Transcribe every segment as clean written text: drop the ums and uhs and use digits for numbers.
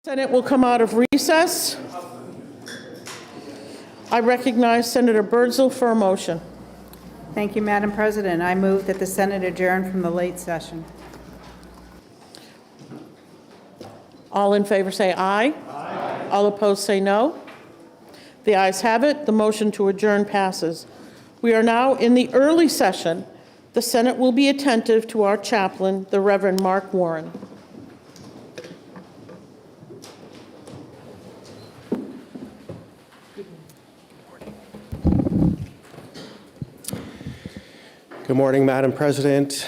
Senate will come out of recess. I recognize Senator Birdsall for a motion. Thank you, Madam President. I move that the Senate adjourn from the late session. All in favor say aye. Aye. All opposed say no. The ayes have it. The motion to adjourn passes. We are now in the early session. The Senate will be attentive to our chaplain, the Reverend Mark Warren. Good morning, Madam President.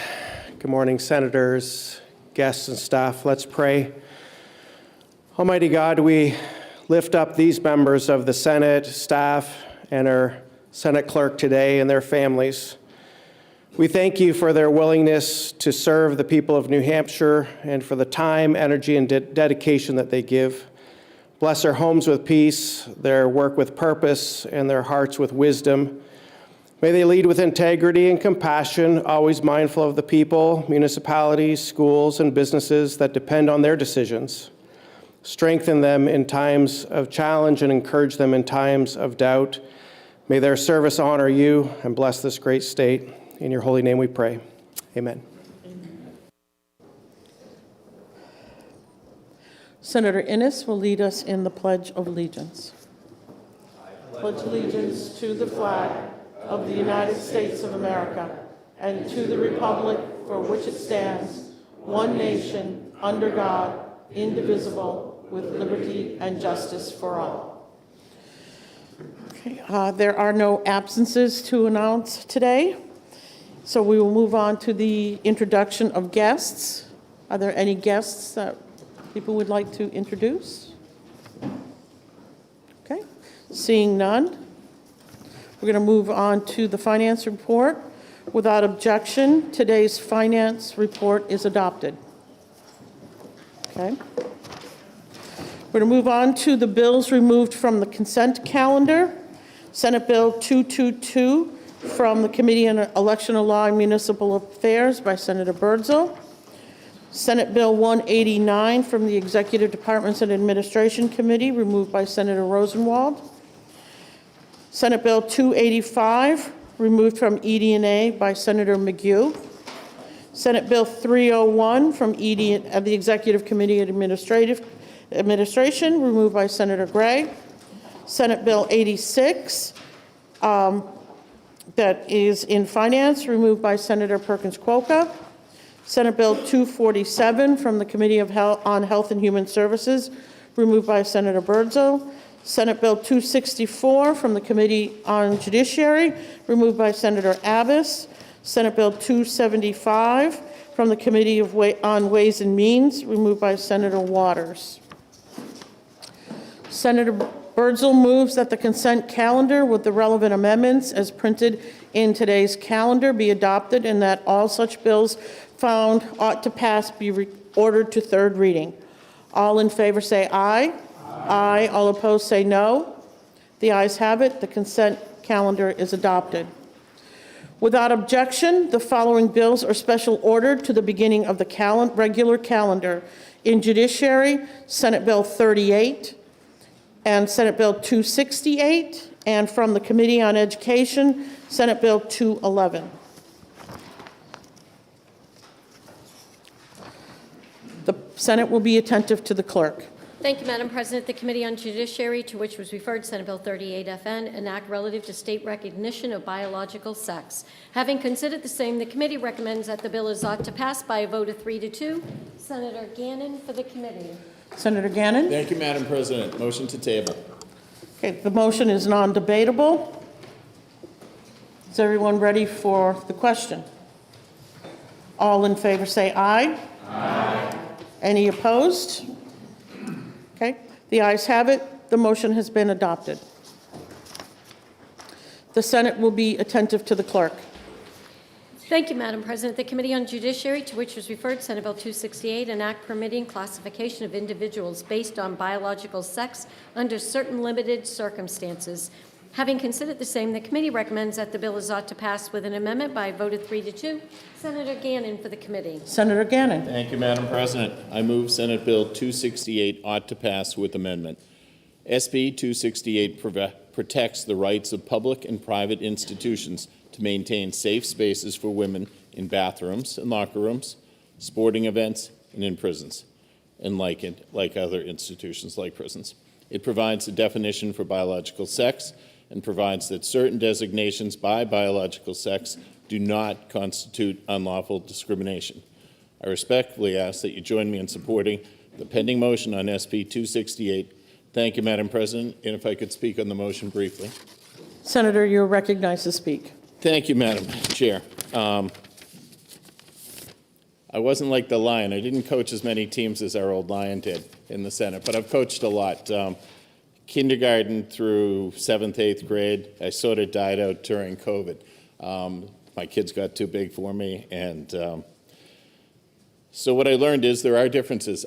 Good morning, senators, guests, and staff. Let's pray. Almighty God, we lift up these members of the Senate, staff, and our Senate clerk today and their families. We thank you for their willingness to serve the people of New Hampshire and for the time, energy, and dedication that they give. Bless their homes with peace, their work with purpose, and their hearts with wisdom. May they lead with integrity and compassion, always mindful of the people, municipalities, schools, and businesses that depend on their decisions. Strengthen them in times of challenge and encourage them in times of doubt. May their service honor you and bless this great state. In your holy name we pray. Amen. Senator Innes will lead us in the Pledge of Allegiance. I pledge allegiance to the flag of the United States of America and to the republic for which it stands, one nation, under God, indivisible, with liberty and justice for all. Okay, there are no absences to announce today, so we will move on to the introduction of guests. Are there any guests that people would like to introduce? Okay, seeing none. We're going to move on to the finance report. Without objection, today's finance report is adopted. Okay. We're going to move on to the bills removed from the consent calendar. Senate Bill 222 from the Committee on Election Law and Municipal Affairs by Senator Birdsall. Senate Bill 189 from the Executive Departments and Administration Committee, removed by Senator Rosenwald. Senate Bill 285, removed from ED&A by Senator McGue. Senate Bill 301 from the Executive Committee on Administration, removed by Senator Gray. Senate Bill 86, that is in Finance, removed by Senator Perkins-Coie. Senate Bill 247 from the Committee on Health and Human Services, removed by Senator Birdsall. Senate Bill 264 from the Committee on Judiciary, removed by Senator Abbas. Senate Bill 275 from the Committee on Ways and Means, removed by Senator Waters. Senator Birdsall moves that the consent calendar with the relevant amendments as printed in today's calendar be adopted and that all such bills found ought to pass be ordered to third reading. All in favor say aye. Aye. All opposed say no. The ayes have it. The consent calendar is adopted. Without objection, the following bills are special ordered to the beginning of the regular calendar. In Judiciary, Senate Bill 38 and Senate Bill 268, and from the Committee on Education, Senate Bill 211. The Senate will be attentive to the clerk. Thank you, Madam President. The Committee on Judiciary, to which was referred Senate Bill 38FN, an act relative to state recognition of biological sex. Having considered the same, the committee recommends that the bill is ought to pass by a vote of 3-2. Senator Gannon for the committee. Senator Gannon? Thank you, Madam President. Motion to table. Okay, the motion is non-debatable. Is everyone ready for the question? All in favor say aye. Aye. Any opposed? Okay, the ayes have it. The motion has been adopted. The Senate will be attentive to the clerk. Thank you, Madam President. The Committee on Judiciary, to which was referred Senate Bill 268, an act permitting classification of individuals based on biological sex under certain limited circumstances. Having considered the same, the committee recommends that the bill is ought to pass with an amendment by a vote of 3-2. Senator Gannon for the committee. Senator Gannon. Thank you, Madam President. I move Senate Bill 268 ought to pass with amendment. SB 268 protects the rights of public and private institutions to maintain safe spaces for women in bathrooms and locker rooms, sporting events, and in prisons, and like other institutions like prisons. It provides a definition for biological sex and provides that certain designations by biological sex do not constitute unlawful discrimination. I respectfully ask that you join me in supporting the pending motion on SB 268. Thank you, Madam President. And if I could speak on the motion briefly. Senator, you're recognized to speak. Thank you, Madam Chair. I wasn't like the Lion. I didn't coach as many teams as our old Lion did in the Senate, but I've coached a lot. Kindergarten through 7th, 8th grade, I sort of died out during COVID. My kids got too big for me, and so what I learned is there are differences.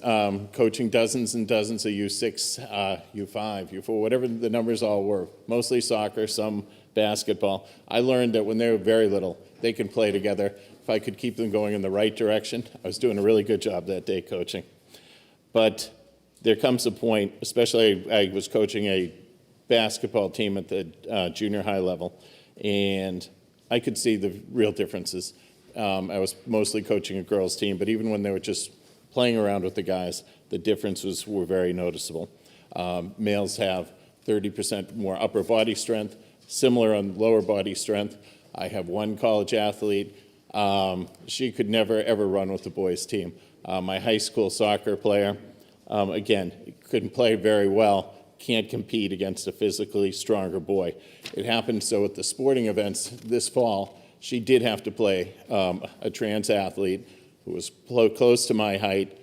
Coaching dozens and dozens of U6, U5, U4, whatever the numbers all were, mostly soccer, some basketball. I learned that when they were very little, they could play together. If I could keep them going in the right direction, I was doing a really good job that day coaching. But there comes a point, especially I was coaching a basketball team at the junior high level, and I could see the real differences. I was mostly coaching a girls' team, but even when they were just playing around with the guys, the differences were very noticeable. Males have 30% more upper body strength, similar on lower body strength. I have one college athlete. She could never, ever run with the boys' team. My high school soccer player, again, couldn't play very well, can't compete against a physically stronger boy. It happened so at the sporting events this fall, she did have to play a trans athlete who was close to my height,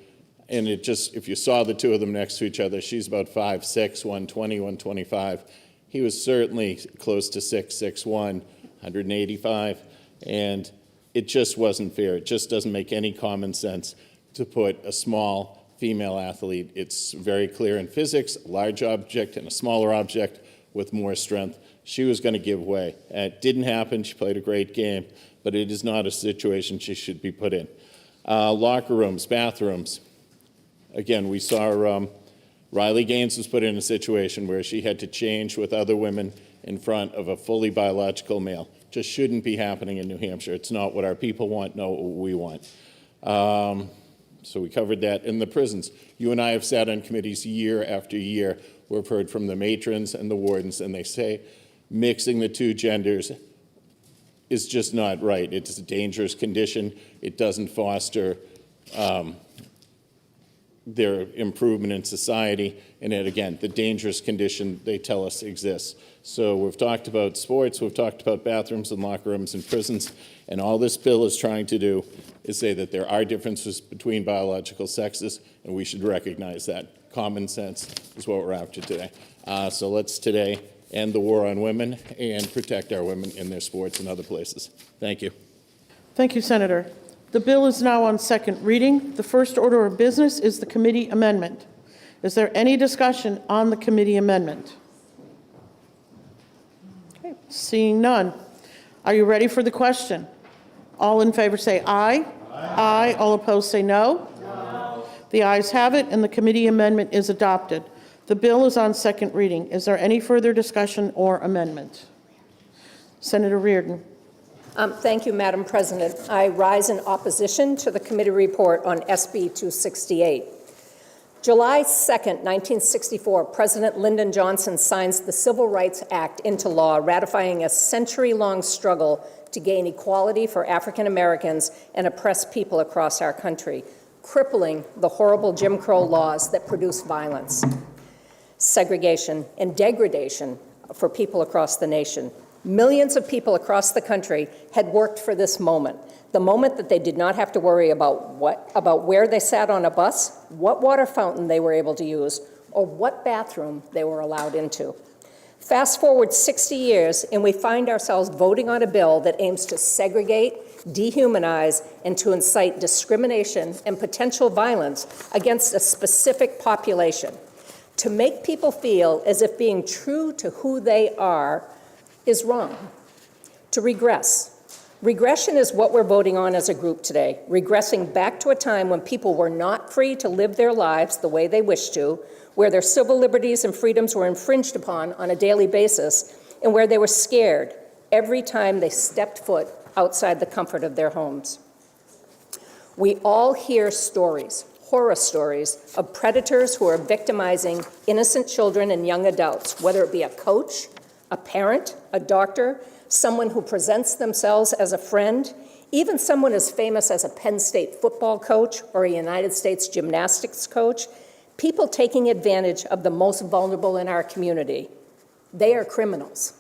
and it just, if you saw the two of them next to each other, she's about 5'6", 120, 125. He was certainly close to 6'1", 185, and it just wasn't fair. It just doesn't make any common sense to put a small female athlete. It's very clear in physics, a large object and a smaller object with more strength. She was going to give way. It didn't happen. She played a great game, but it is not a situation she should be put in. Locker rooms, bathrooms. Again, we saw Riley Gaines was put in a situation where she had to change with other women in front of a fully biological male. Just shouldn't be happening in New Hampshire. It's not what our people want, not what we want. So we covered that. In the prisons, you and I have sat on committees year after year. We've heard from the matrons and the wardens, and they say mixing the two genders is just not right. It's a dangerous condition. It doesn't foster their improvement in society, and yet again, the dangerous condition they tell us exists. So we've talked about sports, we've talked about bathrooms and locker rooms and prisons, and all this bill is trying to do is say that there are differences between biological sexes, and we should recognize that. Common sense is what we're after today. So let's today end the war on women and protect our women in their sports and other places. Thank you. Thank you, Senator. The bill is now on second reading. The first order of business is the committee amendment. Is there any discussion on the committee amendment? Okay, seeing none. Are you ready for the question? All in favor say aye. Aye. All opposed say no. No. The ayes have it, and the committee amendment is adopted. The bill is on second reading. Is there any further discussion or amendment? Senator Reardon. Thank you, Madam President. I rise in opposition to the committee report on SB 268. July 2nd, 1964, President Lyndon Johnson signs the Civil Rights Act into law, ratifying a century-long struggle to gain equality for African Americans and oppressed people across our country, crippling the horrible Jim Crow laws that produce violence, segregation, and degradation for people across the nation. Millions of people across the country had worked for this moment, the moment that they did not have to worry about where they sat on a bus, what water fountain they were able to use, or what bathroom they were allowed into. Fast forward 60 years, and we find ourselves voting on a bill that aims to segregate, dehumanize, and to incite discrimination and potential violence against a specific population, to make people feel as if being true to who they are is wrong, to regress. Regression is what we're voting on as a group today, regressing back to a time when people were not free to live their lives the way they wished to, where their civil liberties and freedoms were infringed upon on a daily basis, and where they were scared every time they stepped foot outside the comfort of their homes. We all hear stories, horror stories, of predators who are victimizing innocent children and young adults, whether it be a coach, a parent, a doctor, someone who presents themselves as a friend, even someone as famous as a Penn State football coach or a United States gymnastics coach, people taking advantage of the most vulnerable in our community. They are criminals.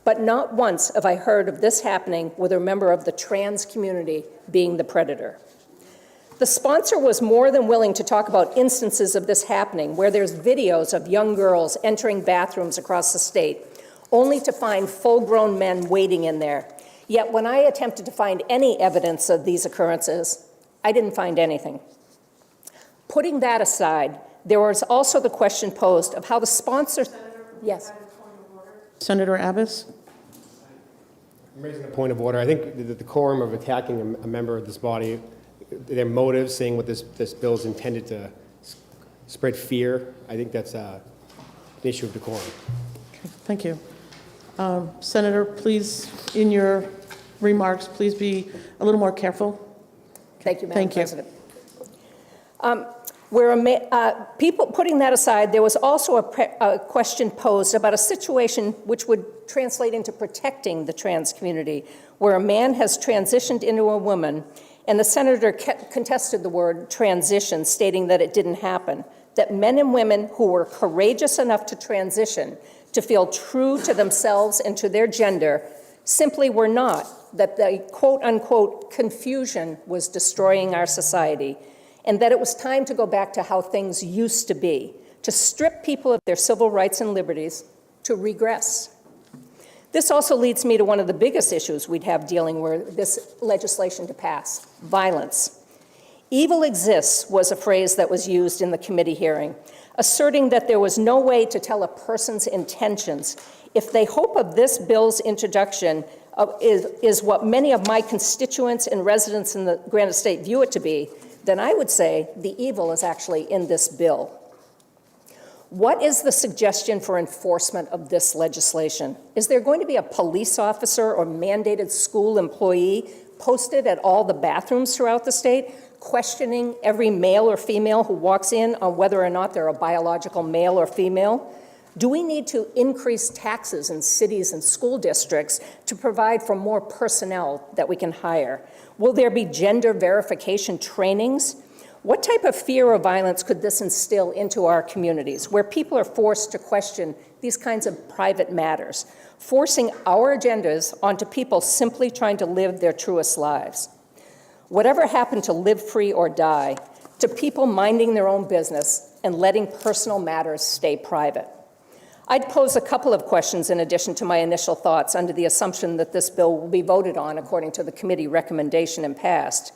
But not once have I heard of this happening with a member of the trans community being the predator. The sponsor was more than willing to talk about instances of this happening, where there's videos of young girls entering bathrooms across the state, only to find full-grown men waiting in there. Yet when I attempted to find any evidence of these occurrences, I didn't find anything. Putting that aside, there was also the question posed of how the sponsor... Yes. Senator Abbas? I'm raising a point of order. I think the decorum of attacking a member of this body, their motives, saying what this bill is intended to spread fear, I think that's an issue of decorum. Thank you. Senator, please, in your remarks, please be a little more careful. Thank you, Madam Thank you. President. People putting that aside, there was also a question posed about a situation which would translate into protecting the trans community, where a man has transitioned into a woman, and the senator contested the word transition, stating that it didn't happen, that men and women who were courageous enough to transition, to feel true to themselves and to their gender, simply were not, that the quote-unquote confusion was destroying our society, and that it was time to go back to how things used to be, to strip people of their civil rights and liberties, to regress. This also leads me to one of the biggest issues we'd have dealing with this legislation to pass: violence. Evil exists was a phrase that was used in the committee hearing, asserting that there was no way to tell a person's intentions. If the hope of this bill's introduction is what many of my constituents and residents in the Granite State view it to be, then I would say the evil is actually in this bill. What is the suggestion for enforcement of this legislation? Is there going to be a police officer or mandated school employee posted at all the bathrooms throughout the state, questioning every male or female who walks in on whether or not they're a biological male or female? Do we need to increase taxes in cities and school districts to provide for more personnel that we can hire? Will there be gender verification trainings? What type of fear of violence could this instill into our communities, where people are forced to question these kinds of private matters, forcing our agendas onto people simply trying to live their truest lives? Whatever happened to live free or die, to people minding their own business and letting personal matters stay private? I'd pose a couple of questions in addition to my initial thoughts, under the assumption that this bill will be voted on according to the committee recommendation and passed.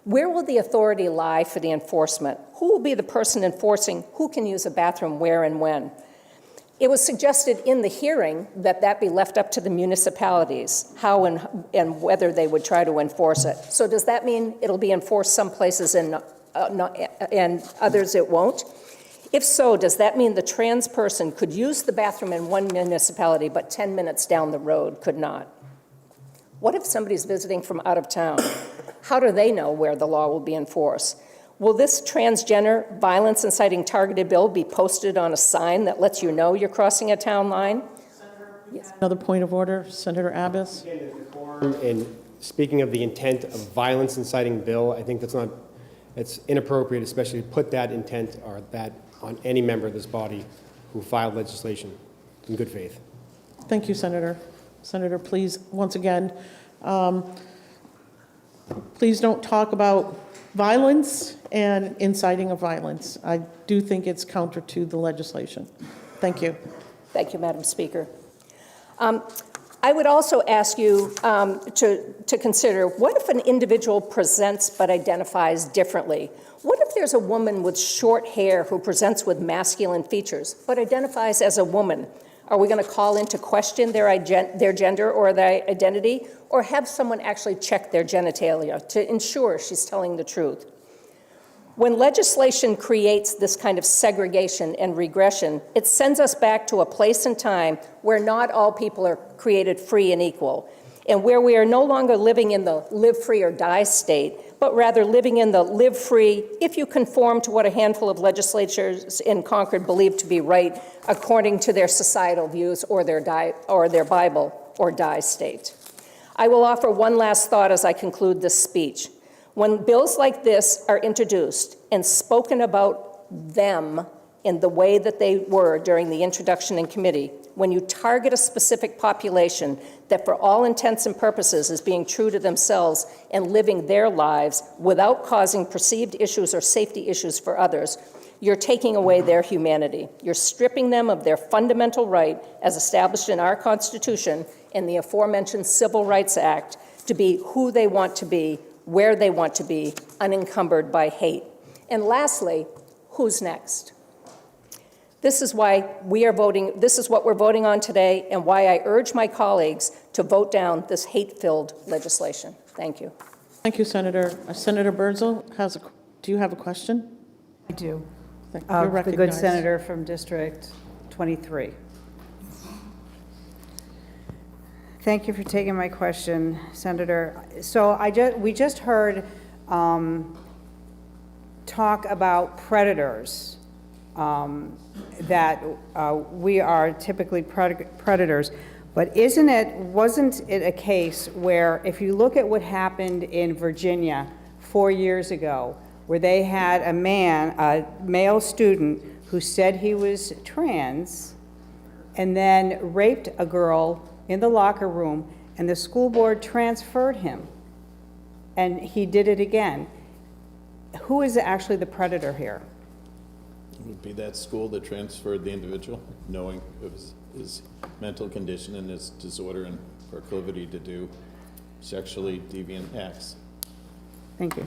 Where will the authority lie for the enforcement? Who will be the person enforcing who can use a bathroom where and when? It was suggested in the hearing that that be left up to the municipalities, how and whether they would try to enforce it. So does that mean it'll be enforced some places and others it won't? If so, does that mean the trans person could use the bathroom in one municipality, but 10 minutes down the road could not? What if somebody's visiting from out of town? How do they know where the law will be enforced? Will this transgender violence inciting targeted bill be posted on a sign that lets you know you're crossing a town line? Yes. Another point of order, Senator Abbas. And speaking of the intent of violence inciting bill, I think it's inappropriate, especially to put that intent or that on any member of this body who filed legislation in good faith. Thank you, Senator. Senator, please, once again, please don't talk about violence and inciting of violence. I do think it's counter to the legislation. Thank you. Thank you, Madam Speaker. I would also ask you to consider, what if an individual presents but identifies differently? What if there's a woman with short hair who presents with masculine features but identifies as a woman? Are we going to call into question their gender or their identity, or have someone actually check their genitalia to ensure she's telling the truth? When legislation creates this kind of segregation and regression, it sends us back to a place and time where not all people are created free and equal, and where we are no longer living in the live free or die state, but rather living in the live free if you conform to what a handful of legislatures in Concord believe to be right according to their societal views or their Bible or die state. I will offer one last thought as I conclude this speech. When bills like this are introduced and spoken about them in the way that they were during the introduction in committee, when you target a specific population that for all intents and purposes is being true to themselves and living their lives without causing perceived issues or safety issues for others, you're taking away their humanity. You're stripping them of their fundamental right as established in our Constitution and the aforementioned Civil Rights Act to be who they want to be, where they want to be, unencumbered by hate. And lastly, who's next? This is why we are voting, this is what we're voting on today, and why I urge my colleagues to vote down this hate-filled legislation. Thank you. Thank you, Senator. Senator Birdsall do you have a question? I do. You're The good recognized. senator from District 23. Thank you for taking my question, Senator. So we just heard talk about predators, that we are typically predators. But wasn't it a case where, if you look at what happened in Virginia 4 years ago, where they had a male student who said he was trans and then raped a girl in the locker room, and the school board transferred him, and he did it again? Who is actually the predator here? It would be that school that transferred the individual, knowing it was his mental condition and his disorder and proclivity to do sexually deviant acts. Thank you.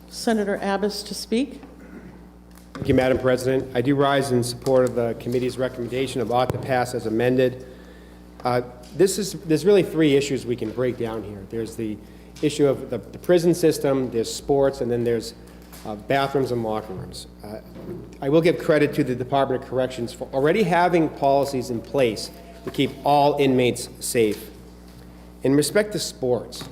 Senator Abbas to speak. Thank you, Madam President. I do rise in support of the committee's recommendation of ought to pass as amended. There's really three issues we can break down here. There's the issue of the prison system, there's sports, and then there's bathrooms and locker rooms. I will give credit to the Department of Corrections for already having policies in place to keep all inmates safe. In respect to sports,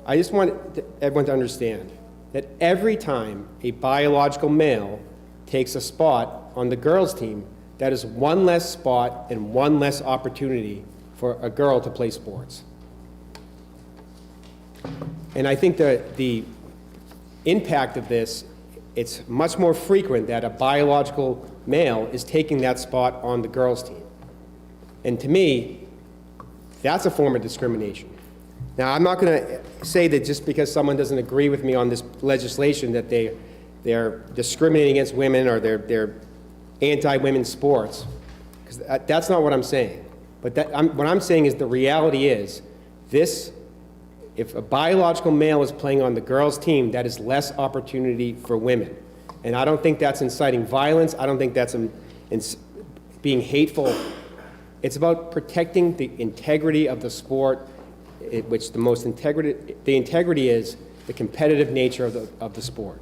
I just want everyone to understand that every time a biological male takes a spot on the girls' team, that is one less spot and one less opportunity for a girl to play sports. And I think that the impact of this, it's much more frequent that a biological male is taking that spot on the girls' team. And to me, that's a form of discrimination. Now, I'm not going to say that just because someone doesn't agree with me on this legislation that they're discriminating against women or they're anti-women's sports, because that's not what I'm saying. But what I'm saying is the reality is this: if a biological male is playing on the girls' team, that is less opportunity for women. And I don't think that's inciting violence. I don't think that's being hateful. It's about protecting the integrity of the sport, which the integrity is the competitive nature of the sport.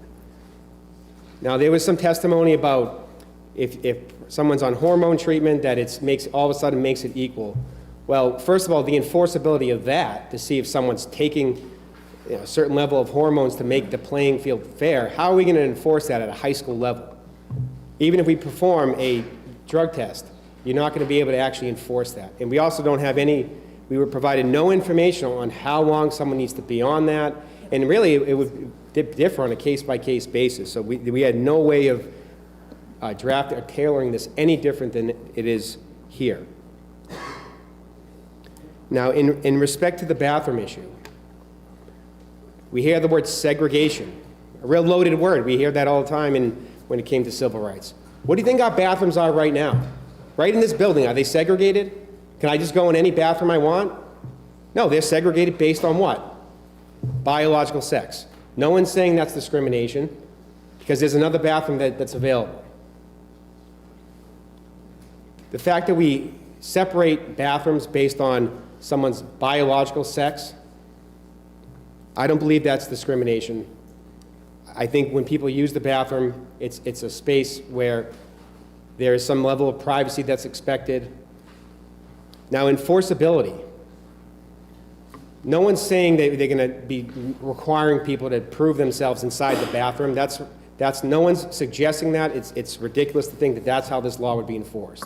Now, there was some testimony about if someone's on hormone treatment, that all of a sudden makes it equal. Well, first of all, the enforceability of that, to see if someone's taking a certain level of hormones to make the playing field fair, how are we going to enforce that at a high school level? Even if we perform a drug test, you're not going to be able to actually enforce that. And we also don't have we were provided no information on how long someone needs to be on that. And really, it would differ on a case-by-case basis. So we had no way of drafting or tailoring this any different than it is here. Now, in respect to the bathroom issue, we hear the word segregation, a real loaded word. We hear that all the time when it came to civil rights. What do you think our bathrooms are right now? Right in this building, are they segregated? Can I just go in any bathroom I want? No, they're segregated based on what? Biological sex. No one's saying that's discrimination because there's another bathroom that's available. The fact that we separate bathrooms based on someone's biological sex, I don't believe that's discrimination. I think when people use the bathroom, it's a space where there is some level of privacy that's expected. Now, enforceability. No one's saying that they're going to be requiring people to prove themselves inside the bathroom. No one's suggesting that. It's ridiculous to think that that's how this law would be enforced.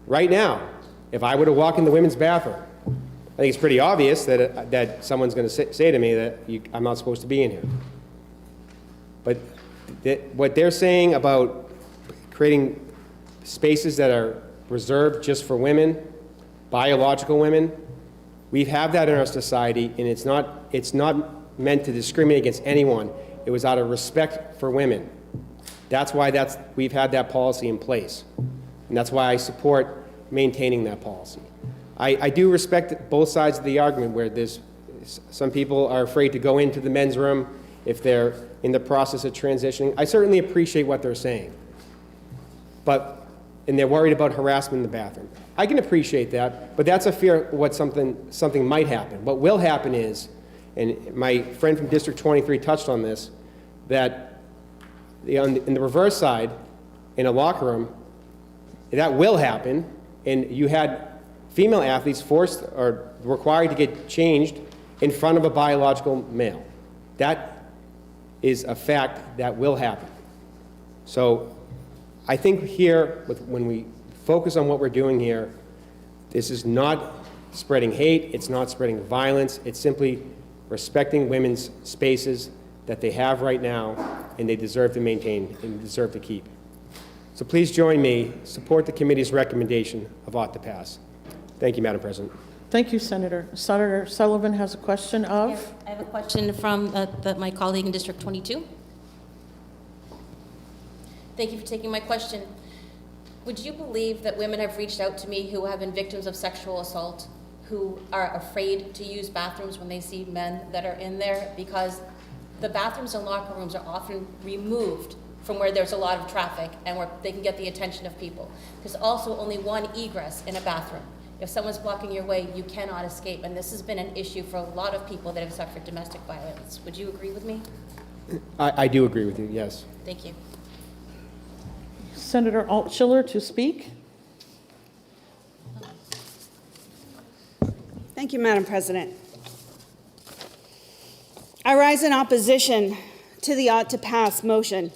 Right now, if I were to walk in the women's bathroom, I think it's pretty obvious that someone's going to say to me that I'm not supposed to be in here. But what they're saying about creating spaces that are reserved just for women, biological women, we have that in our society, and it's not meant to discriminate against anyone. It was out of respect for women. That's why we've had that policy in place, and that's why I support maintaining that policy. I do respect both sides of the argument where some people are afraid to go into the men's room if they're in the process of transitioning. I certainly appreciate what they're saying, and they're worried about harassment in the bathroom. I can appreciate that, but that's a fear what something might happen. What will happen is, and my friend from District 23 touched on this, that in the reverse side, in a locker room, that will happen, and you had female athletes forced or required to get changed in front of a biological male. That is a fact that will happen. So I think here, when we focus on what we're doing here, this is not spreading hate, it's not spreading violence, it's simply respecting women's spaces that they have right now and they deserve to maintain and deserve to keep. So please join me, support the committee's recommendation of ought to pass. Thank you, Madam President. Thank you, Senator. Senator Sullivan has a question of? Yes, I have a question from my colleague in District 22. Thank you for taking my question. Would you believe that women have reached out to me who have been victims of sexual assault, who are afraid to use bathrooms when they see men that are in there, because the bathrooms and locker rooms are often removed from where there's a lot of traffic and where they can get the attention of people. There's also only one egress in a bathroom. If someone's blocking your way, you cannot escape, and this has been an issue for a lot of people that have suffered domestic violence. Would you agree with me? I do agree with you, yes. Thank you. Senator Altschiller to speak. Thank you, Madam President. I rise in opposition to the ought to pass motion.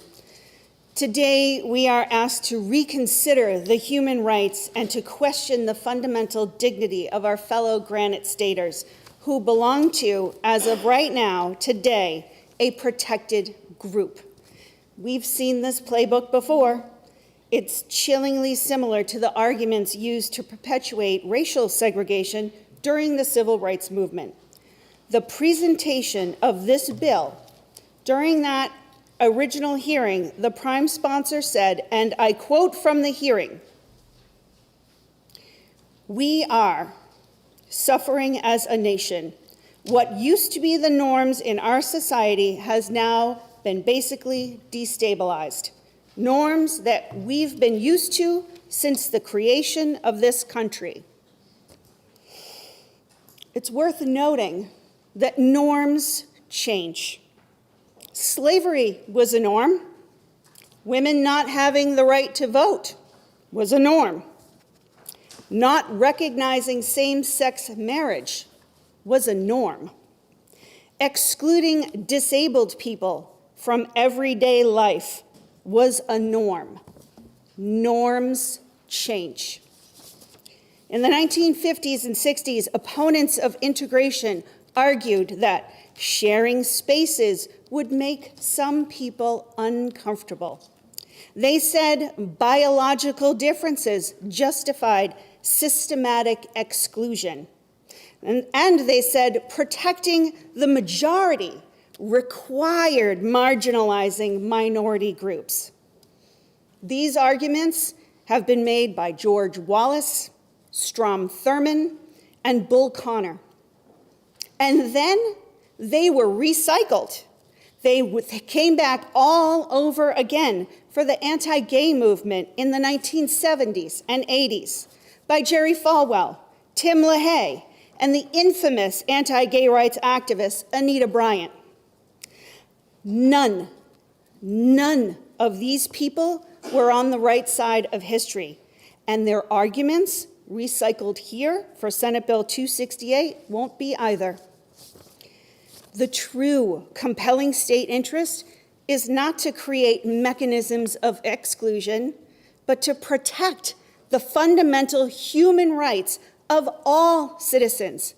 Today, we are asked to reconsider the human rights and to question the fundamental dignity of our fellow Granite Staters who belong to, as of right now, today, a protected group. We've seen this playbook before. It's chillingly similar to the arguments used to perpetuate racial segregation during the civil rights movement. The presentation of this bill, during that original hearing, the prime sponsor said, and I quote from the hearing, "We are suffering as a nation. What used to be the norms in our society has now been basically destabilized. Norms that we've been used to since the creation of this country." It's worth noting that norms change. Slavery was a norm. Women not having the right to vote was a norm. Not recognizing same-sex marriage was a norm. Excluding disabled people from everyday life was a norm. Norms change. In the 1950s and 60s, opponents of integration argued that sharing spaces would make some people uncomfortable. They said biological differences justified systematic exclusion. And they said protecting the majority required marginalizing minority groups. These arguments have been made by George Wallace, Strom Thurmond, and Bull Connor. And then they were recycled. They came back all over again for the anti-gay movement in the 1970s and 80s by Jerry Falwell, Tim LaHaye, and the infamous anti-gay rights activist Anita Bryant. None of these people were on the right side of history, and their arguments, recycled here for Senate Bill 268, won't be either. The true compelling state interest is not to create mechanisms of exclusion, but to protect the fundamental human rights of all citizens.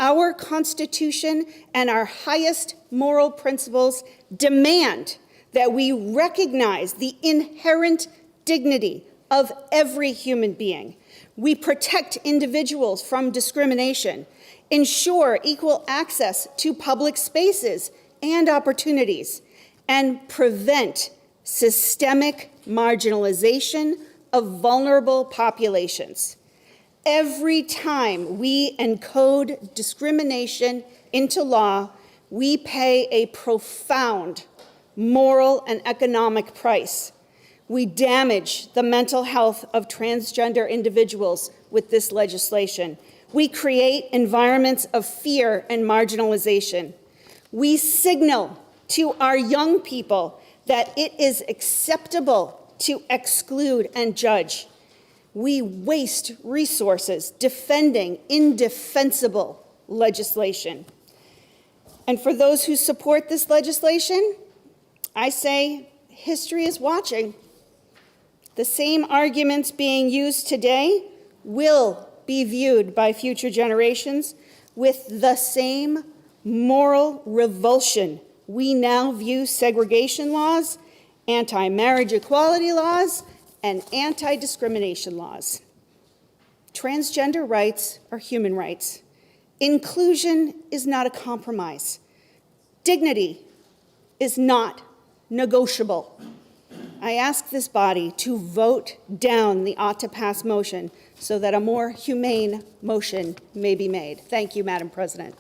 Our Constitution and our highest moral principles demand that we recognize the inherent dignity of every human being. We protect individuals from discrimination, ensure equal access to public spaces and opportunities, and prevent systemic marginalization of vulnerable populations. Every time we encode discrimination into law, we pay a profound moral and economic price. We damage the mental health of transgender individuals with this legislation. We create environments of fear and marginalization. We signal to our young people that it is acceptable to exclude and judge. We waste resources defending indefensible legislation. And for those who support this legislation, I say history is watching. The same arguments being used today will be viewed by future generations with the same moral revulsion we now view segregation laws, anti-marriage equality laws, and anti-discrimination laws. Transgender rights are human rights. Inclusion is not a compromise. Dignity is not negotiable. I ask this body to vote down the ought-to-pass motion so that a more humane motion may be made. Thank you, Madam President.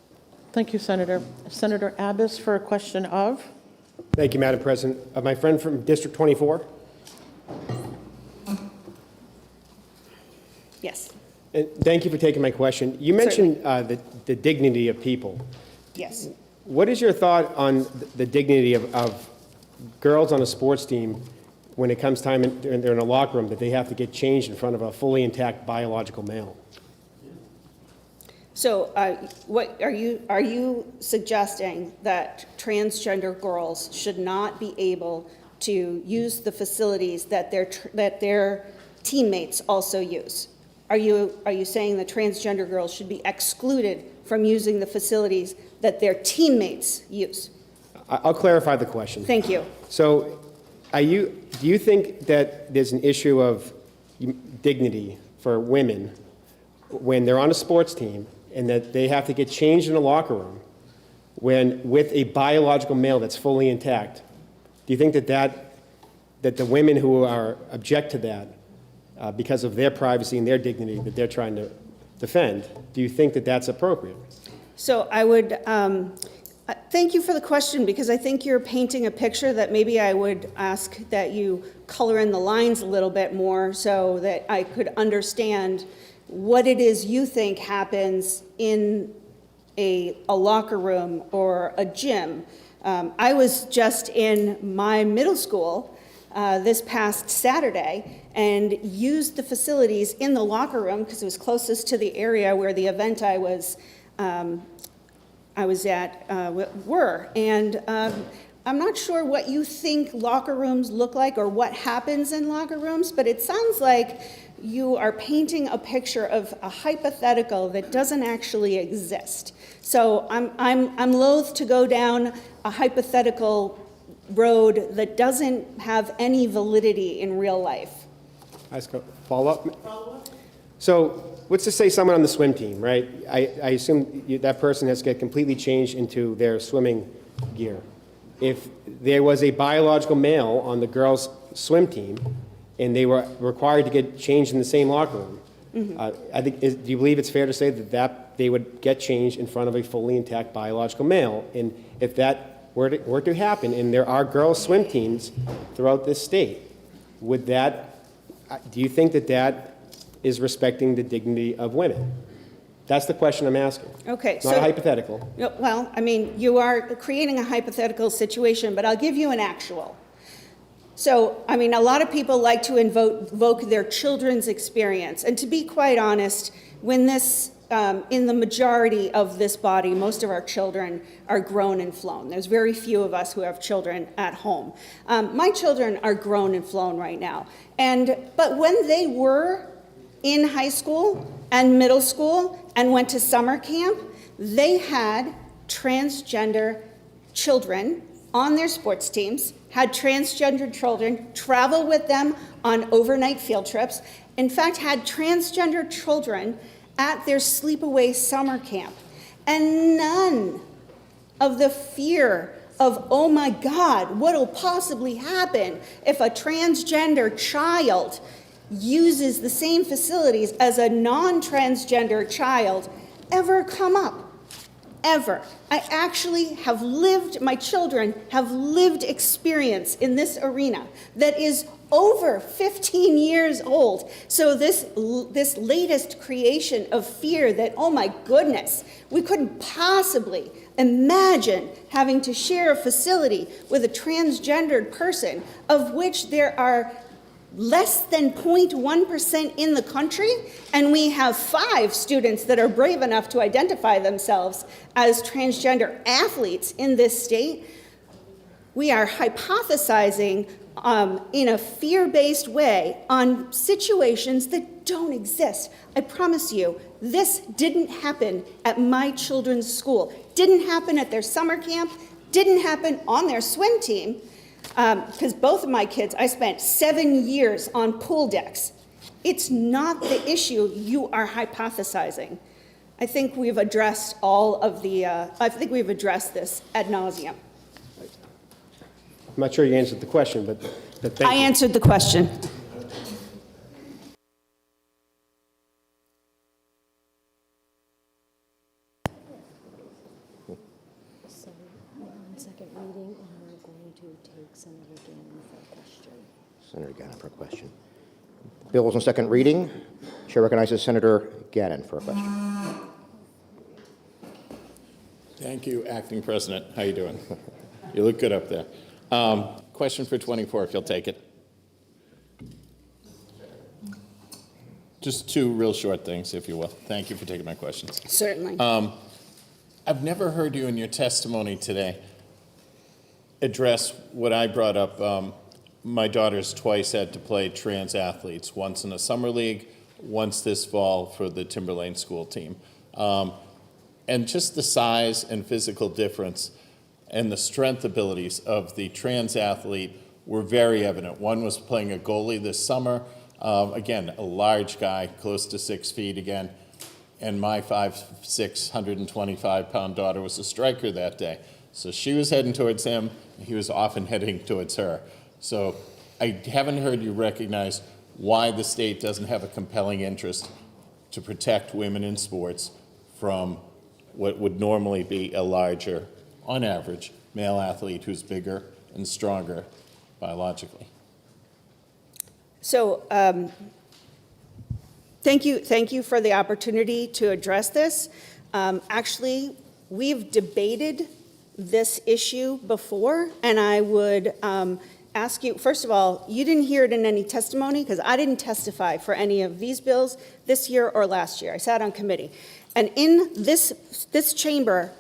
Thank you, Senator. Senator Abbas for a question of? Thank you, Madam President. My friend from District 24. Yes. And thank you for taking my question. You mentioned the dignity of people. Yes. What is your thought on the dignity of girls on a sports team when it comes time and they're in a locker room that they have to get changed in front of a fully intact biological male? So what are you suggesting that transgender girls should not be able to use the facilities that their teammates also use? Are you saying that transgender girls should be excluded from using the facilities that their teammates use? I'll clarify the question. Thank you. So do you think that there's an issue of dignity for women when they're on a sports team and that they have to get changed in a locker room with a biological male that's fully intact? Do you think that the women who are object to that because of their privacy and their dignity that they're trying to defend, do you think that that's appropriate? So I would thank you for the question, because I think you're painting a picture that maybe I would ask that you color in the lines a little bit more so that I could understand what it is you think happens in a locker room or a gym. I was just in my middle school this past Saturday and used the facilities in the locker room because it was closest to the area where the event I was at were. And I'm not sure what you think locker rooms look like or what happens in locker rooms, but it sounds like you are painting a picture of a hypothetical that doesn't actually exist. So I'm loath to go down a hypothetical road that doesn't have any validity in real life. Ask a follow-up? So let's just say someone on the swim team, right? I assume that person has to get completely changed into their swimming gear. If there was a biological male on the girls' swim team and they were required to get changed in the same locker room, do you believe it's fair to say that they would get changed in front of a fully intact biological male? And if that were to happen, and there are girls' swim teams throughout this state, would that, do you think that that is respecting the dignity of women? That's the question I'm asking. Okay, It's not a hypothetical. Well, I mean, you are creating a hypothetical situation, but I'll give you an actual. So, I mean, a lot of people like to invoke their children's experience. And to be quite honest, when this, in the majority of this body, most of our children are grown and flown. There's very few of us who have children at home. My children are grown and flown right now. But when they were in high school and middle school and went to summer camp, they had transgender children on their sports teams, had transgender children travel with them on overnight field trips, in fact, had transgender children at their sleepaway summer camp. And none of the fear of, oh my God, what'll possibly happen if a transgender child uses the same facilities as a non-transgender child ever come up. Ever. I actually have lived, my children have lived experience in this arena that is over 15 years old. So this latest creation of fear that, oh my goodness, we couldn't possibly imagine having to share a facility with a transgendered person, of which there are less than 0.1% in the country, and we have 5 students that are brave enough to identify themselves as transgender athletes in this state. We are hypothesizing in a fear-based way on situations that don't exist. I promise you, this didn't happen at my children's school, didn't happen at their summer camp, didn't happen on their swim team. Because both of my kids, I spent 7 years on pool decks. It's not the issue you are hypothesizing. I think we've addressed all of the, I think we've addressed this ad nauseum. I'm not sure you answered the question, but thank you. I answered the question. So, on second reading, and we're going to take Senator Gannon for a question. Senator Gannon for a question. Bill is on second reading. Chair recognizes Senator Gannon for a question. Thank you, Acting President. How you doing? You look good up there. Question for 24, if you'll take it. Just 2 real short things, if you will. Thank you for taking my questions. Certainly. I've never heard you in your testimony today address what I brought up. My daughters twice had to play trans athletes, once in a summer league, once this fall for the Timberlane school team. And just the size and physical difference and the strength abilities of the trans athlete were very evident. One was playing a goalie this summer, again, a large guy, close to 6 feet again, and my 5'6", 125-pound daughter was a striker that day. So she was heading towards him, and he was often heading towards her. So I haven't heard you recognize why the state doesn't have a compelling interest to protect women in sports from what would normally be a larger, on average, male athlete who's bigger and stronger biologically. So thank you for the opportunity to address this. Actually, we've debated this issue before, and I would ask you, first of all, you didn't hear it in any testimony because I didn't testify for any of these bills this year or last year. I sat on committee. And in this chamber,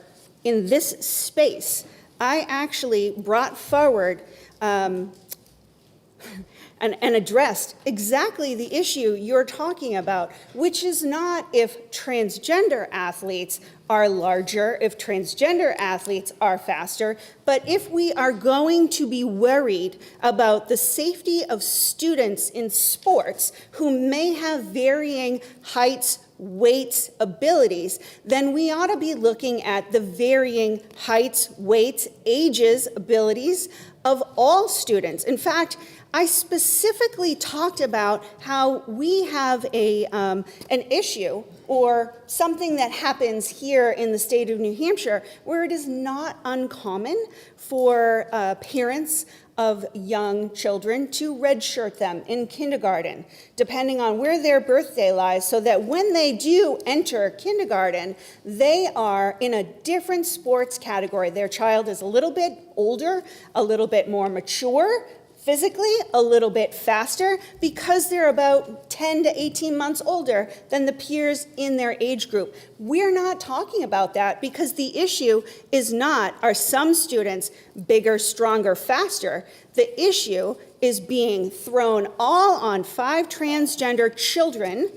in this space, I actually brought forward and addressed exactly the issue you're talking about, which is not if transgender athletes are larger, if transgender athletes are faster, but if we are going to be worried about the safety of students in sports who may have varying heights, weights, abilities, then we ought to be looking at the varying heights, weights, ages, abilities of all students. In fact, I specifically talked about how we have an issue or something that happens here in the state of New Hampshire where it is not uncommon for parents of young children to redshirt them in kindergarten, depending on where their birthday lies, so that when they do enter kindergarten, they are in a different sports category. Their child is a little bit older, a little bit more mature, physically a little bit faster, because they're about 10 to 18 months older than the peers in their age group. We're not talking about that because the issue is not, are some students bigger, stronger, faster? The issue is being thrown all on 5 transgender children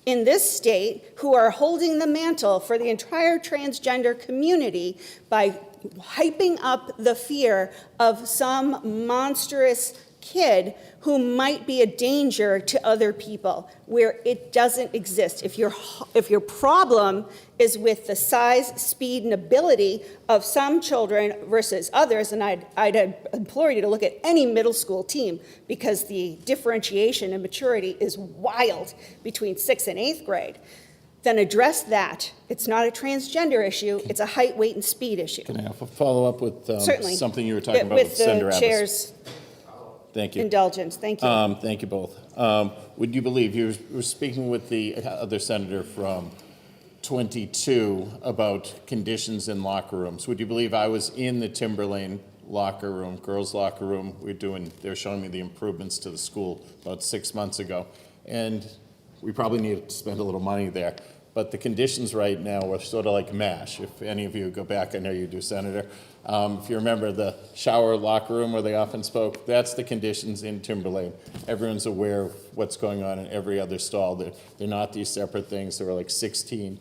in this state who are holding the mantle for the entire transgender community by hyping up the fear of some monstrous kid who might be a danger to other people, where it doesn't exist. If your problem is with the size, speed, and ability of some children versus others, and I'd implore you to look at any middle school team, because the differentiation and maturity is wild between 6th and 8th grade, then address that. It's not a transgender issue, it's a height, weight, and speed issue. Can I have a follow-up with Certainly. something you were talking about with Senator the Abbas? chair's Thank you. indulgence. Thank you. Thank you both. Would you believe, you were speaking with the other senator from 22 about conditions in locker rooms. Would you believe I was in the Timberlane locker room, girls' locker room? They were showing me the improvements to the school about 6 months ago. And we probably needed to spend a little money there. But the conditions right now are sort of like MASH. If any of you go back, I know you do, Senator. If you remember the shower locker room where they often spoke, that's the conditions in Timberlane. Everyone's aware of what's going on in every other stall. They're not these separate things. There were like 16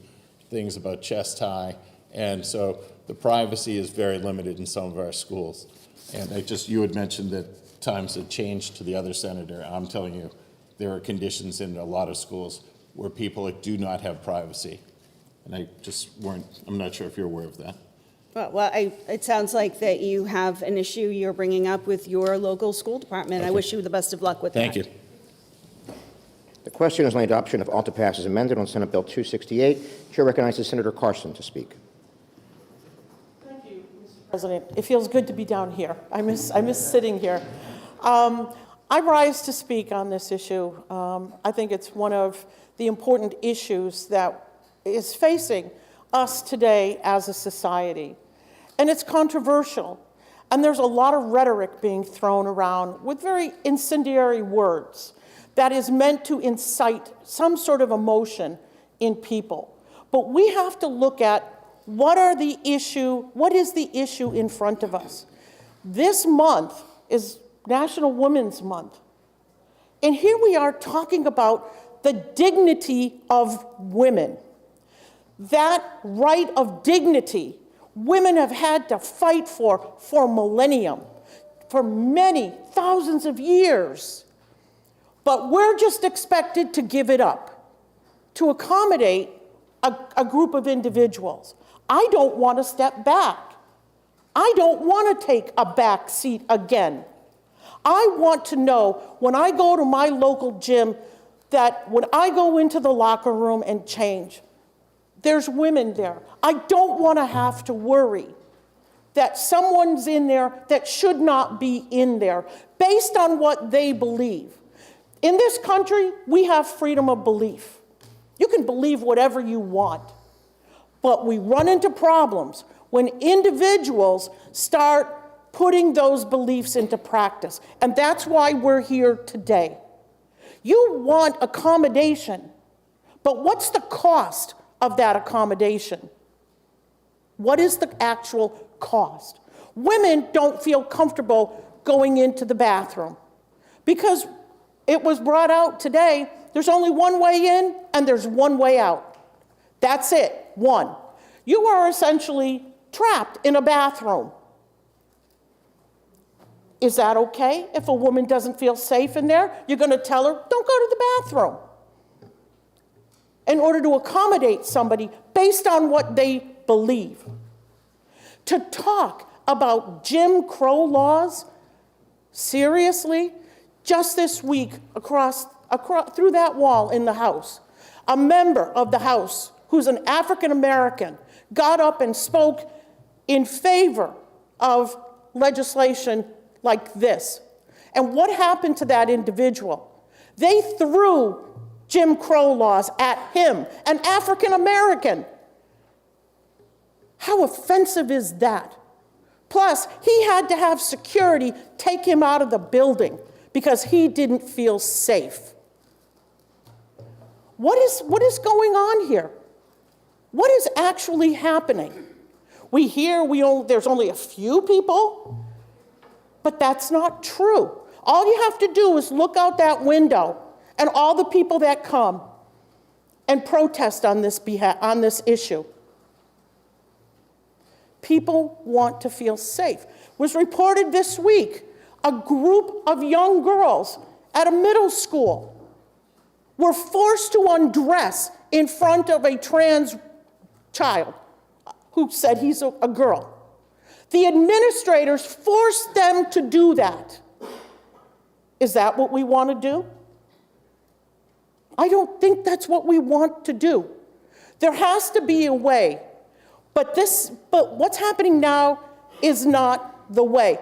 things about chest high. And so the privacy is very limited in some of our schools. And you had mentioned that times had changed to the other senator. I'm telling you, there are conditions in a lot of schools where people do not have privacy. And I'm not sure if you're aware of that. Well, it sounds like that you have an issue you're bringing up with your local school department. Okay. I wish you the best of luck with that. Thank you. The question is on the adoption of OTPA as amended on Senate Bill 268. Chair recognizes Senator Carson to speak. Thank you, Mr. President. It feels good to be down here. I miss sitting here. I rise to speak on this issue. I think it's one of the important issues that is facing us today as a society. And it's controversial. And there's a lot of rhetoric being thrown around with very incendiary words that is meant to incite some sort of emotion in people. But we have to look at what is the issue in front of us. This month is National Women's Month. And here we are talking about the dignity of women. That right of dignity women have had to fight for millennium, for many thousands of years. But we're just expected to give it up to accommodate a group of individuals. I don't want to step back. I don't want to take a back seat again. I want to know when I go to my local gym that when I go into the locker room and change, there's women there. I don't want to have to worry that someone's in there that should not be in there based on what they believe. In this country, we have freedom of belief. You can believe whatever you want, but we run into problems when individuals start putting those beliefs into practice. And that's why we're here today. You want accommodation, but what's the cost of that accommodation? What is the actual cost? Women don't feel comfortable going into the bathroom because it was brought out today, there's only one way in and there's one way out. That's it, one. You are essentially trapped in a bathroom. Is that okay if a woman doesn't feel safe in there? You're going to tell her, don't go to the bathroom. In order to accommodate somebody based on what they believe. To talk about Jim Crow laws, seriously, Just this week, across through that wall in the House, a member of the House who's an African American got up and spoke in favor of legislation like this. And what happened to that individual? They threw Jim Crow laws at him, an African American. How offensive is that? Plus, he had to have security take him out of the building because he didn't feel safe. What is going on here? What is actually happening? We hear there's only a few people, but that's not true. All you have to do is look out that window and all the people that come and protest on this issue. People want to feel safe. It was reported this week, a group of young girls at a middle school were forced to undress in front of a trans child who said he's a girl. The administrators forced them to do that. Is that what we want to do? I don't think that's what we want to do. There has to be a way. But what's happening now is not the way.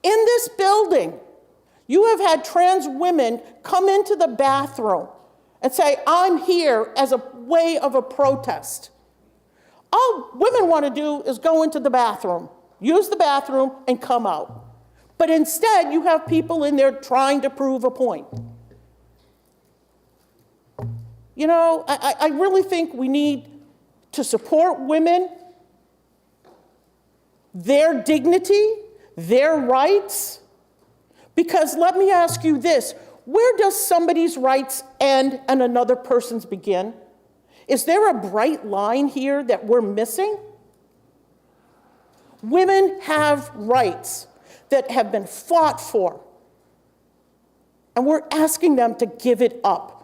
In this building, you have had trans women come into the bathroom and say, I'm here as a way of a protest. All women want to do is go into the bathroom, use the bathroom, and come out. But instead, you have people in there trying to prove a point. You know, I really think we need to support women, their dignity, their rights. Because let me ask you this, where does somebody's rights end and another person's begin? Is there a bright line here that we're missing? Women have rights that have been fought for, and we're asking them to give it up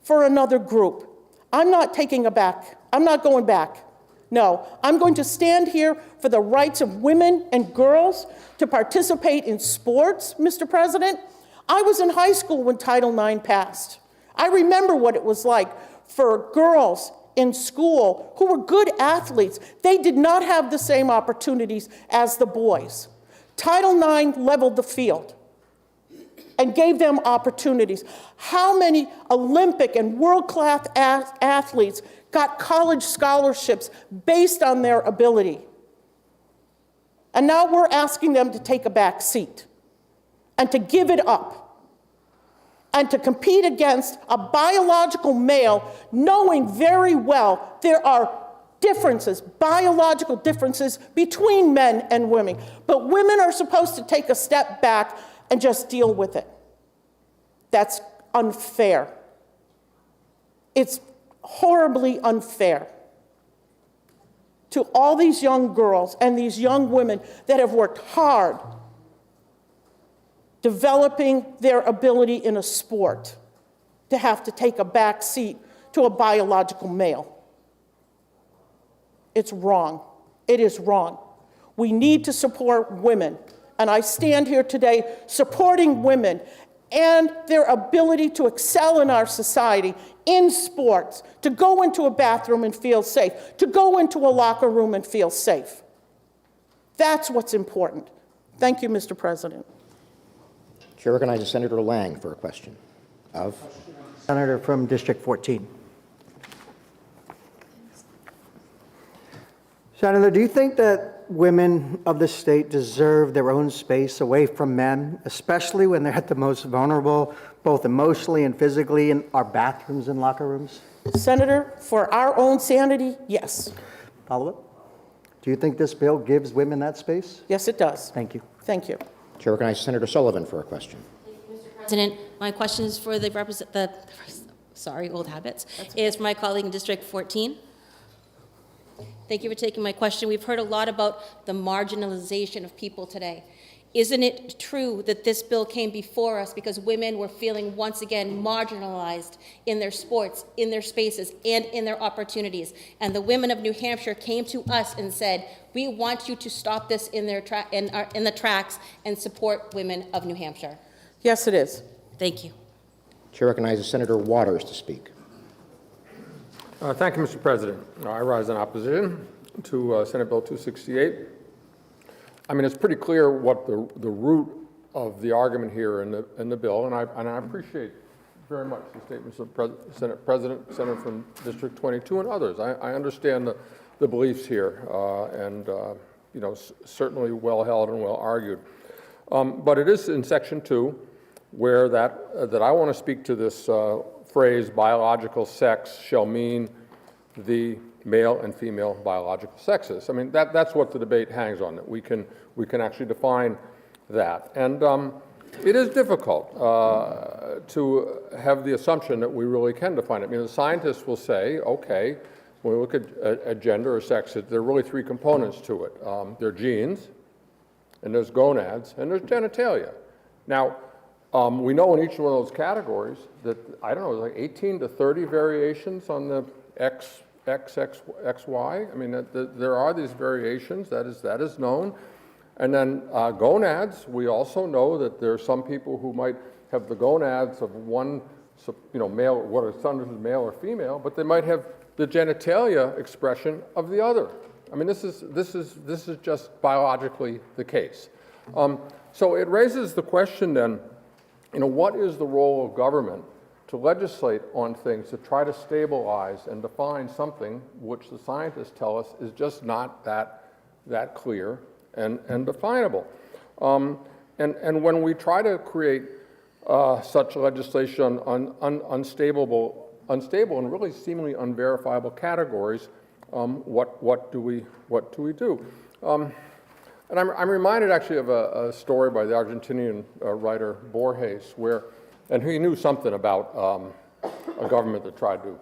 for another group. I'm not taking it back. I'm not going back. No, I'm going to stand here for the rights of women and girls to participate in sports, Mr. President. I was in high school when Title IX passed. I remember what it was like for girls in school who were good athletes. They did not have the same opportunities as the boys. Title IX leveled the field and gave them opportunities. How many Olympic and world-class athletes got college scholarships based on their ability? And now we're asking them to take a back seat and to give it up and to compete against a biological male, knowing very well there are differences, biological differences between men and women. But women are supposed to take a step back and just deal with it. That's unfair. It's horribly unfair to all these young girls and these young women that have worked hard developing their ability in a sport to have to take a back seat to a biological male. It's wrong. It is wrong. We need to support women. And I stand here today supporting women and their ability to excel in our society in sports, to go into a bathroom and feel safe, to go into a locker room and feel safe. That's what's important. Thank you, Mr. President. Chair recognizes Senator Lang for a question of Senator from District 14. Senator, do you think that women of the state deserve their own space away from men, especially when they're at the most vulnerable, both emotionally and physically, in our bathrooms and locker rooms? Senator, for our own sanity, yes. Follow-up? Do you think this bill gives women that space? Yes, it does. Thank you. Thank you. Chair recognizes Senator Sullivan for a question. President, my question is for old habits, is for my colleague in District 14. Thank you for taking my question. We've heard a lot about the marginalization of people today. Isn't it true that this bill came before us because women were feeling once again marginalized in their sports, in their spaces, and in their opportunities? And the women of New Hampshire came to us and said, we want you to stop this in the tracks and support women of New Hampshire. Yes, it is. Thank you. Chair recognizes Senator Waters to speak. Thank you, Mr. President. I rise in opposition to Senate Bill 268. I mean, it's pretty clear what the root of the argument here in the bill, and I appreciate very much the statements of Senate President, Senator from District 22, and others. I understand the beliefs here, and you know, certainly well held and well argued. But it is in Section 2 where that I want to speak to this phrase, biological sex shall mean the male and female biological sexes. I mean, that's what the debate hangs on, that we can actually define that. And it is difficult to have the assumption that we really can define it. I mean, the scientists will say, okay, when we look at gender or sex, there are really three components to it. There are genes, and there's gonads, and there's genitalia. Now, we know in each one of those categories that, I don't know, like 18 to 30 variations on the X, Y. I mean, there are these variations, that is known. And then gonads, we also know that there are some people who might have the gonads of one, you know, male, what are sometimes male or female, but they might have the genitalia expression of the other. I mean, this is just biologically the case. So it raises the question then, you know, what is the role of government to legislate on things to try to stabilize and define something which the scientists tell us is just not that clear and definable. And when we try to create such legislation on unstable and really seemingly unverifiable categories, what do we do? And I'm reminded actually of a story by the Argentinian writer Borges, and he knew something about a government that tried to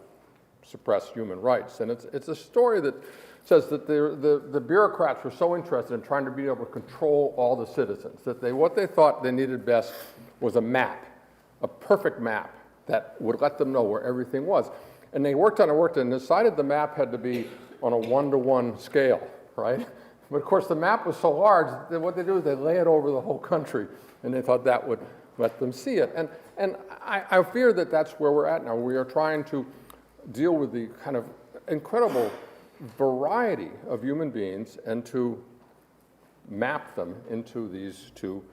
suppress human rights. And it's a story that says that the bureaucrats were so interested in trying to be able to control all the citizens that what they thought they needed best was a map, a perfect map that would let them know where everything was. And they worked and decided the map had to be on a 1-to-1 scale, right? But of course the map was so large that what they do is they lay it over the whole country, and they thought that would let them see it. And I fear that that's where we're at now. We are trying to deal with the kind of incredible variety of human beings and to map them into these two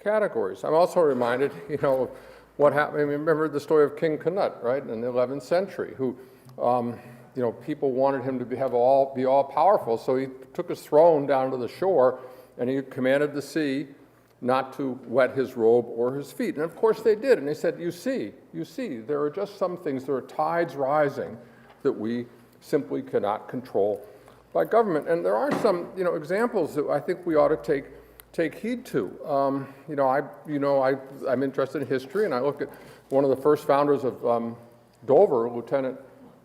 categories. I'm also reminded, you know, what happened. I mean, remember the story of King Canute, right, in the 11th century, who, you know, people wanted him to be all powerful, so he took his throne down to the shore, and he commanded the sea not to wet his robe or his feet. And of course they did, and they said, you see, there are just some things, there are tides rising that we simply cannot control by government. And there are some, you know, examples that I think we ought to take heed to. I'm interested in history, and I look at one of the first founders of Dover, Lieutenant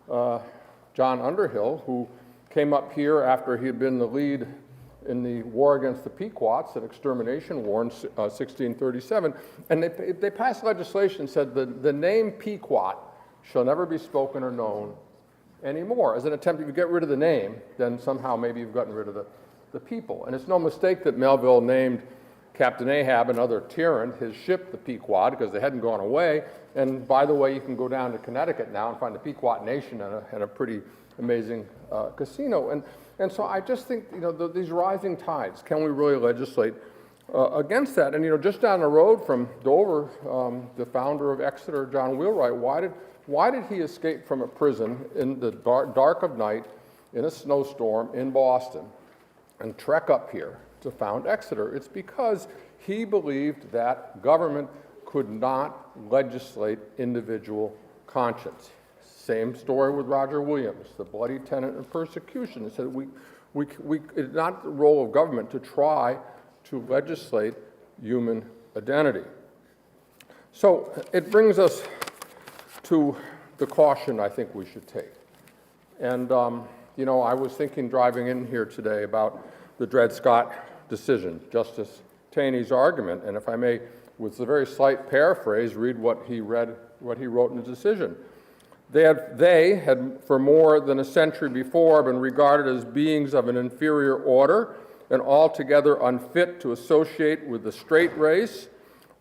John Underhill, who came up here after he had been the lead in the war against the Pequots, an extermination war in 1637. And they passed legislation that said the name Pequot shall never be spoken or known anymore. As an attempt, if you get rid of the name, then somehow maybe you've gotten rid of the people. And it's no mistake that Melville named Captain Ahab, another tyrant, his ship the Pequod, because they hadn't gone away. And by the way, you can go down to Connecticut now and find the Pequot Nation and a pretty amazing casino. And so I just think, you know, these rising tides, can we really legislate against that? And, you know, just down the road from Dover, the founder of Exeter, John Wheelwright, why did he escape from a prison in the dark of night in a snowstorm in Boston and trek up here to found Exeter? It's because he believed that government could not legislate individual conscience. Same story with Roger Williams, the bloody tenant and persecution. He said it's not the role of government to try to legislate human identity. So it brings us to the caution I think we should take. And, you know, I was thinking driving in here today about the Dred Scott decision, Justice Taney's argument, and if I may, with a very slight paraphrase, read what he wrote in the decision. They had for more than a century before been regarded as beings of an inferior order and altogether unfit to associate with the straight race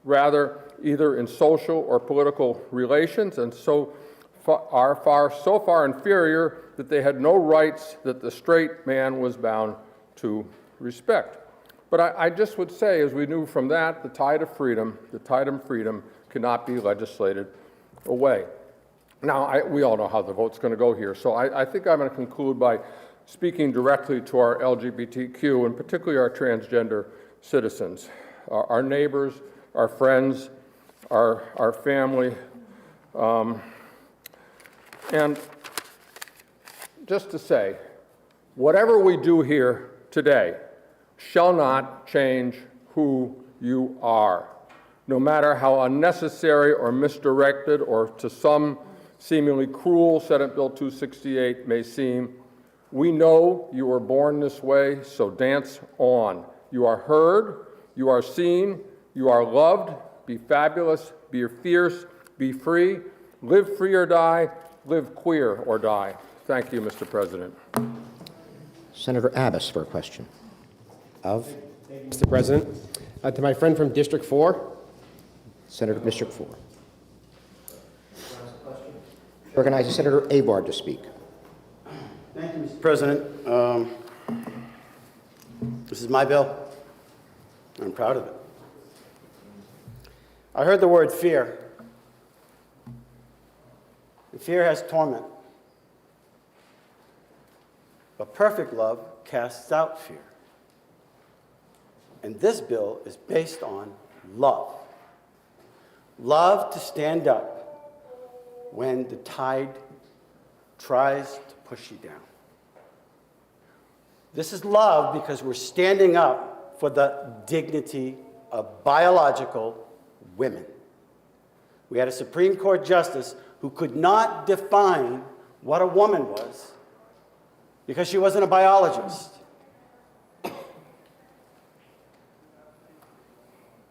rather either in social or political relations, and so far inferior that they had no rights that the straight man was bound to respect. But I just would say, as we knew from that, the tide of freedom cannot be legislated away. Now, we all know how the vote's going to go here, so I think I'm going to conclude by speaking directly to our LGBTQ, and particularly our transgender citizens, our neighbors, our friends, our family, and just to say, whatever we do here today shall not change who you are, no matter how unnecessary or misdirected or to some seemingly cruel Senate Bill 268 may seem. We know you were born this way, so dance on. You are heard, you are seen, you are loved. Be fabulous, be fierce, be free, live free or die, live queer or die. Thank you, Mr. President. Senator Abbas for a question. Mr. President. To my friend from District 4. Senator from District 4. Recognizes Senator Abard to speak. Thank you, Mr. President. This is my bill. I'm proud of it. I heard the word fear. And fear has torment. But perfect love casts out fear. And this bill is based on love. Love to stand up when the tide tries to push you down. This is love because we're standing up for the dignity of biological women. We had a Supreme Court justice who could not define what a woman was because she wasn't a biologist.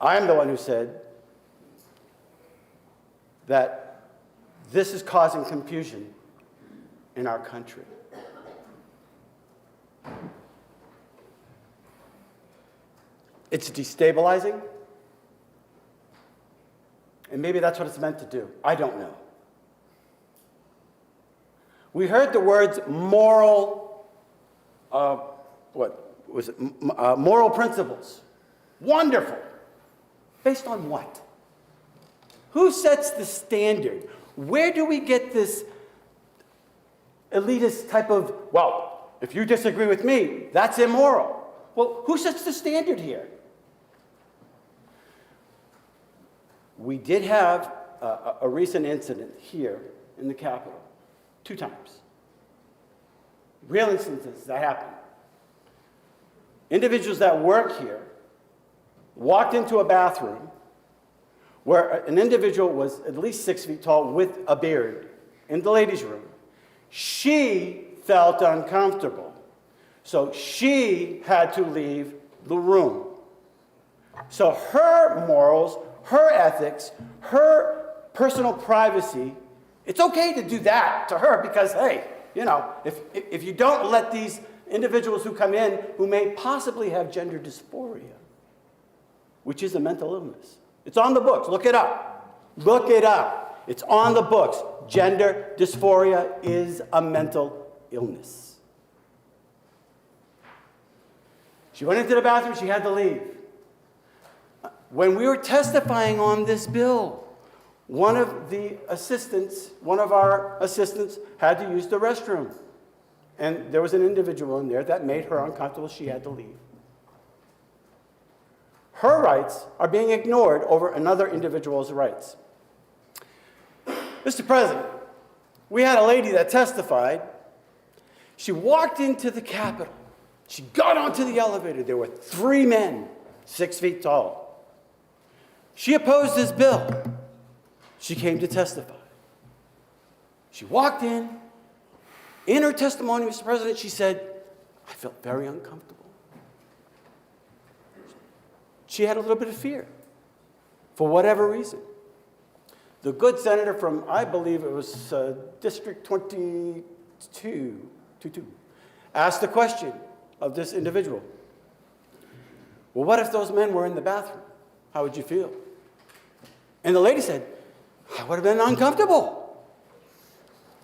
I'm the one who said that this is causing confusion in our country. It's destabilizing, and maybe that's what it's meant to do. I don't know. We heard the words moral, moral principles. Wonderful. Based on what? Who sets the standard? Where do we get this elitist type of, well, if you disagree with me, that's immoral? Well, who sets the standard here? We did have a recent incident here in the Capitol, 2 times. Real instances that happened. Individuals that work here walked into a bathroom where an individual was at least 6 feet tall with a beard in the ladies' room. She felt uncomfortable, so she had to leave the room. So her morals, her ethics, her personal privacy, it's okay to do that to her because, hey, you know, if you don't let these individuals who come in who may possibly have gender dysphoria, which is a mental illness. It's on the books. Look it up. Look it up. It's on the books. Gender dysphoria is a mental illness. She went into the bathroom. She had to leave. When we were testifying on this bill, one of our assistants had to use the restroom. And there was an individual in there that made her uncomfortable. She had to leave. Her rights are being ignored over another individual's rights. Mr. President, we had a lady that testified. She walked into the Capitol. She got onto the elevator. There were 3 men, 6 feet tall. She opposed this bill. She came to testify. She walked in. In her testimony, Mr. President, she said, I felt very uncomfortable. She had a little bit of fear, for whatever reason. The good senator from, I believe it was District 22, asked the question of this individual. Well, what if those men were in the bathroom? How would you feel? And the lady said, I would have been uncomfortable.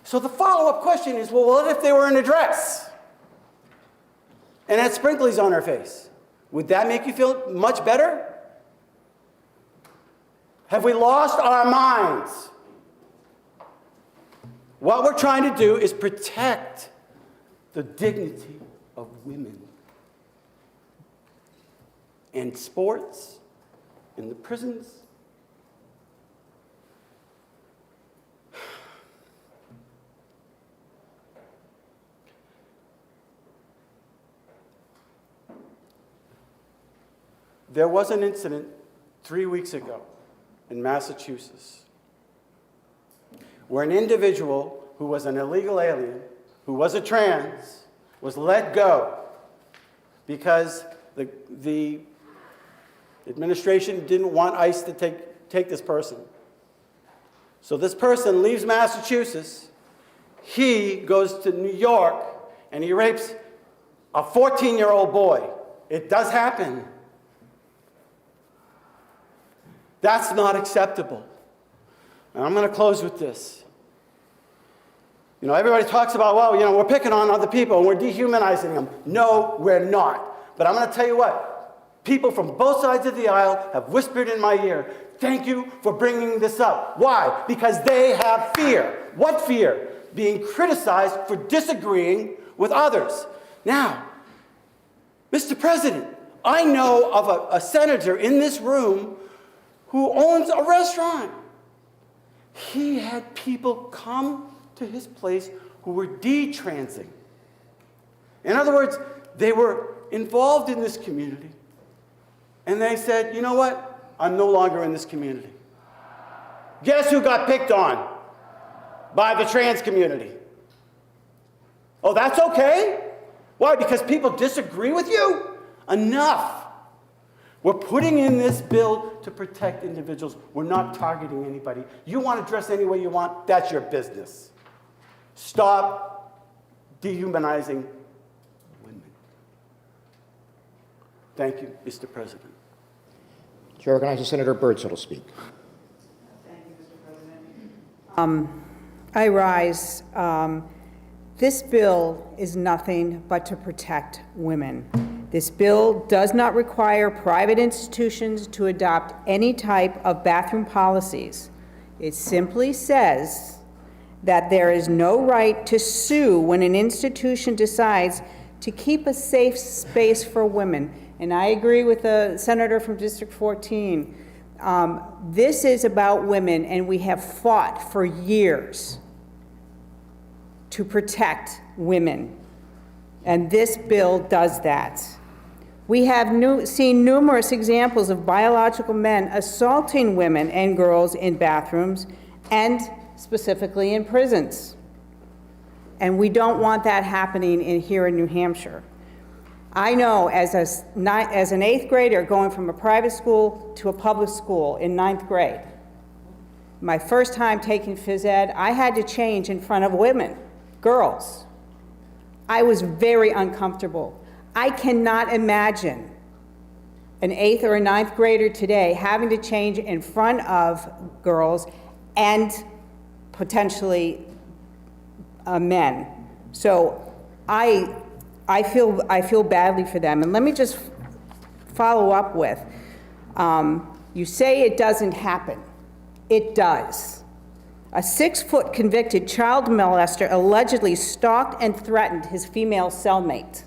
So the follow-up question is, well, what if they were in a dress and had sprinkles on her face? Would that make you feel much better? Have we lost our minds? What we're trying to do is protect the dignity of women. In sports, in the prisons. There was an incident 3 weeks ago in Massachusetts where an individual who was an illegal alien, who was a trans, was let go because the administration didn't want ICE to take this person. So this person leaves Massachusetts, he goes to New York, and he rapes a 14-year-old boy. It does happen. That's not acceptable. And I'm going to close with this. You know, everybody talks about, well, you know, we're picking on other people and we're dehumanizing them. No, we're not. But I'm going to tell you what. People from both sides of the aisle have whispered in my ear, thank you for bringing this up. Why? Because they have fear. What fear? Being criticized for disagreeing with others. Now, Mr. President, I know of a senator in this room who owns a restaurant. He had people come to his place who were detransing. In other words, they were involved in this community. And they said, you know what? I'm no longer in this community. Guess who got picked on by the trans community? Oh, that's okay? Why? Because people disagree with you? Enough. We're putting in this bill to protect individuals. We're not targeting anybody. You want to dress any way you want, that's your business. Stop dehumanizing women. Thank you, Mr. President. Chair recognizes Senator Birdsall to speak. Thank you, Mr. President. I rise. This bill is nothing but to protect women. This bill does not require private institutions to adopt any type of bathroom policies. It simply says that there is no right to sue when an institution decides to keep a safe space for women. And I agree with the senator from District 14. This is about women, and we have fought for years to protect women. And this bill does that. We have seen numerous examples of biological men assaulting women and girls in bathrooms and specifically in prisons. And we don't want that happening here in New Hampshire. I know as an 8th grader going from a private school to a public school in 9th grade, my first time taking phys ed, I had to change in front of women, girls. I was very uncomfortable. I cannot imagine an 8th or a 9th grader today having to change in front of girls and potentially men. So I feel badly for them. And let me just follow up with, you say it doesn't happen. It does. A 6-foot convicted child molester allegedly stalked and threatened his female cellmate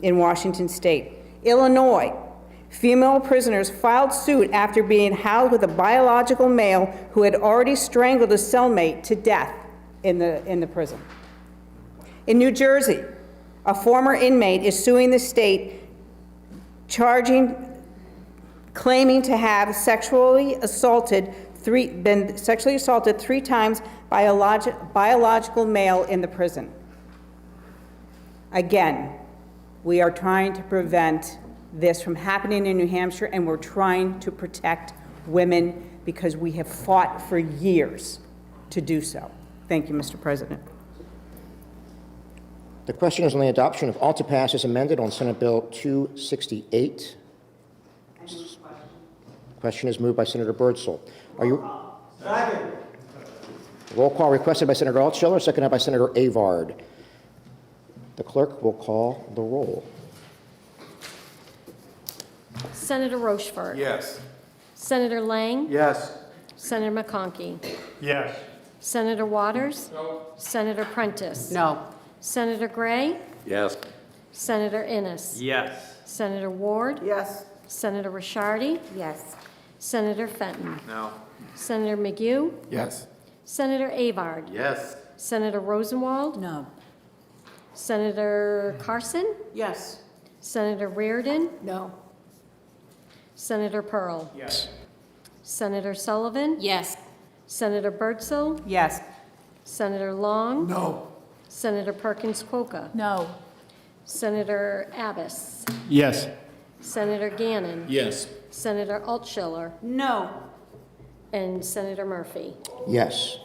in Washington State. Illinois, female prisoners filed suit after being housed with a biological male who had already strangled a cellmate to death in the prison. In New Jersey, a former inmate is suing the state, claiming to have been sexually assaulted 3 times by a biological male in the prison. Again, we are trying to prevent this from happening in New Hampshire, and we're trying to protect women because we have fought for years to do so. Thank you, Mr. President. The question is on the adoption of OTPA as amended on Senate Bill 268. Question is moved by Senator Birdsall. Are you? Roll call requested by Senator Altshuler, seconded by Senator Avard. The clerk will call the roll. Senator Rochefort. Yes. Senator Lang. Yes. Senator McConkey. Yes. Senator Waters. No. Senator Prentice. No. Senator Gray. Yes. Senator Innes. Yes. Senator Ward. Yes. Senator Rishardi. Yes. Senator Fenton. No. Senator McGue. Yes. Senator Avard. Yes. Senator Rosenwald. No. Senator Carson. Yes. Senator Reardon. No. Senator Pearl. Yes. Senator Sullivan. Yes. Senator Birdsell. Yes. Senator Long. No. Senator Perkins Coca. No. Senator Abbas. Yes. Senator Gannon. Yes. Senator Altshuler. No. And Senator Murphy. Yes.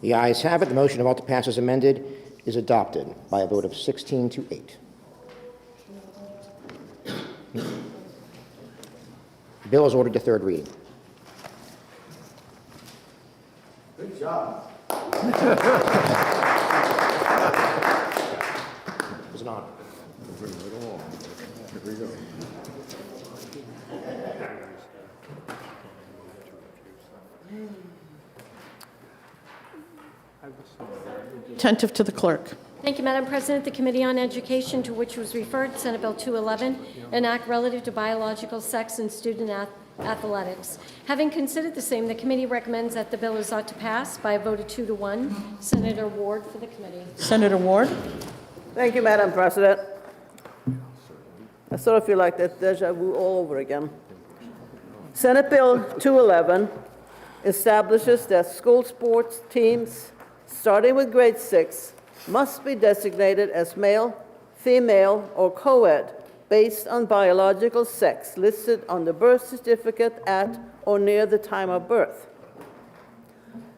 The ayes have it. The motion of all to pass as amended is adopted by a vote of 16 to 8. The bill is ordered to third reading. Good job. It was an honor. Attentive to the clerk. Thank you, Madam President. The Committee on Education, to which was referred, Senate Bill 211, an act relative to biological sex in student athletics. Having considered the same, the committee recommends that the bill is ought to pass by a vote of 2 to 1. Senator Ward for the committee. Senator Ward. Thank you, Madam President. I sort of feel like that's deja vu all over again. Senate Bill 211 establishes that school sports teams, starting with grade 6, must be designated as male, female, or co-ed based on biological sex listed on the birth certificate at or near the time of birth.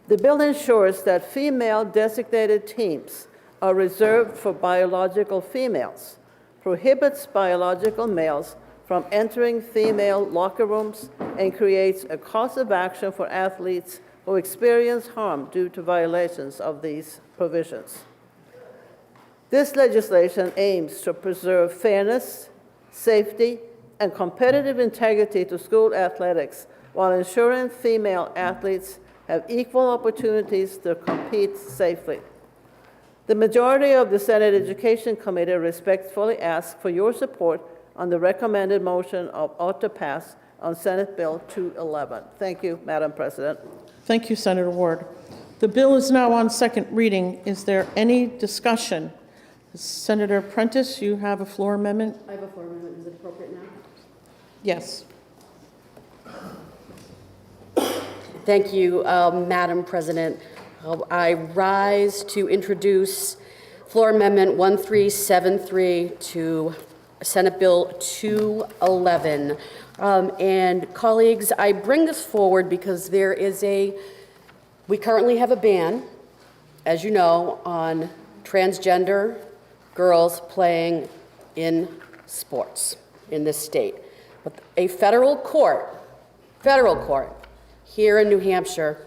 The bill ensures that female designated teams are reserved for biological females, prohibits biological males from entering female locker rooms, and creates a cause of action for athletes who experience harm due to violations of these provisions. This legislation aims to preserve fairness, safety, and competitive integrity to school athletics while ensuring female athletes have equal opportunities to compete safely. The majority of the Senate Education Committee respectfully asks for your support on the recommended motion of ought to pass on Senate Bill 211. Thank you, Madam President. Thank you, Senator Ward. The bill is now on second reading. Is there any discussion? Senator Prentice, you have a floor amendment? I have a floor amendment. Is it appropriate now? Yes. Thank you, Madam President. I rise to introduce floor amendment 1373 to Senate Bill 211. And colleagues, I bring this forward because we currently have a ban, as you know, on transgender girls playing in sports in this state. But a federal court here in New Hampshire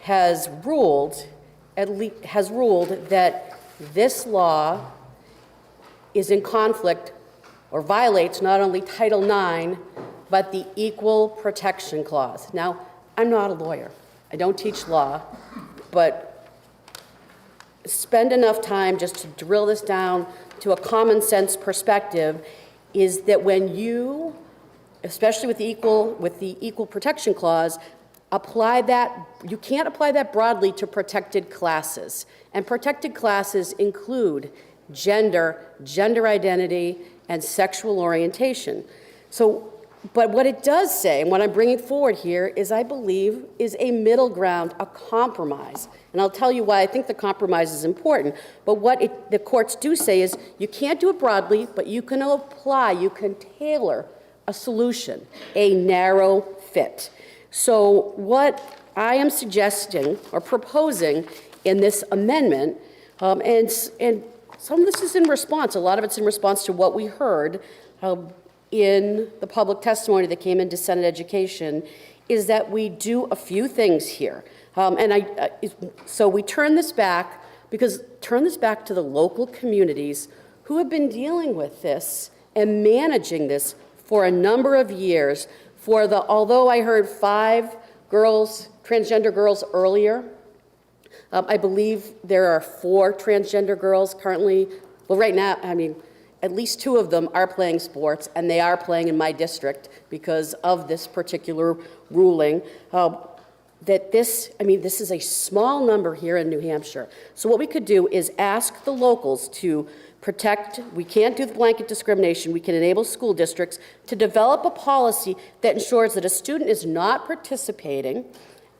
has ruled that this law is in conflict or violates not only Title IX, but the Equal Protection Clause. Now, I'm not a lawyer. I don't teach law, but spend enough time just to drill this down to a common sense perspective is that when you, especially with the Equal Protection Clause, apply that, you can't apply that broadly to protected classes. And protected classes include gender, gender identity, and sexual orientation. So, but what it does say, and what I'm bringing forward here, is I believe is a middle ground, a compromise. And I'll tell you why I think the compromise is important. But what the courts do say is you can't do it broadly, but you can apply, you can tailor a solution, a narrow fit. So what I am suggesting or proposing in this amendment, and some of this is in response, a lot of it's in response to what we heard in the public testimony that came into Senate Education, is that we do a few things here. So we turn this back to the local communities who have been dealing with this and managing this for a number of years. Although I heard 5 girls, transgender girls earlier, I believe there are 4 transgender girls currently. Well, right now, I mean, at least 2 of them are playing sports, and they are playing in my district because of this particular ruling. This is a small number here in New Hampshire. So what we could do is ask the locals to protect, we can't do the blanket discrimination, we can enable school districts to develop a policy that ensures that a student is not participating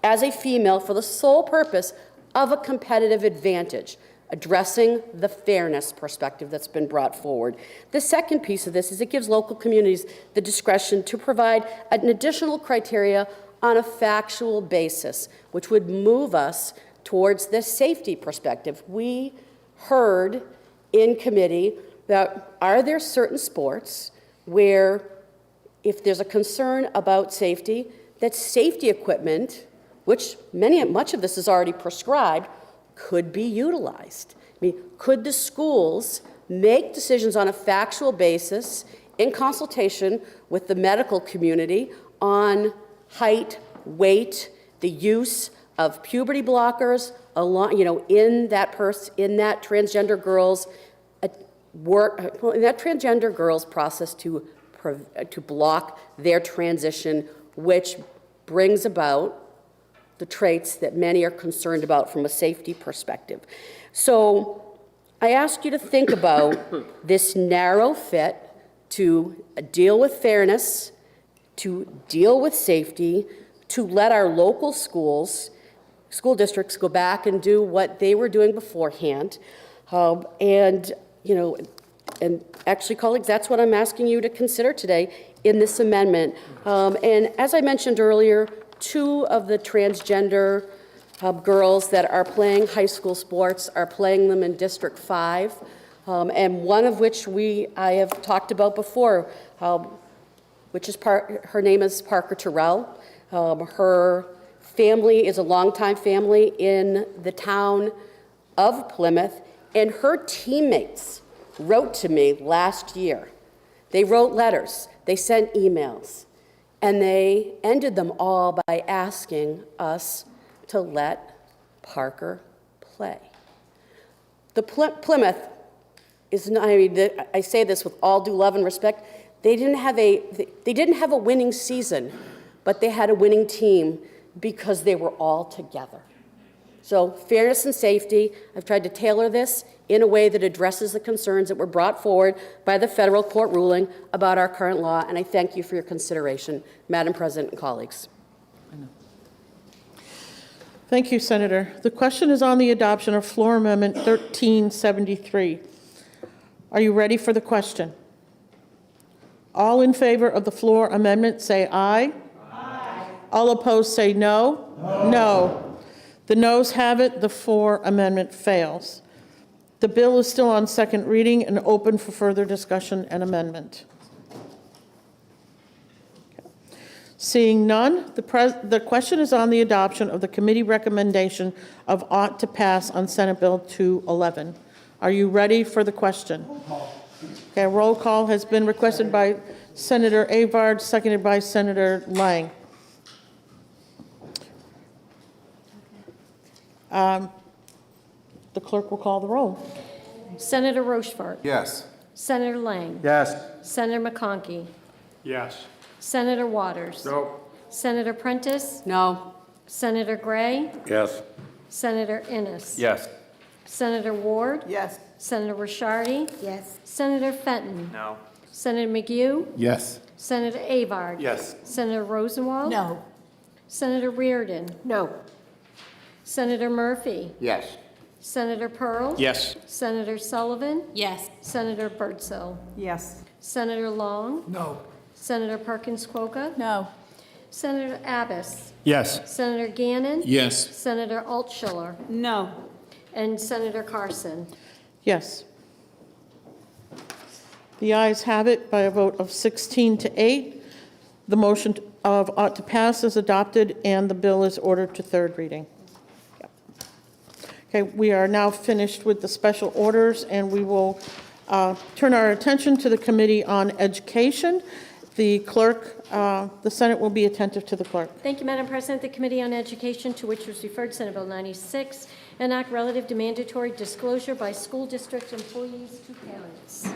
as a female for the sole purpose of a competitive advantage, addressing the fairness perspective that's been brought forward. The second piece of this is it gives local communities the discretion to provide an additional criteria on a factual basis, which would move us towards the safety perspective. We heard in committee that are there certain sports where if there's a concern about safety, that safety equipment, which much of this is already prescribed, could be utilized. I mean, could the schools make decisions on a factual basis in consultation with the medical community on height, weight, the use of puberty blockers in that transgender girl's process to block their transition, which brings about the traits that many are concerned about from a safety perspective. So I ask you to think about this narrow fit to deal with fairness, to deal with safety, to let our local school districts go back and do what they were doing beforehand. And actually, colleagues, that's what I'm asking you to consider today in this amendment. And as I mentioned earlier, 2 of the transgender girls that are playing high school sports are playing them in District 5, and one of which I have talked about before, which is her name is Parker Terrell. Her family is a longtime family in the town of Plymouth, and her teammates wrote to me last year. They wrote letters, they sent emails, and they ended them all by asking us to let Parker play. The Plymouth is not, I say this with all due love and respect, they didn't have a winning season, but they had a winning team because they were all together. So fairness and safety, I've tried to tailor this in a way that addresses the concerns that were brought forward by the federal court ruling about our current law, and I thank you for your consideration, Madam President and colleagues. Thank you, Senator. The question is on the adoption of Floor Amendment 1373. Are you ready for the question? All in favor of the floor amendment say aye. Aye. All opposed say no. No. No. The noes have it. The floor amendment fails. The bill is still on second reading and open for further discussion and amendment. Seeing none, the question is on the adoption of the committee recommendation of ought to pass on Senate Bill 211. Are you ready for the question? Okay, a roll call has been requested by Senator Avard, seconded by Senator Lang. The clerk will call the roll. Senator Rochefort. Yes. Senator Lang. Yes. Senator McConkey. Yes. Senator Waters. No. Senator Prentice. No. Senator Gray. Yes. Senator Innes. Yes. Senator Ward. Yes. Senator Rishardi. Yes. Senator Fenton. No. Senator McHugh. Yes. Senator Avard. Yes. Senator Rosenwald. No. Senator Reardon. No. Senator Murphy. Yes. Senator Pearl. Yes. Senator Sullivan. Yes. Senator Birdsell. Yes. Senator Long. No. Senator Perkins Quokka. No. Senator Abbas. Yes. Senator Gannon. Yes. Senator Altschiller. No. And Senator Carson. Yes. The ayes have it by a vote of 16 to 8. The motion of ought to pass is adopted, and the bill is ordered to third reading. Okay, we are now finished with the special orders, and we will turn our attention to the Committee on Education. The clerk, the Senate will be attentive to the clerk. Thank you, Madam President. The Committee on Education, to which was referred Senate Bill 96, an act relative to mandatory disclosure by school district employees to parents.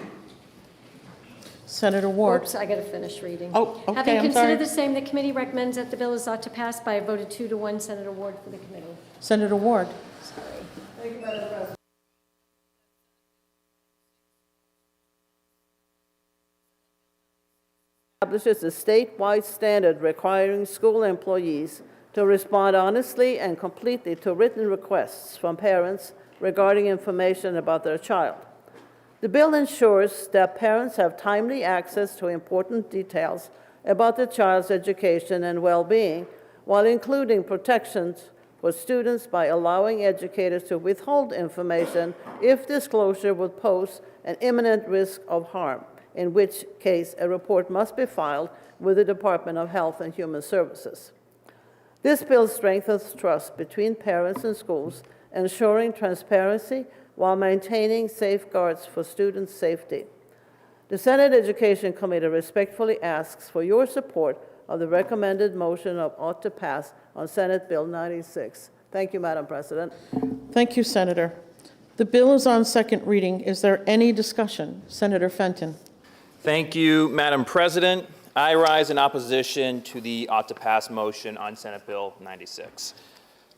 Senator Ward. Oops, I got to finish reading. Oh, okay, Having I'm considered sorry. the same, the committee recommends that the bill is ought to pass by a vote of 2 to 1. Senator Ward for the committee. Senator Ward. Thank you, Madam President. Establishes a statewide standard requiring school employees to respond honestly and completely to written requests from parents regarding information about their child. The bill ensures that parents have timely access to important details about the child's education and well-being, while including protections for students by allowing educators to withhold information if disclosure would pose an imminent risk of harm, in which case a report must be filed with the Department of Health and Human Services. This bill strengthens trust between parents and schools, ensuring transparency while maintaining safeguards for students' safety. The Senate Education Committee respectfully asks for your support of the recommended motion of ought to pass on Senate Bill 96. Thank you, Madam President. Thank you, Senator. The bill is on second reading. Is there any discussion? Senator Fenton. Thank you, Madam President. I rise in opposition to the ought to pass motion on Senate Bill 96.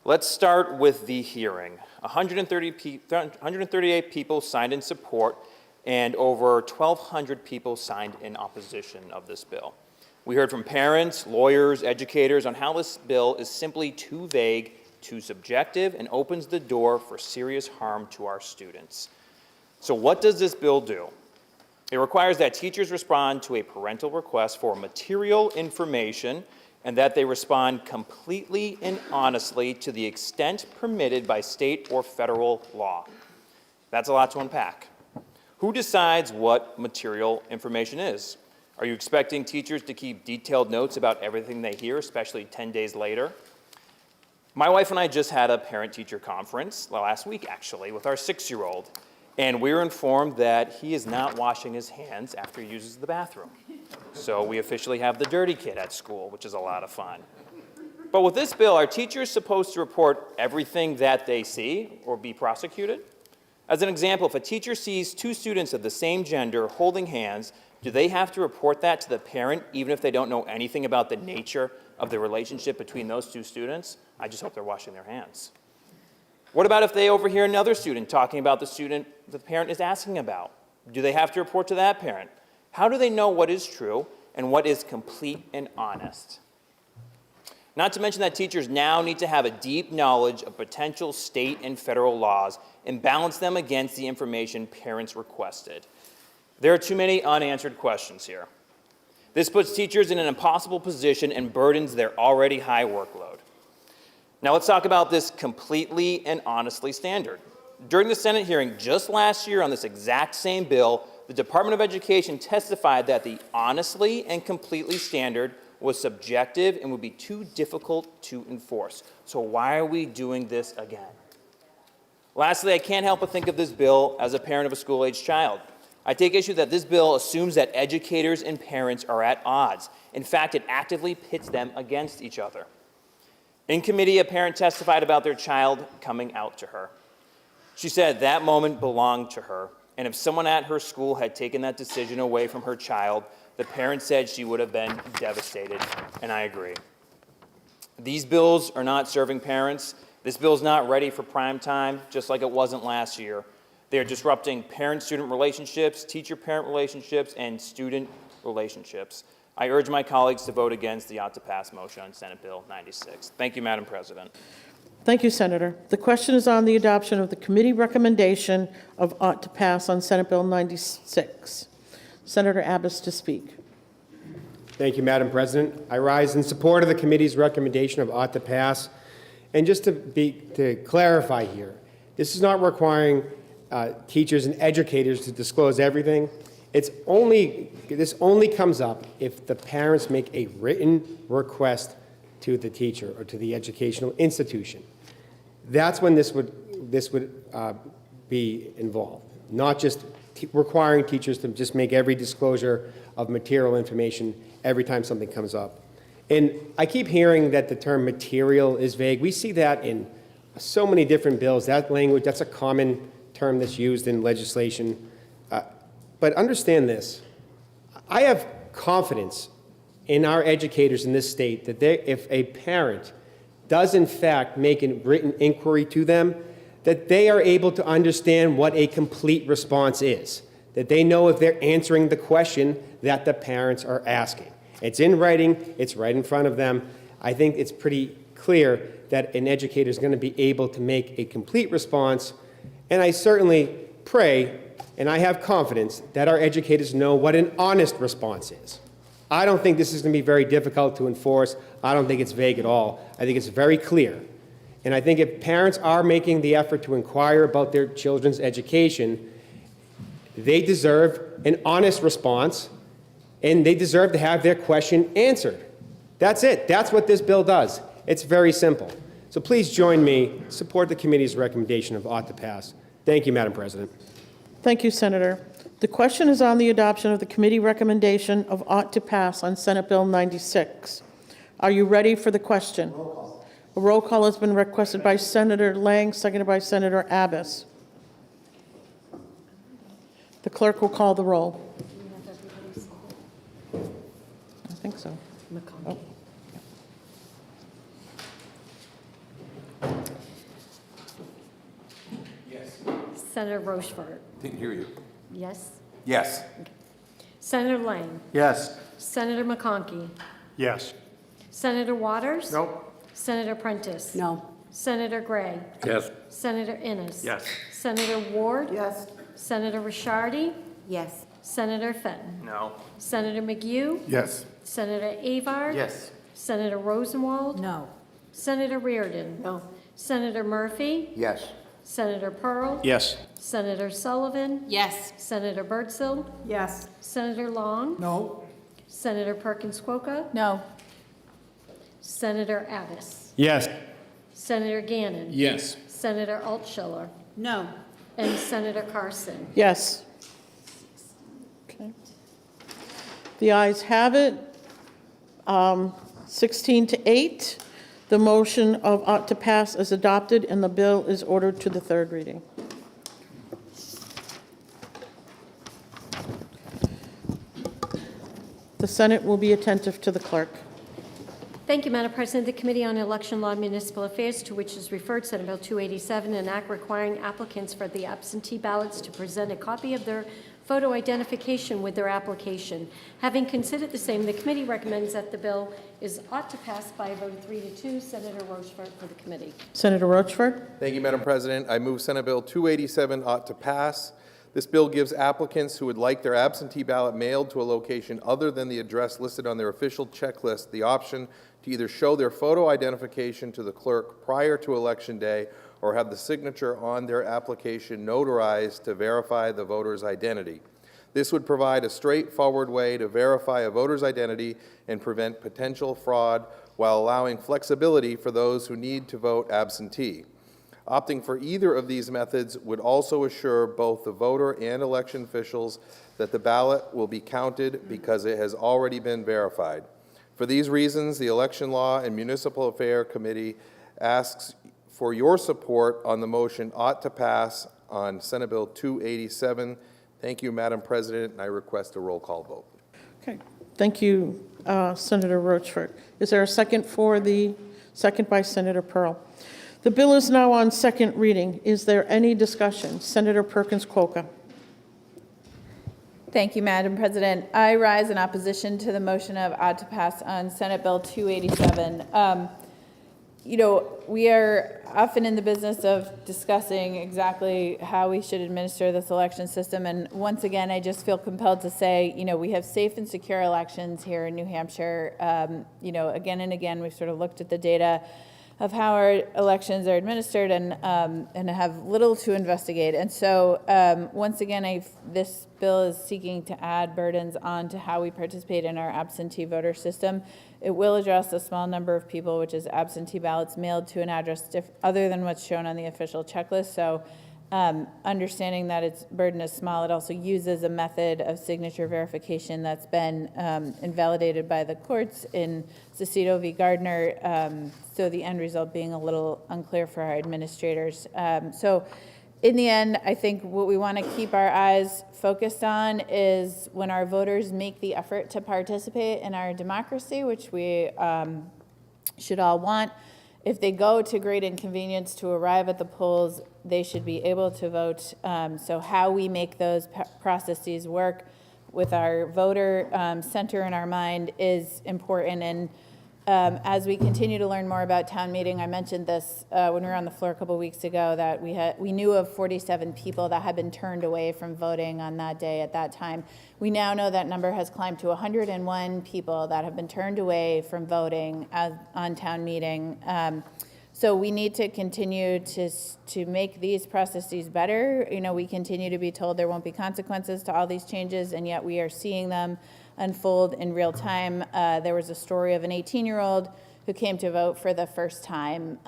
Let's start with the hearing. 138 people signed in support, and over 1,200 people signed in opposition of this bill. We heard from parents, lawyers, educators on how this bill is simply too vague, too subjective, and opens the door for serious harm to our students. So what does this bill do? It requires that teachers respond to a parental request for material information and that they respond completely and honestly to the extent permitted by state or federal law. That's a lot to unpack. Who decides what material information is? Are you expecting teachers to keep detailed notes about everything they hear, especially 10 days later? My wife and I just had a parent-teacher conference last week, actually, with our 6-year-old, and we were informed that he is not washing his hands after he uses the bathroom. So we officially have the dirty kid at school, which is a lot of fun. But with this bill, are teachers supposed to report everything that they see or be prosecuted? As an example, if a teacher sees 2 students of the same gender holding hands, do they have to report that to the parent even if they don't know anything about the nature of the relationship between those 2 students? I just hope they're washing their hands. What about if they overhear another student talking about the student the parent is asking about? Do they have to report to that parent? How do they know what is true and what is complete and honest? Not to mention that teachers now need to have a deep knowledge of potential state and federal laws and balance them against the information parents requested. There are too many unanswered questions here. This puts teachers in an impossible position and burdens their already high workload. Now let's talk about this completely and honestly standard. During the Senate hearing just last year on this exact same bill, the Department of Education testified that the honestly and completely standard was subjective and would be too difficult to enforce. So why are we doing this again? Lastly, I can't help but think of this bill as a parent of a school-aged child. I take issue that this bill assumes that educators and parents are at odds. In fact, it actively pits them against each other. In committee, a parent testified about their child coming out to her. She said that moment belonged to her, and if someone at her school had taken that decision away from her child, the parent said she would have been devastated, and I agree. These bills are not serving parents. This bill is not ready for prime time, just like it wasn't last year. They are disrupting parent-student relationships, teacher-parent relationships, and student relationships. I urge my colleagues to vote against the ought to pass motion on Senate Bill 96. Thank you, Madam President. Thank you, Senator. The question is on the adoption of the committee recommendation of ought to pass on Senate Bill 96. Senator Abbas to speak. Thank you, Madam President. I rise in support of the committee's recommendation of ought to pass. And just to clarify here, this is not requiring teachers and educators to disclose everything. this only comes up if the parents make a written request to the teacher or to the educational institution. That's when this would be involved, not just requiring teachers to just make every disclosure of material information every time something comes up. And I keep hearing that the term material is vague. We see that in so many different bills. That language, that's a common term that's used in legislation. But understand this. I have confidence in our educators in this state that if a parent does in fact make a written inquiry to them, that they are able to understand what a complete response is, that they know if they're answering the question that the parents are asking. It's in writing, it's right in front of them. I think it's pretty clear that an educator is going to be able to make a complete response, and I certainly pray and I have confidence that our educators know what an honest response is. I don't think this is going to be very difficult to enforce. I don't think it's vague at all. I think it's very clear. And I think if parents are making the effort to inquire about their children's education, they deserve an honest response, and they deserve to have their question answered. That's it. That's what this bill does. It's very simple. So please join me, support the committee's recommendation of ought to pass. Thank you, Madam President. Thank you, Senator. The question is on the adoption of the committee recommendation of ought to pass on Senate Bill 96. Are you ready for the question? Roll call. A roll call has been requested by Senator Lang, seconded by Senator Abbas. The clerk will call the roll. I think so. Oh. Senator Rochefort. Didn't hear you. Yes. Yes. Okay. Senator Lang. Yes. Senator McConkey. Yes. Senator Waters. Nope. Senator Prentice. No. Senator Gray. Yes. Senator Innes. Yes. Senator Ward. Yes. Senator Rishardi. Yes. Senator Fenton. No. Senator McHugh. Yes. Senator Avard. Yes. Senator Rosenwald. No. Senator Reardon. No. Senator Murphy. Yes. Senator Pearl. Yes. Senator Sullivan. Yes. Senator Birdsell. Yes. Senator Long. No. Senator Perkins Quokka. No. Senator Abbas. Yes. Senator Gannon. Yes. Senator Altschiller. No. And Senator Carson. Yes. Okay. The ayes have it. 16 to 8. The motion of ought to pass is adopted, and the bill is ordered to the third reading. The Senate will be attentive to the clerk. Thank you, Madam President. The Committee on Election Law and Municipal Affairs, to which is referred Senate Bill 287, an act requiring applicants for the absentee ballots to present a copy of their photo identification with their application. Having considered the same, the committee recommends that the bill ought to pass by a vote of 3 to 2. Senator Rochefort for the committee. Senator Rochefort. Thank you, Madam President. I move Senate Bill 287 ought to pass. This bill gives applicants who would like their absentee ballot mailed to a location other than the address listed on their official checklist the option to either show their photo identification to the clerk prior to Election Day or have the signature on their application notarized to verify the voter's identity. This would provide a straightforward way to verify a voter's identity and prevent potential fraud while allowing flexibility for those who need to vote absentee. Opting for either of these methods would also assure both the voter and election officials that the ballot will be counted because it has already been verified. For these reasons, the Election Law and Municipal Affairs Committee asks for your support on the motion ought to pass on Senate Bill 287. Thank you, Madam President, and I request a roll call vote. Okay. Thank you, Senator Rochefort. Is there a second for the second by Senator Pearl? The bill is now on second reading. Is there any discussion? Senator Perkins Quokka. Thank you, Madam President. I rise in opposition to the motion of ought to pass on Senate Bill 287. You know, we are often in the business of discussing exactly how we should administer this election system. And once again, I just feel compelled to say, you know, we have safe and secure elections here in New Hampshire. You know, again and again, we've sort of looked at the data of how our elections are administered and have little to investigate. And so, once again, this bill is seeking to add burdens onto how we participate in our absentee voter system. It will address a small number of people, which is absentee ballots mailed to an address other than what's shown on the official checklist. So, understanding that its burden is small, it also uses a method of signature verification that's been invalidated by the courts in Cicito v. Gardner, so the end result being a little unclear for our administrators. So in the end, I think what we want to keep our eyes focused on is when our voters make the effort to participate in our democracy, which we should all want. If they go to great inconvenience to arrive at the polls, they should be able to vote. So how we make those processes work with our voter center in our mind is important. And as we continue to learn more about town meeting, I mentioned this when we were on the floor a couple weeks ago, that we knew of 47 people that had been turned away from voting on that day at that time. We now know that number has climbed to 101 people that have been turned away from voting on town meeting. So we need to continue to make these processes better. You know, we continue to be told there won't be consequences to all these changes, and yet we are seeing them unfold in real time. There was a story of an 18-year-old who came to vote for the first time,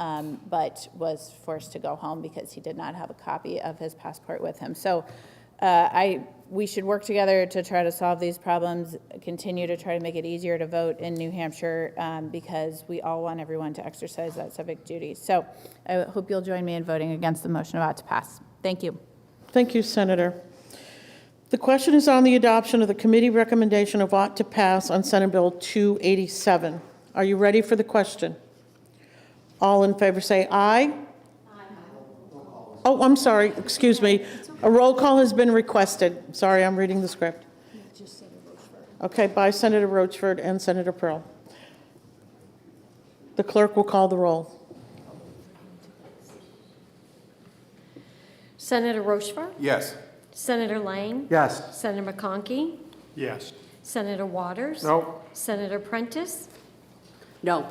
but was forced to go home because he did not have a copy of his passport with him. So we should work together to try to solve these problems, continue to try to make it easier to vote in New Hampshire, because we all want everyone to exercise that civic duty. So I hope you'll join me in voting against the motion about to pass. Thank you. Thank you, Senator. The question is on the adoption of the committee recommendation of ought to pass on Senate Bill 287. Are you ready for the question? All in favor say aye. Oh, I'm sorry, excuse me. A roll call has been requested. Sorry, I'm reading the script. Okay, by Senator Rochford and Senator Pearl. The clerk will call the roll. Senator Rochford? Yes. Senator Lang? Yes. Senator McConkey? Yes. Senator Waters? No. Senator Prentice? No.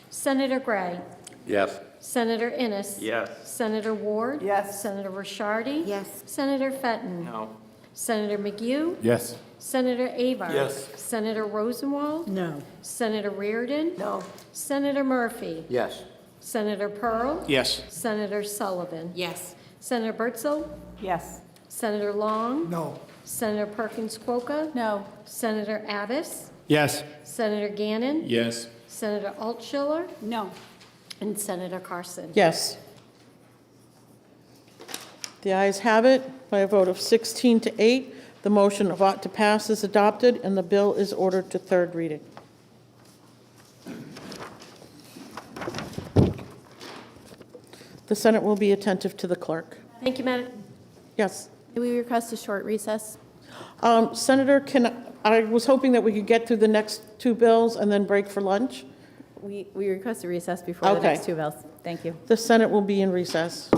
Senator Gray? Yes. Senator Innes? Yes. Senator Ward? Yes. Senator Ricciardi? Yes. Senator Fenton? No. Senator McHugh? Yes. Senator Abar? Yes. Senator Rosenwald? No. Senator Reardon? No. Senator Murphy? Yes. Senator Pearl? Yes. Senator Sullivan? Yes. Senator Bertzel? Yes. Senator Long? No. Senator Perkins Quokka? No. Senator Abbas? Yes. Senator Gannon? Yes. Senator Altschiller? No. And Senator Carson? Yes. The ayes have it by a vote of 16 to 8. The motion of ought to pass is adopted, and the bill is ordered to third reading. The Senate will be attentive to the clerk. Thank you, Madam. Yes. May we request a short recess? Senator, I was hoping that we could get through the next two bills and then break for lunch. We request a recess before the Okay. next two bills. Thank you. The Senate will be in recess.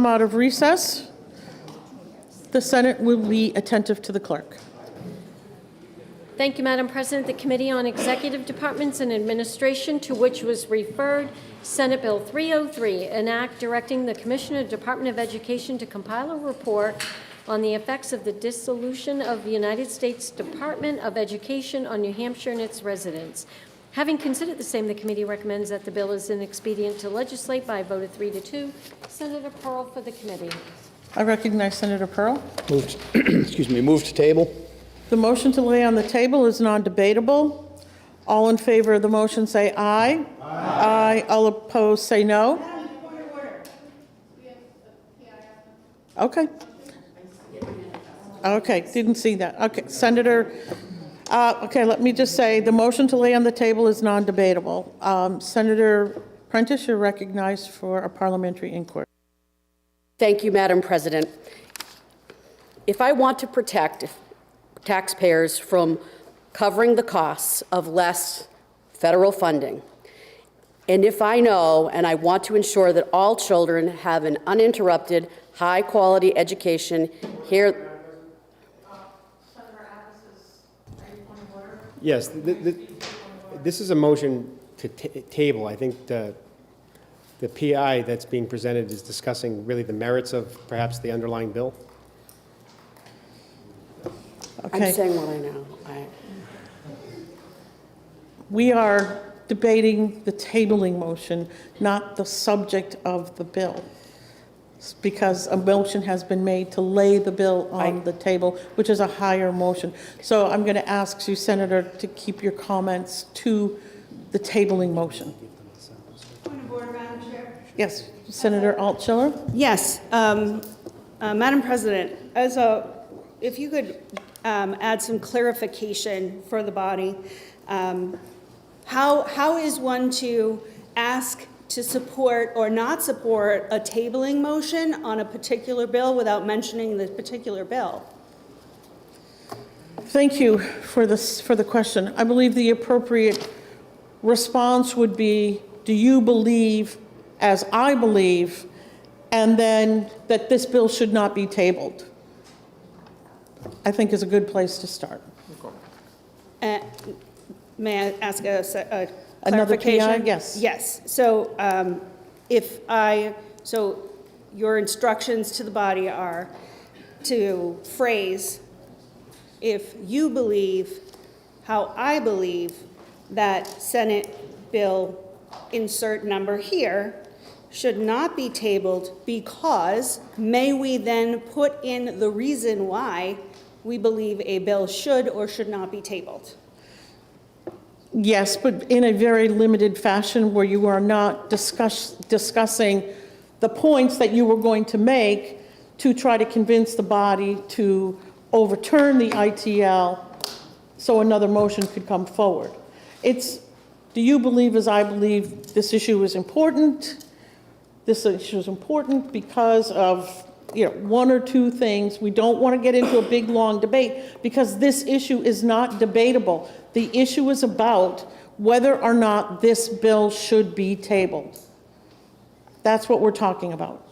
come out of recess. The Senate will be attentive to the clerk. Thank you, Madam President. The Committee on Executive Departments and Administration, to which was referred Senate Bill 303, an act directing the Commissioner of the Department of Education to compile a report on the effects of the dissolution of the United States Department of Education on New Hampshire and its residents. Having considered the same, the committee recommends that the bill is inexpedient to legislate by a vote of 3 to 2. Senator Pearl for the committee. I recognize Senator Pearl. Move to table. The motion to lay on the table is non-debatable. All in favor of the motion say aye. Aye. All opposed say no. Okay. Okay, didn't see that. Okay, Senator, okay, let me just say, the motion to lay on the table is non-debatable. Senator Prentice, you're recognized for a parliamentary inquiry. Thank you, Madam President. If I want to protect taxpayers from covering the costs of less federal funding, and if I know and I want to ensure that all children have an uninterrupted, high-quality education here. Yes, this is a motion to table. I think the PI that's being presented is discussing really the merits of perhaps the underlying bill. Okay. I'm saying what I know. We are debating the tabling motion, not the subject of the bill, because a motion has been made to lay the bill on the table, which is a higher motion. So I'm going to ask you, Senator, to keep your comments to the tabling motion. Point of order, Madam Chair. Yes, Senator Altschiller? Yes, Madam President, if you could add some clarification for the body. How is one to ask to support or not support a tabling motion on a particular bill without mentioning the particular bill? Thank you for the question. I believe the appropriate response would be, do you believe, as I believe, and then that this bill should not be tabled? I think is a good place to start. May I ask a Another clarification? PI? Yes. Yes. So so your instructions to the body are to phrase, if you believe how I believe that Senate Bill insert number here should not be tabled because, may we then put in the reason why we believe a bill should or should not be tabled? Yes, but in a very limited fashion where you are not discussing the points that you were going to make to try to convince the body to overturn the ITL so another motion could come forward. It's, do you believe, as I believe, this issue is important? This issue is important because of, one or two things. We don't want to get into a big, long debate because this issue is not debatable. The issue is about whether or not this bill should be tabled. That's what we're talking about.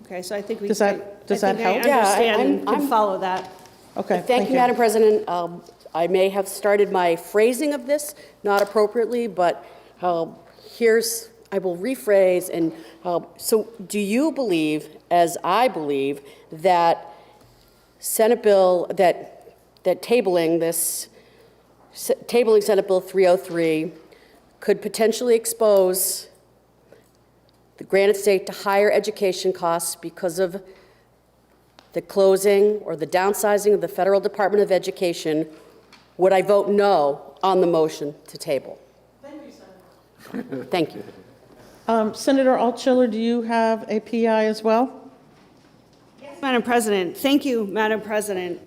Okay, so I think we Does that help? I understand and can follow that. Okay, Thank you, Madam President. I may have started my phrasing of this not appropriately, but I will rephrase. And so do you believe, as I believe, that Senate Bill, that tabling Senate Bill 303 could potentially expose the Granite State to higher education costs because of the closing or the downsizing of the Federal Department of Education, would I vote no on the motion to table? Thank you, Senator. Thank you. Senator Altschiller, do you have a PI as well? Yes, Madam President. Thank you, Madam President.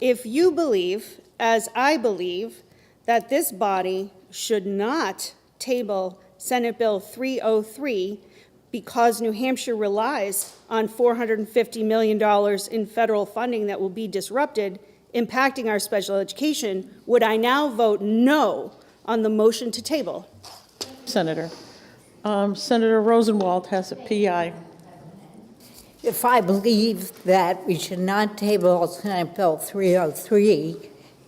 If you believe, as I believe, that this body should not table Senate Bill 303 because New Hampshire relies on $450 million in federal funding that will be disrupted, impacting our special education, would I now vote no on the motion to table? Senator. Senator Rosenwald has a PI. If I believe that we should not table Senate Bill 303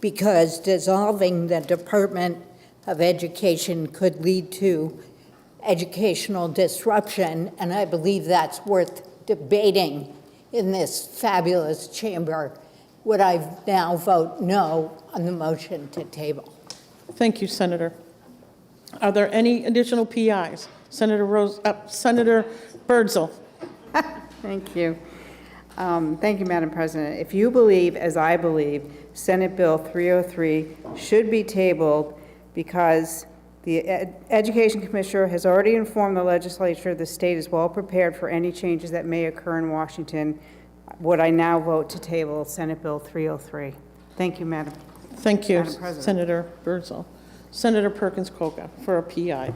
because dissolving the Department of Education could lead to educational disruption, and I believe that's worth debating in this fabulous chamber, would I now vote no on the motion to table? Thank you, Senator. Are there any additional PIs? Senator Birdsell. Thank you. Thank you, Madam President. If you believe, as I believe, Senate Bill 303 should be tabled because the Education Commissioner has already informed the legislature the state is well prepared for any changes that may occur in Washington, would I now vote to table Senate Bill 303? Thank you, Madam. Thank you, Madam President. Senator Birdsell. Senator Perkins-Coca for a PI.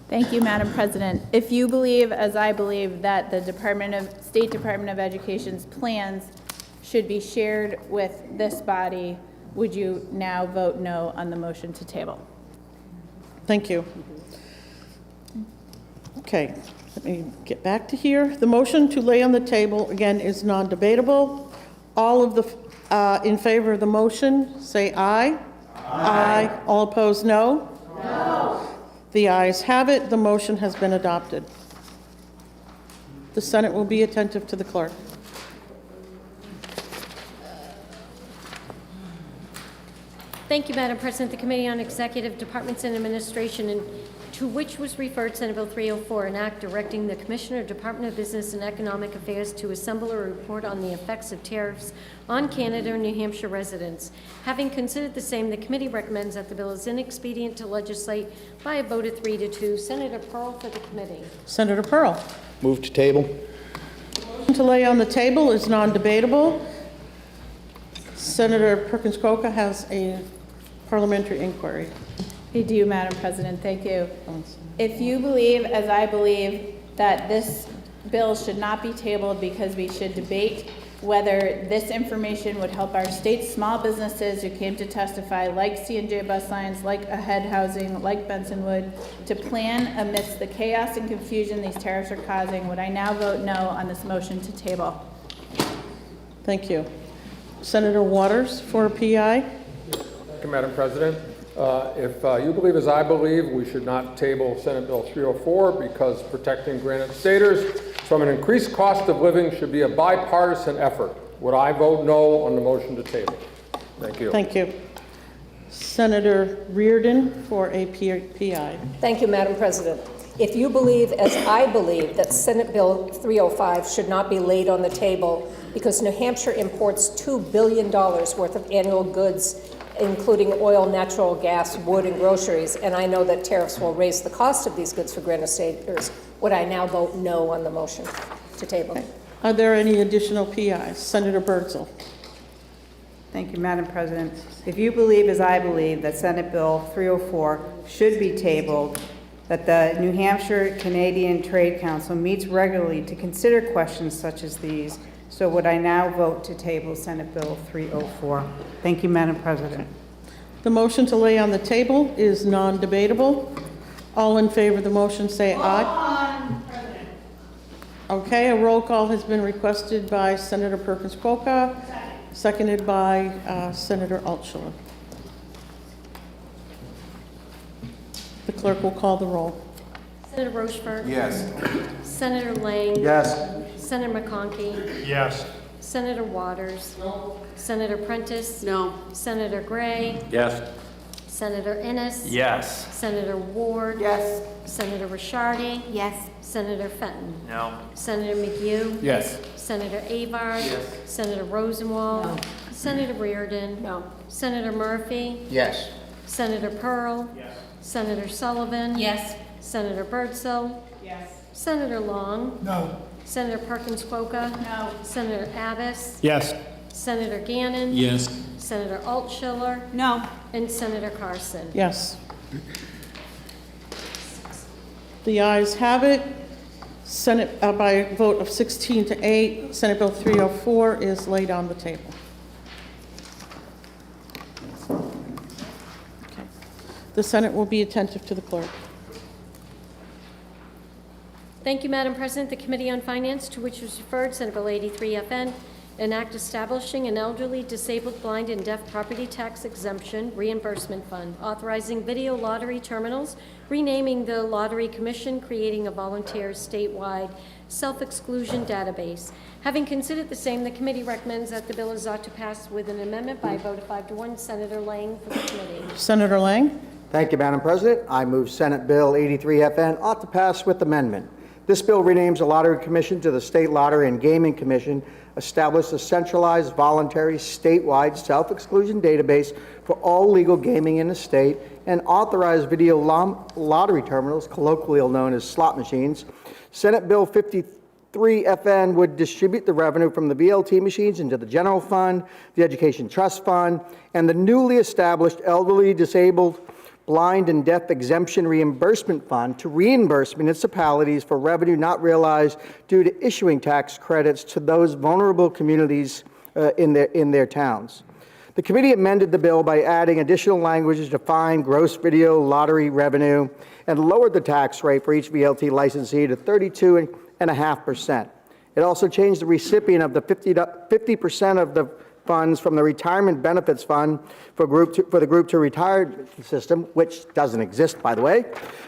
Thank you, Madam President. If you believe, as I believe, that the State Department of Education's plans should be shared with this body, would you now vote no on the motion to table? Thank you. Okay, let me get back to here. The motion to lay on the table, again, is non-debatable. All of the in favor of the motion, say aye. Aye. All opposed, no? No. The ayes have it. The motion has been adopted. The Senate will be attentive to the clerk. Thank you, Madam President. The Committee on Executive Departments and Administration, and to which was referred Senate Bill 304, an act directing the Commissioner, Department of Business and Economic Affairs to assemble a report on the effects of tariffs on Canada and New Hampshire residents. Having considered the same, the committee recommends that the bill is inexpedient to legislate by a vote of 3-2. Senator Pearl for the committee. Senator Pearl. Move to table. To lay on the table is non-debatable. Senator Perkins-Coca has a parliamentary inquiry. I do, Madam President. Thank you. If you believe, as I believe, that this bill should not be tabled because we should debate whether this information would help our state's small businesses who came to testify, like C&J Bus Lines, like Ahead Housing, like Bensonwood, to plan amidst the chaos and confusion these tariffs are causing, would I now vote no on this motion to table? Thank you. Senator Waters for a PI. Thank you, Madam President. If you believe, as I believe, we should not table Senate Bill 304 because protecting Granite Staters from an increased cost of living should be a bipartisan effort, would I vote no on the motion to table? Thank you. Thank you. Senator Reardon for a PI. Thank you, Madam President. If you believe, as I believe, that Senate Bill 305 should not be laid on the table because New Hampshire imports $2 billion worth of annual goods, including oil, natural gas, wood, and groceries, and I know that tariffs will raise the cost of these goods for Granite Staters, would I now vote no on the motion to table? Okay. Are there any additional PIs? Senator Birdsell. Thank you, Madam President. If you believe, as I believe, that Senate Bill 304 should be tabled, that the New Hampshire Canadian Trade Council meets regularly to consider questions such as these, so would I now vote to table Senate Bill 304? Thank you, Madam President. The motion to lay on the table is non-debatable. All in favor of the motion say aye. Okay, a roll call has been requested by Senator Perkins-Coca, seconded by Senator Altshuler. The clerk will call the roll. Senator Rochefort. Yes. Senator Lang. Yes. Senator McConkey. Yes. Senator Waters. No. Senator Prentice. No. Senator Gray. Yes. Senator Innes. Yes. Senator Ward. Yes. Senator Rishardi. Yes. Senator Fenton. No. Senator McHugh. Yes. Senator Avard. Yes. Senator Rosenwald. No. Senator Reardon. No. Senator Murphy. Yes. Senator Pearl. Yes. Senator Sullivan. Yes. Senator Birdsell. Yes. Senator Long. No. Senator Perkins-Coca. No. Senator Abbas. Yes. Senator Gannon. Yes. Senator Altshuler. No. And Senator Carson. Yes. The ayes have it. Senate, by a vote of 16-8, Senate Bill 304 is laid on the table. Okay. The Senate will be attentive to the clerk. Thank you, Madam President. The Committee on Finance, to which was referred, Senate Bill 83FN, an act establishing an elderly, disabled, blind, and deaf property tax exemption reimbursement fund, authorizing video lottery terminals, renaming the Lottery Commission, creating a volunteer statewide self-exclusion database. Having considered the same, the committee recommends that the bill is ought to pass with an amendment by a vote of 5 to 1. Senator Lang for the committee. Senator Lang. Thank you, Madam President. I move Senate Bill 83FN ought to pass with amendment. This bill renames the Lottery Commission to the State Lottery and Gaming Commission, establishes a centralized, voluntary, statewide self-exclusion database for all legal gaming in the state, and authorize video lottery terminals, colloquially known as slot machines. Senate Bill 53FN would distribute the revenue from the VLT machines into the general fund, the Education Trust Fund, and the newly established Elderly, Disabled, Blind, and Deaf Exemption Reimbursement Fund to reimburse municipalities for revenue not realized due to issuing tax credits to those vulnerable communities in their towns. The committee amended the bill by adding additional language to define gross video lottery revenue and lowered the tax rate for each VLT licensee to 32.5%. It also changed the recipient of the 50% of the funds from the Retirement Benefits Fund for the Group 2 retired system, which doesn't exist, by the way,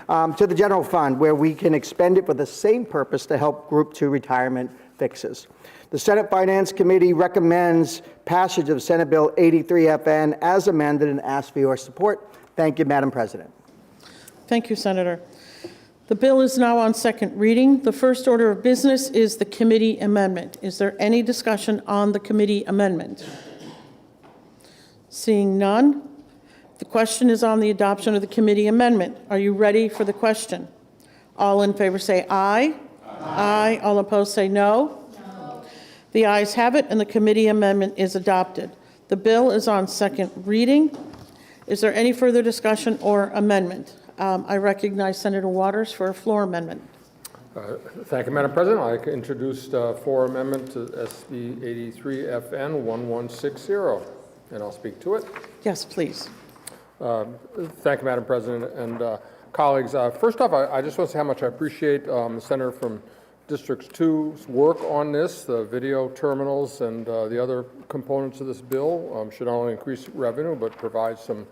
to the general fund, where we can expend it for the same purpose to help Group 2 retirement fixes. The Senate Finance Committee recommends passage of Senate Bill 83FN as amended and asks for your support. Thank you, Madam President. Thank you, Senator. The bill is now on second reading. The first order of business is the committee amendment. Is there any discussion on the committee amendment? Seeing none, the question is on the adoption of the committee amendment. Are you ready for the question? All in favor say aye. Aye. All opposed say no. The ayes have it, and the committee amendment is adopted. The bill is on second reading. Is there any further discussion or amendment? I recognize Senator Waters for a floor amendment. Thank you, Madam President. I introduced a floor amendment to SB 83FN 1160, and I'll speak to it. Yes, please. Thank you, Madam President and colleagues. First off, I just want to say how much I appreciate the Senator from District 2's work on this. The video terminals and the other components of this bill should not only increase revenue, but provide some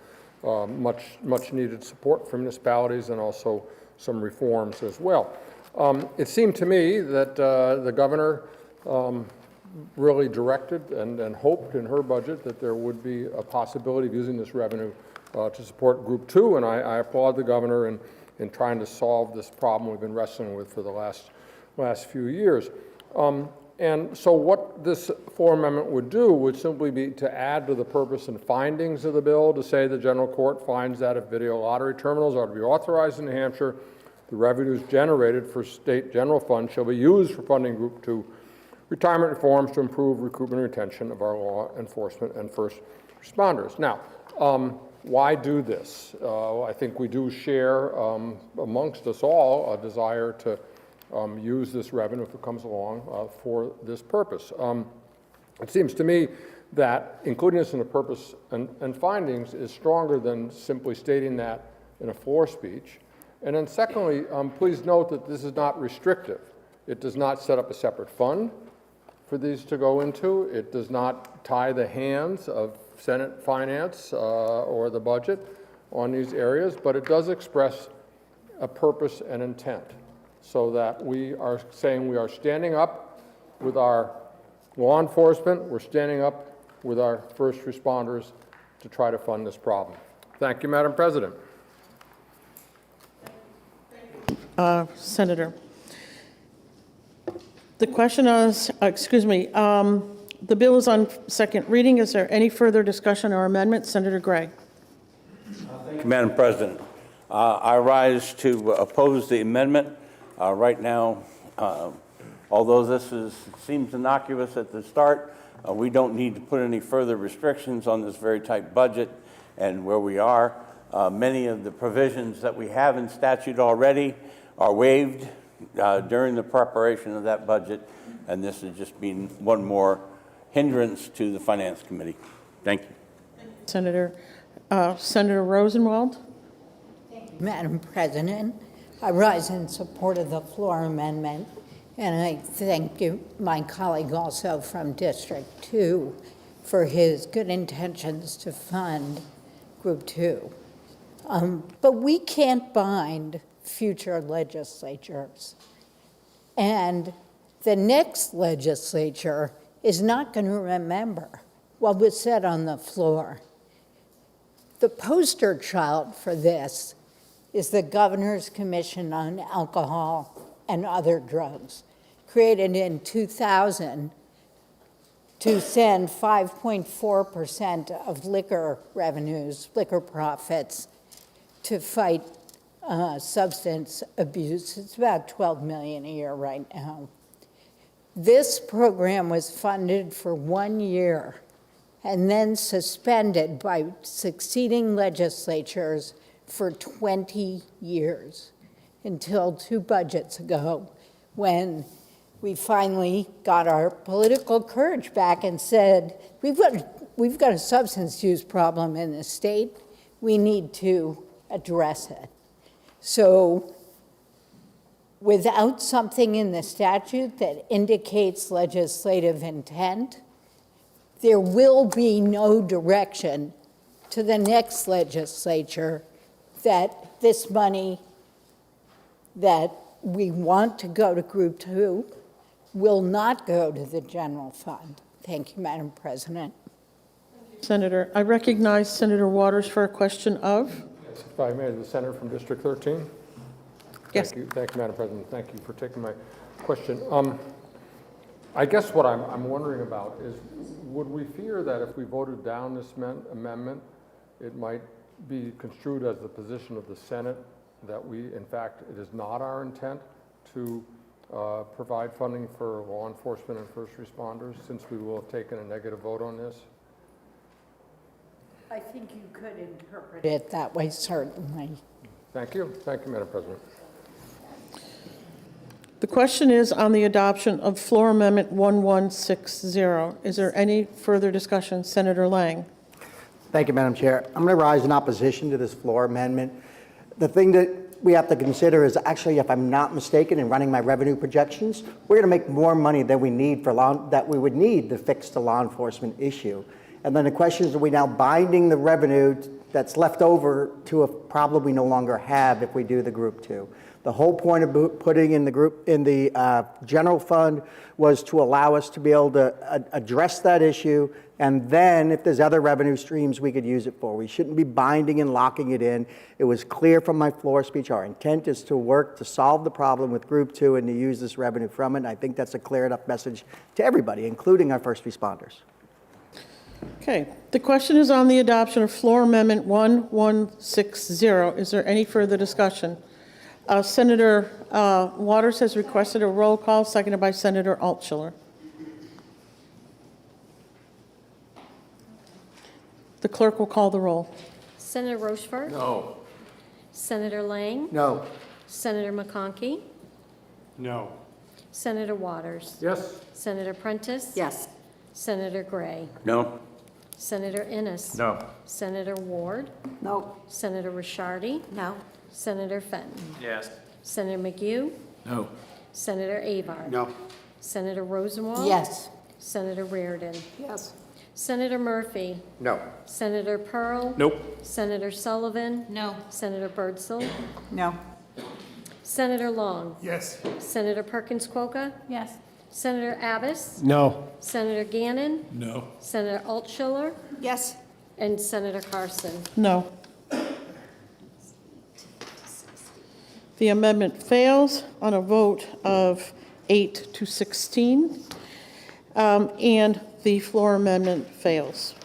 much needed support for municipalities and also some reforms as well. It seemed to me that the governor really directed and hoped in her budget that there would be a possibility of using this revenue to support Group 2, and I applaud the governor in trying to solve this problem we've been wrestling with for the last few years. And so what this floor amendment would do would simply be to add to the purpose and findings of the bill to say the general court finds that if video lottery terminals are to be authorized in New Hampshire, the revenues generated for state general funds shall be used for funding Group 2 retirement reforms to improve recruitment and retention of our law enforcement and first responders. Now, why do this? I think we do share amongst us all a desire to use this revenue if it comes along for this purpose. It seems to me that including this in the purpose and findings is stronger than simply stating that in a floor speech. And then secondly, please note that this is not restrictive. It does not set up a separate fund for these to go into. It does not tie the hands of Senate Finance or the budget on these areas, but it does express a purpose and intent, so that we are saying we are standing up with our law enforcement, we're standing up with our first responders to try to fund this problem. Thank you, Madam President. Senator. The question is, the bill is on second reading. Is there any further discussion or amendment? Senator Gray. Thank you, Madam President. I rise to oppose the amendment. Right now, although this seems innocuous at the start, we don't need to put any further restrictions on this very tight budget and where we are. Many of the provisions that we have in statute already are waived during the preparation of that budget, and this is just being one more hindrance to the Finance Committee. Thank you. Senator. Senator Rosenwald. Madam President, I rise in support of the floor amendment, and I thank you, my colleague also from District 2, for his good intentions to fund Group 2. But we can't bind future legislatures. And the next legislature is not going to remember what was said on the floor. The poster child for this is the Governor's Commission on Alcohol and Other Drugs, created in 2000 to send 5.4% of liquor revenues, liquor profits, to fight substance abuse. It's about $12 million a year right now. This program was funded for 1 year and then suspended by succeeding legislatures for 20 years until 2 budgets ago, when we finally got our political courage back and said, we've got a substance use problem in the state. We need to address it. So without something in the statute that indicates legislative intent, there will be no direction to the next legislature that this money that we want to go to Group 2 will not go to the general fund. Thank you, Madam President. Senator, I recognize Senator Waters for a question of. Yes, if I may, the senator from District 13. Yes. Thank you, Madam President. Thank you for taking my question. I guess what I'm wondering about is, would we fear that if we voted down this amendment, it might be construed as the position of the Senate that in fact, it is not our intent to provide funding for law enforcement and first responders, since we will have taken a negative vote on this? I think you could interpret it that way, certainly. Thank you. Thank you, Madam President. The question is on the adoption of Floor Amendment 1160. Is there any further discussion? Senator Lang. Thank you, Madam Chair. I'm going to rise in opposition to this floor amendment. The thing that we have to consider is actually, if I'm not mistaken, in running my revenue projections, we're going to make more money than we need that we would need to fix the law enforcement issue. And then the question is, are we now binding the revenue that's left over to a problem we no longer have if we do the Group 2? The whole point of putting in the general fund was to allow us to be able to address that issue, and then if there's other revenue streams we could use it for. We shouldn't be binding and locking it in. It was clear from my floor speech, our intent is to work to solve the problem with Group 2 and to use this revenue from it. And I think that's a clear enough message to everybody, including our first responders. Okay, the question is on the adoption of Floor Amendment 1160. Is there any further discussion? Senator Waters has requested a roll call, seconded by Senator Altshuler. The clerk will call the roll. Senator Rochefort? No. Senator Lang? No. Senator McConkey? No. Senator Waters? Yes. Senator Prentice? Yes. Senator Gray? No. Senator Innes? No. Senator Ward? No. Senator Rishardi? No. Senator Fenton? Yes. Senator McHugh? No. Senator Avard? No. Senator Rosenwald? Yes. Senator Reardon? Yes. Senator Murphy? No. Senator Pearl? Nope. Senator Sullivan? No. Senator Birdsell? No. Senator Long? Yes. Senator Perkins Quokka? Yes. Senator Abbas? No. Senator Gannon? No. Senator Altshuler? Yes. And Senator Carson. No. The amendment fails on a vote of 8 to 16, and the floor amendment fails.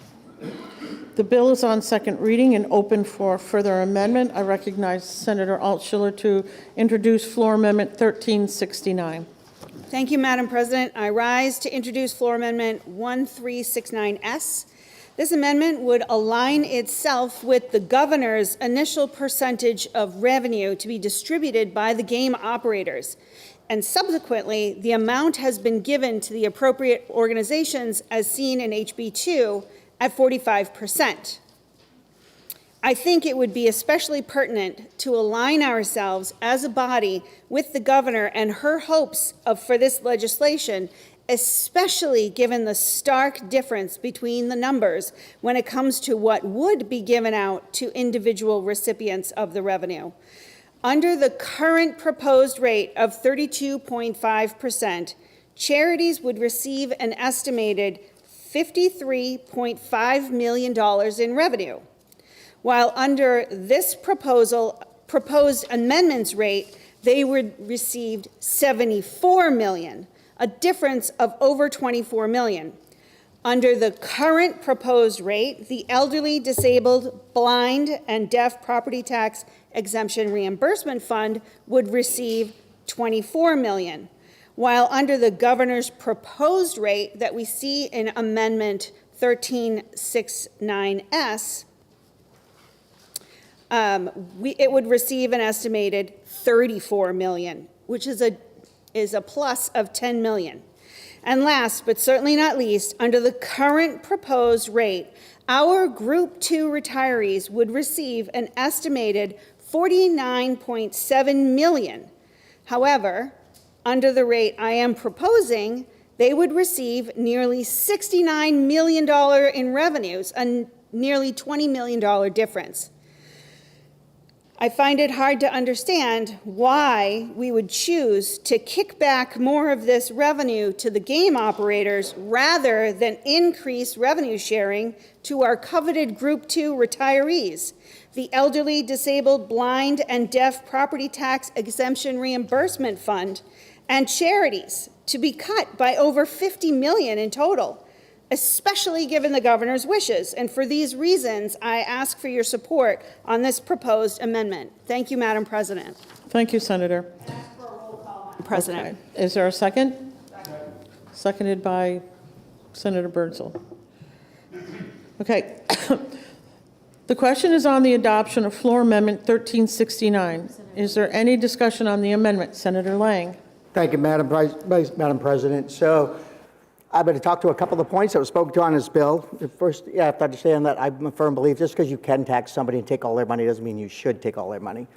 The bill is on second reading and open for further amendment. I recognize Senator Altshuler to introduce Floor Amendment 1369. Thank you, Madam President. I rise to introduce Floor Amendment 1369S. This amendment would align itself with the governor's initial percentage of revenue to be distributed by the game operators. And subsequently, the amount has been given to the appropriate organizations as seen in HB 2 at 45%. I think it would be especially pertinent to align ourselves as a body with the governor and her hopes for this legislation, especially given the stark difference between the numbers when it comes to what would be given out to individual recipients of the revenue. Under the current proposed rate of 32.5%, charities would receive an estimated $53.5 million in revenue, while under this proposed amendments rate, they would receive $74 million, a difference of over $24 million. Under the current proposed rate, the elderly, disabled, blind, and deaf property tax exemption reimbursement fund would receive $24 million, while under the governor's proposed rate that we see in Amendment 1369S, it would receive an estimated $34 million, which is a plus of $10 million. And last, but certainly not least, under the current proposed rate, our Group 2 retirees would receive an estimated $49.7 million. However, under the rate I am proposing, they would receive nearly $69 million in revenues, a nearly $20 million difference. I find it hard to understand why we would choose to kick back more of this revenue to the game operators rather than increase revenue sharing to our coveted Group 2 retirees, the elderly, disabled, blind, and deaf property tax exemption reimbursement fund, and charities, to be cut by over $50 million in total, especially given the governor's wishes. And for these reasons, I ask for your support on this proposed amendment. Thank you, Madam President. Thank you, Senator. President. Okay. Is there a second? Seconded by Senator Birdsall. Okay. The question is on the adoption of Floor Amendment 1369. Is there any discussion on the amendment? Senator Lang. Thank you, Madam President. So I'm going to talk to a couple of the points that were spoken to on this bill. First, you have to understand that I'm a firm believer just because you can tax somebody and take all their money doesn't mean you should take all their money.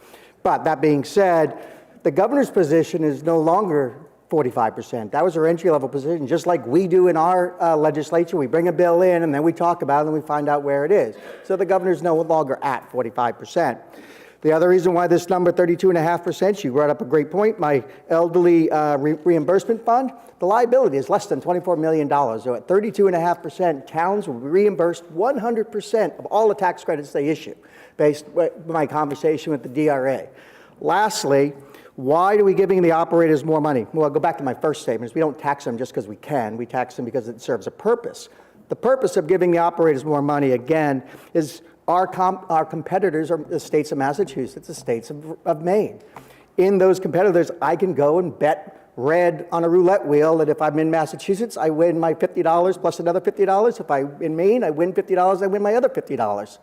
But that being said, the governor's position is no longer 45%. That was her entry-level position, just like we do in our legislature. We bring a bill in, and then we talk about it, and we find out where it is. So the governor's no longer at 45%. The other reason why this number, 32.5%, she brought up a great point, my elderly reimbursement fund, the liability is less than $24 million. So at 32.5%, towns will be reimbursed 100% of all the tax credits they issue, based on my conversation with the DRA. Lastly, why are we giving the operators more money? Well, I'll go back to my first statement. We don't tax them just because we can. We tax them because it serves a purpose. The purpose of giving the operators more money, again, is our competitors are the states of Massachusetts, the states of Maine. In those competitors, I can go and bet red on a roulette wheel that if I'm in Massachusetts, I win my $50 plus another $50. If I'm in Maine, I win $50, I win my other $50.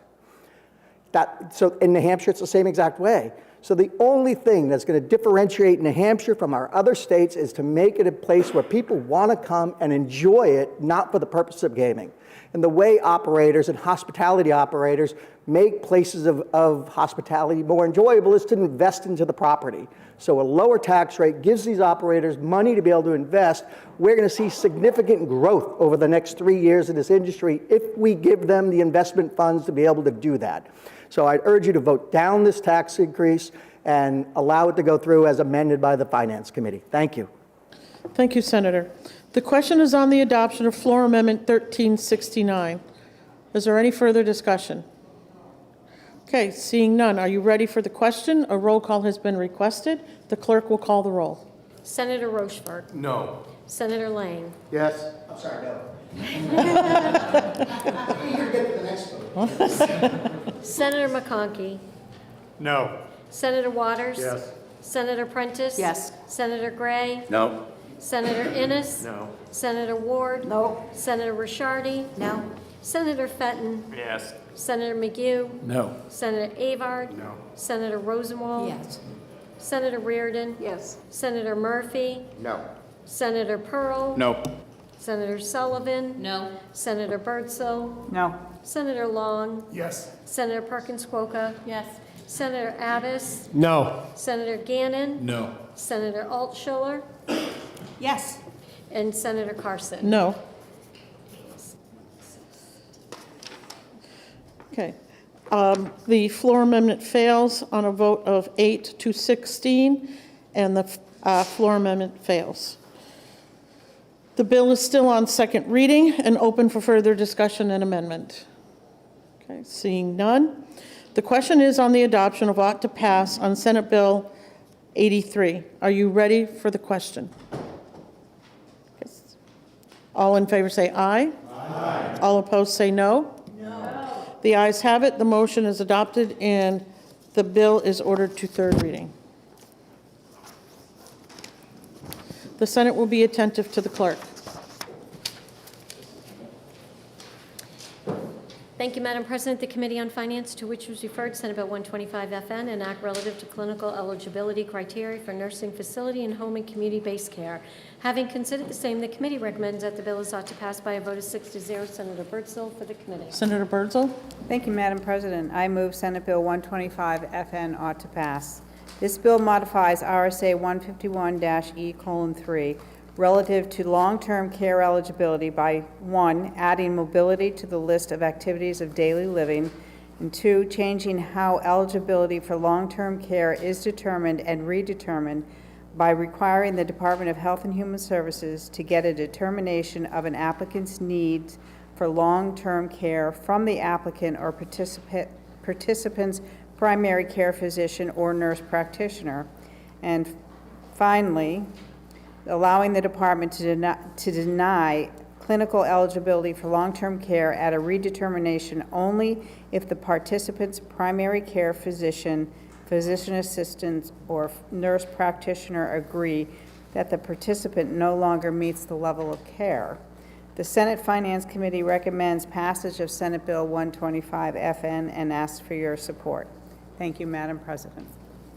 So in New Hampshire, it's the same exact way. So the only thing that's going to differentiate New Hampshire from our other states is to make it a place where people want to come and enjoy it, not for the purpose of gaming. And the way operators and hospitality operators make places of hospitality more enjoyable is to invest into the property. So a lower tax rate gives these operators money to be able to invest. We're going to see significant growth over the next 3 years in this industry if we give them the investment funds to be able to do that. So I'd urge you to vote down this tax increase and allow it to go through as amended by the Finance Committee. Thank you. Thank you, Senator. The question is on the adoption of Floor Amendment 1369. Is there any further discussion? Okay, seeing none. Are you ready for the question? A roll call has been requested. The clerk will call the roll. Senator Rochefort. No. Senator Lang. Yes. I'm sorry, no. Senator McConkey. No. Senator Waters. Yes. Senator Prentice. Yes. Senator Gray. No. Senator Innes. No. Senator Ward. No. Senator Rishardi. No. Senator Fenton. Yes. Senator McGue. No. Senator Avard. No. Senator Rosenwald. Yes. Senator Reardon. Yes. Senator Murphy. No. Senator Pearl. No. Senator Sullivan. No. Senator Birdsall. No. Senator Long, Yes. Senator Perkins Quokka, Yes. Senator Abbas, No. Senator Gannon, No. Senator Altshuler, Yes. and Senator Carson. No. Okay. The floor amendment fails on a vote of 8 to 16, and the floor amendment fails. The bill is still on second reading and open for further discussion and amendment. Okay, seeing none. The question is on the adoption of ought to pass on Senate Bill 83. Are you ready for the question? Yes. All in favor say aye. Aye. All opposed say no. The ayes have it. The motion is adopted, and the bill is ordered to third reading. The Senate will be attentive to the clerk. Thank you, Madam President. The Committee on Finance, to which was referred Senate Bill 125 FN, an act relative to clinical eligibility criteria for nursing facility and home and community-based care. Having considered the same, the committee recommends that the bill is ought to pass by a vote of 6-0. Senator Birdsall for the committee. Senator Birdsall? Thank you, Madam President. I move Senate Bill 125 FN ought to pass. This bill modifies RSA 151-E:3 relative to long-term care eligibility by 1, adding mobility to the list of activities of daily living, and 2, changing how eligibility for long-term care is determined and redetermined by requiring the Department of Health and Human Services to get a determination of an applicant's needs for long-term care from the applicant or participant's primary care physician or nurse practitioner. And finally, allowing the department to deny clinical eligibility for long-term care at a redetermination only if the participant's primary care physician, physician assistant, or nurse practitioner agree that the participant no longer meets the level of care. The Senate Finance Committee recommends passage of Senate Bill 125 FN and asks for your support. Thank you, Madam President.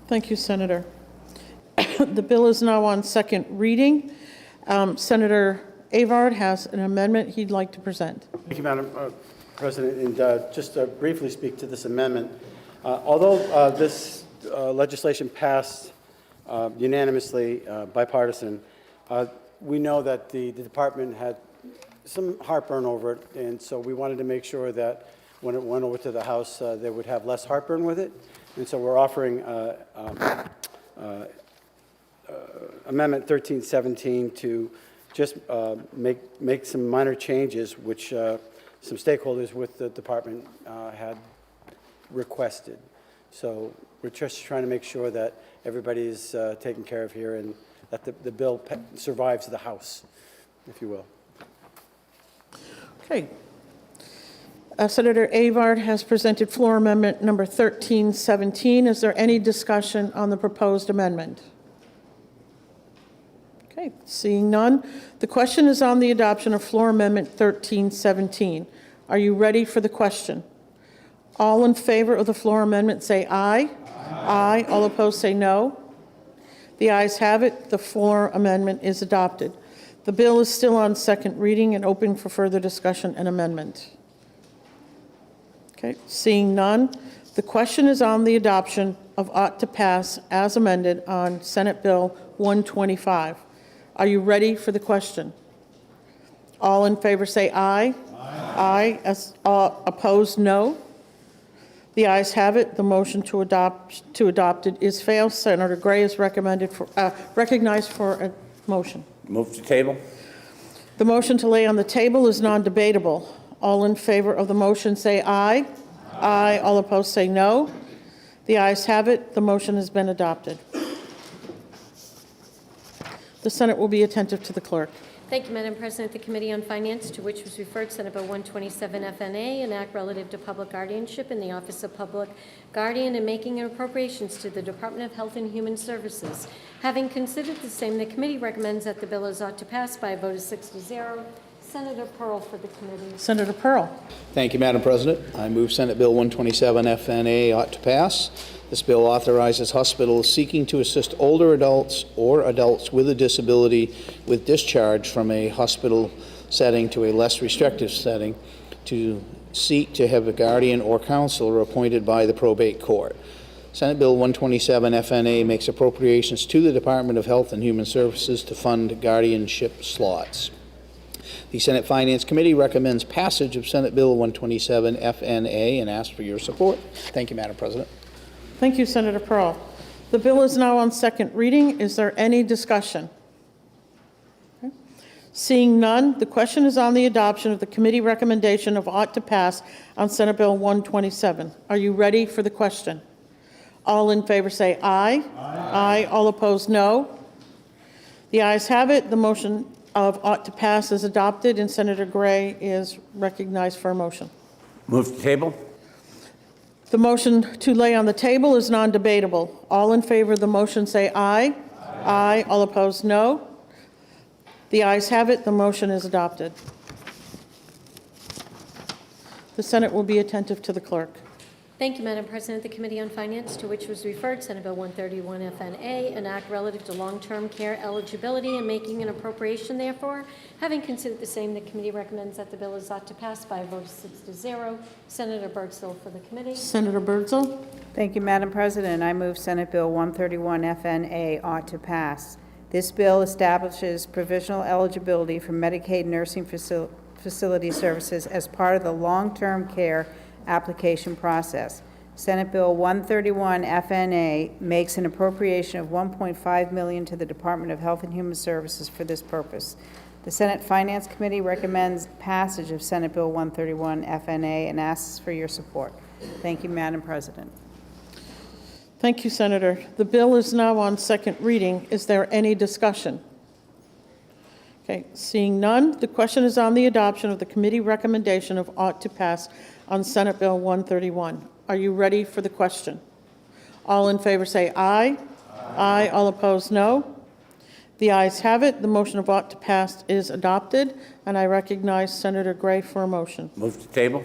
Thank you, Senator. The bill is now on second reading. Senator Avard has an amendment he'd like to present. Thank you, Madam President. And just to briefly speak to this amendment, although this legislation passed unanimously, bipartisan, we know that the department had some heartburn over it, and so we wanted to make sure that when it went over to the House, they would have less heartburn with it. And so we're offering Amendment 1317 to just make some minor changes, which some stakeholders with the department had requested. So we're just trying to make sure that everybody is taken care of here and that the bill survives the House, if you will. Okay. Senator Avard has presented floor amendment number 1317. Is there any discussion on the proposed amendment? Okay, seeing none. The question is on the adoption of floor amendment 1317. Are you ready for the question? All in favor of the floor amendment say aye. Aye. All opposed say no. The ayes have it. The floor amendment is adopted. The bill is still on second reading and open for further discussion and amendment. Okay, seeing none. The question is on the adoption of ought to pass as amended on Senate Bill 125. Are you ready for the question? All in favor say aye. Aye. Opposed, no. The ayes have it. The motion to adopt it is failed. Senator Gray is recognized for a motion. Move to table. The motion to lay on the table is non-debatable. All in favor of the motion say aye. Aye. All opposed say no. The ayes have it. The motion has been adopted. The Senate will be attentive to the clerk. Thank you, Madam President. The Committee on Finance, to which was referred Senate Bill 127 FNA, an act relative to public guardianship in the Office of Public Guardian and making appropriations to the Department of Health and Human Services. Having considered the same, the committee recommends that the bill is ought to pass by a vote of 6-0. Senator Pearl for the committee. Senator Pearl. Thank you, Madam President. I move Senate Bill 127 FNA ought to pass. This bill authorizes hospitals seeking to assist older adults or adults with a disability with discharge from a hospital setting to a less restrictive setting to seek to have a guardian or counselor appointed by the probate court. Senate Bill 127 FNA makes appropriations to the Department of Health and Human Services to fund guardianship slots. The Senate Finance Committee recommends passage of Senate Bill 127 FNA and asks for your support. Thank you, Madam President. Thank you, Senator Pearl. The bill is now on second reading. Is there any discussion? Okay. Seeing none, the question is on the adoption of the committee recommendation of ought to pass on Senate Bill 127. Are you ready for the question? All in favor say aye. Aye. All opposed, no. The ayes have it. The motion of ought to pass is adopted, and Senator Gray is recognized for a motion. Move to table. The motion to lay on the table is non-debatable. All in favor of the motion say aye. Aye. All opposed, no. The ayes have it. The motion is adopted. The Senate will be attentive to the clerk. Thank you, Madam President. The Committee on Finance, to which was referred Senate Bill 131 FNA, an act relative to long-term care eligibility and making an appropriation therefore. Having considered the same, the committee recommends that the bill is ought to pass by a vote of 6-0. Senator Birdsall for the committee. Senator Birdsall. Thank you, Madam President. I move Senate Bill 131 FNA ought to pass. This bill establishes provisional eligibility for Medicaid nursing facility services as part of the long-term care application process. Senate Bill 131 FNA makes an appropriation of $1.5 million to the Department of Health and Human Services for this purpose. The Senate Finance Committee recommends passage of Senate Bill 131 FNA and asks for your support. Thank you, Madam President. Thank you, Senator. The bill is now on second reading. Is there any discussion? Okay, seeing none, the question is on the adoption of the committee recommendation of ought to pass on Senate Bill 131. Are you ready for the question? All in favor say aye. Aye. All opposed, no. The ayes have it. The motion of ought to pass is adopted, and I recognize Senator Gray for a motion. Move to table.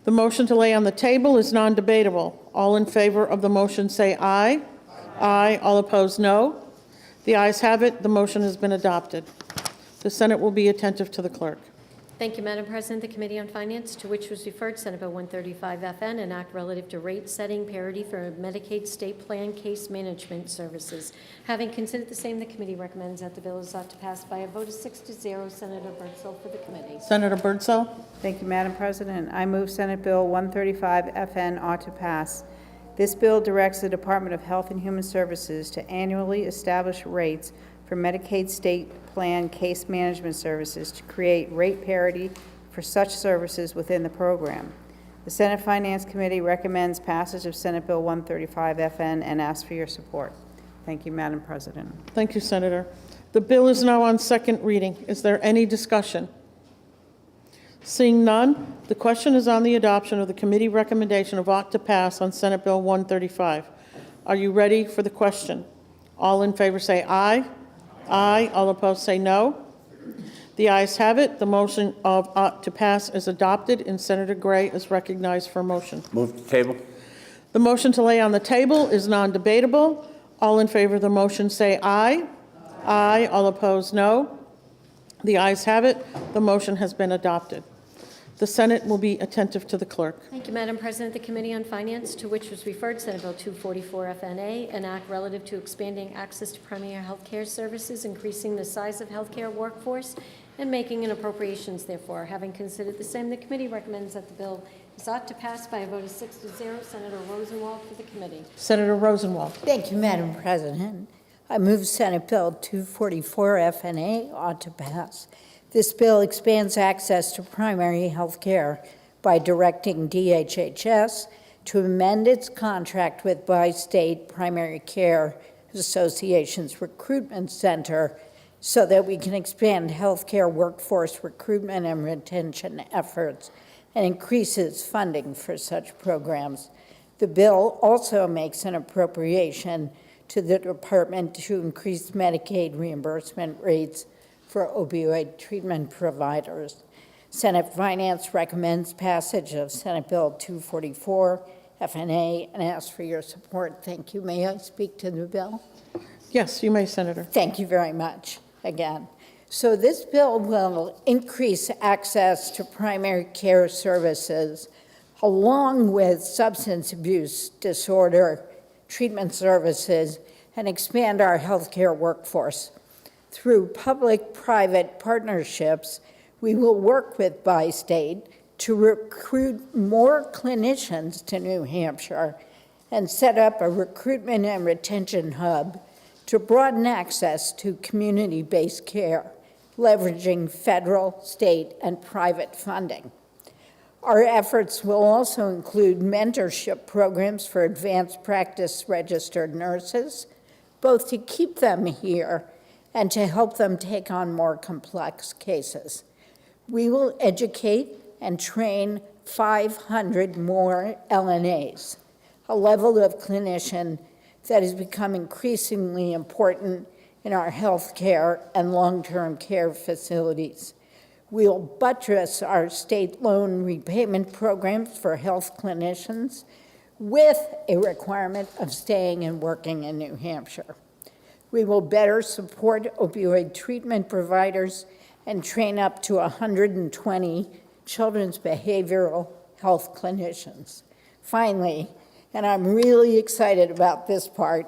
The motion to lay on the table is non-debatable. All in favor of the motion say aye. Aye. All opposed, no. The ayes have it. The motion has been adopted. The Senate will be attentive to the clerk. Thank you, Madam President. The Committee on Finance, to which was referred Senate Bill 135 FN, an act relative to rate setting parity for Medicaid state plan case management services. Having considered the same, the committee recommends that the bill is ought to pass by a vote of 6-0. Senator Birdsall for the committee. Senator Birdsall. Thank you, Madam President. I move Senate Bill 135 FN ought to pass. This bill directs the Department of Health and Human Services to annually establish rates for Medicaid state plan case management services to create rate parity for such services within the program. The Senate Finance Committee recommends passage of Senate Bill 135 FN and asks for your support. Thank you, Madam President. Thank you, Senator. The bill is now on second reading. Is there any discussion? Seeing none, the question is on the adoption of the committee recommendation of ought to pass on Senate Bill 135. Are you ready for the question? All in favor say aye. Aye. All opposed say no. The ayes have it. The motion of ought to pass is adopted, and Senator Gray is recognized for a motion. Move to table. The motion to lay on the table is non-debatable. All in favor of the motion say aye. Aye. All opposed no. The ayes have it. The motion has been adopted. The Senate will be attentive to the clerk. Thank you, Madam President. The Committee on Finance, to which was referred Senate Bill 244 FNA, an act relative to expanding access to primary health care services, increasing the size of healthcare workforce, and making an appropriations therefore. Having considered the same, the committee recommends that the bill is ought to pass by a vote of 6-0. Senator Rosenwald for the committee. Senator Rosenwald. Thank you, Madam President. I move Senate Bill 244 FNA ought to pass. This bill expands access to primary health care by directing DHHS to amend its contract with Bi-State Primary Care Association's Recruitment Center so that we can expand healthcare workforce recruitment and retention efforts and increases funding for such programs. The bill also makes an appropriation to the department to increase Medicaid reimbursement rates for opioid treatment providers. Senate Finance recommends passage of Senate Bill 244 FNA and asks for your support. Thank you. May I speak to the bill? Yes, you may, Senator. Thank you very much. Again, So this bill will increase access to primary care services along with substance abuse disorder treatment services and expand our healthcare workforce. Through public-private partnerships, we will work with Bi-State to recruit more clinicians to New Hampshire and set up a recruitment and retention hub to broaden access to community-based care, leveraging federal, state, and private funding. Our efforts will also include mentorship programs for advanced practice registered nurses, both to keep them here and to help them take on more complex cases. We will educate and train 500 more LNAs, a level of clinician that has become increasingly important in our healthcare and long-term care facilities. We'll buttress our state loan repayment programs for health clinicians with a requirement of staying and working in New Hampshire. We will better support opioid treatment providers and train up to 120 children's behavioral health clinicians. Finally, and I'm really excited about this part,